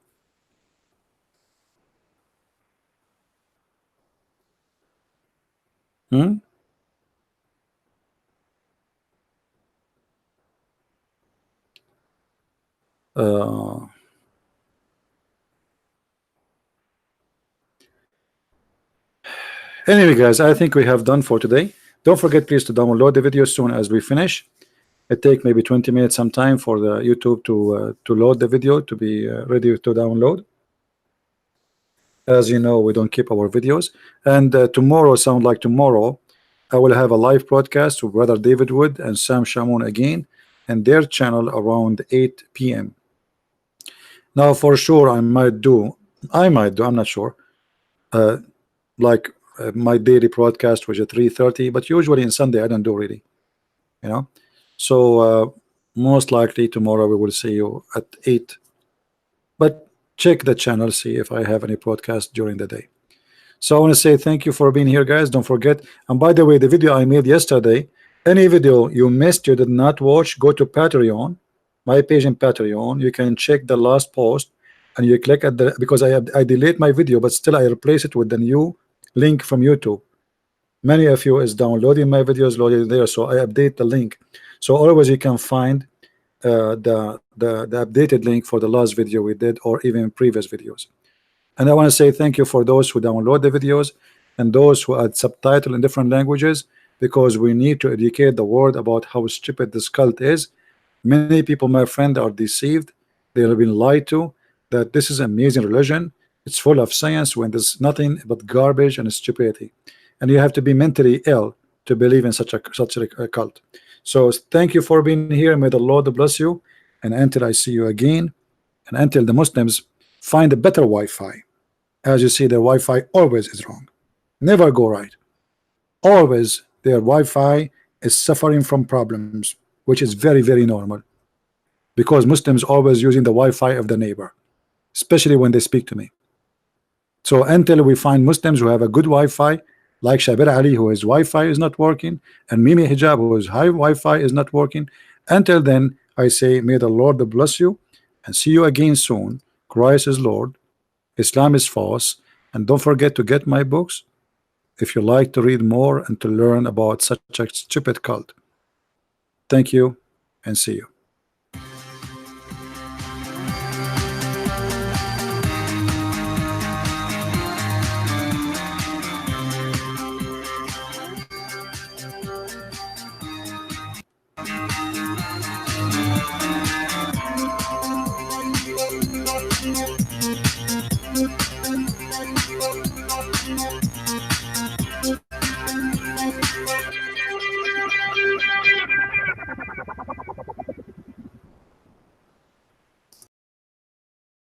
Anyway, guys, I think we have done for today. Don't forget, please, to download the video as soon as we finish. It take maybe 20 minutes sometime for the YouTube to load the video to be ready to download. As you know, we don't keep our videos. And tomorrow, sound like tomorrow, I will have a live broadcast with Brother David Wood and Sam Shamoun again, and their channel around 8 p.m. Now, for sure, I'm not sure. Uh, like my daily broadcast was at 3:30, but usually in Sunday I don't do really, you know. So most likely tomorrow we will see you at 8. But check the channel, see if I have any podcast during the day. So I want to say thank you for being here, guys. Don't forget. And by the way, the video I made yesterday, any video you missed, you did not watch, go to Patreon, my page in Patreon. You can check the last post, and you click at the, because I delete my video, but still I replace it with the new link from YouTube. Many of you is downloading my videos, loading there, so I update the link. So always you can find the updated link for the last video we did, or even previous videos. And I want to say thank you for those who download the videos and those who add subtitle in different languages, because we need to educate the world about how stupid this cult is. Many people, my friend, are deceived. They have been lied to that this is amazing religion. It's full of science when there's nothing but garbage and stupidity. And you have to be mentally ill to believe in such a cult. So thank you for being here. May the Lord bless you. And until I see you again, and until the Muslims find a better Wi-Fi. As you see, their Wi-Fi always is wrong. Never go right. Always their Wi-Fi is suffering from problems, which is very, very normal. Because Muslims always using the Wi-Fi of the neighbor, especially when they speak to me. So until we find Muslims who have a good Wi-Fi, like Shabir Ali, who his Wi-Fi is not working, and Mimi Hijab, whose high Wi-Fi is not working, until then, I say, may the Lord bless you, and see you again soon. Christ is Lord. Islam is false. And don't forget to get my books if you like to read more and to learn about such a stupid cult. Thank you, and see you.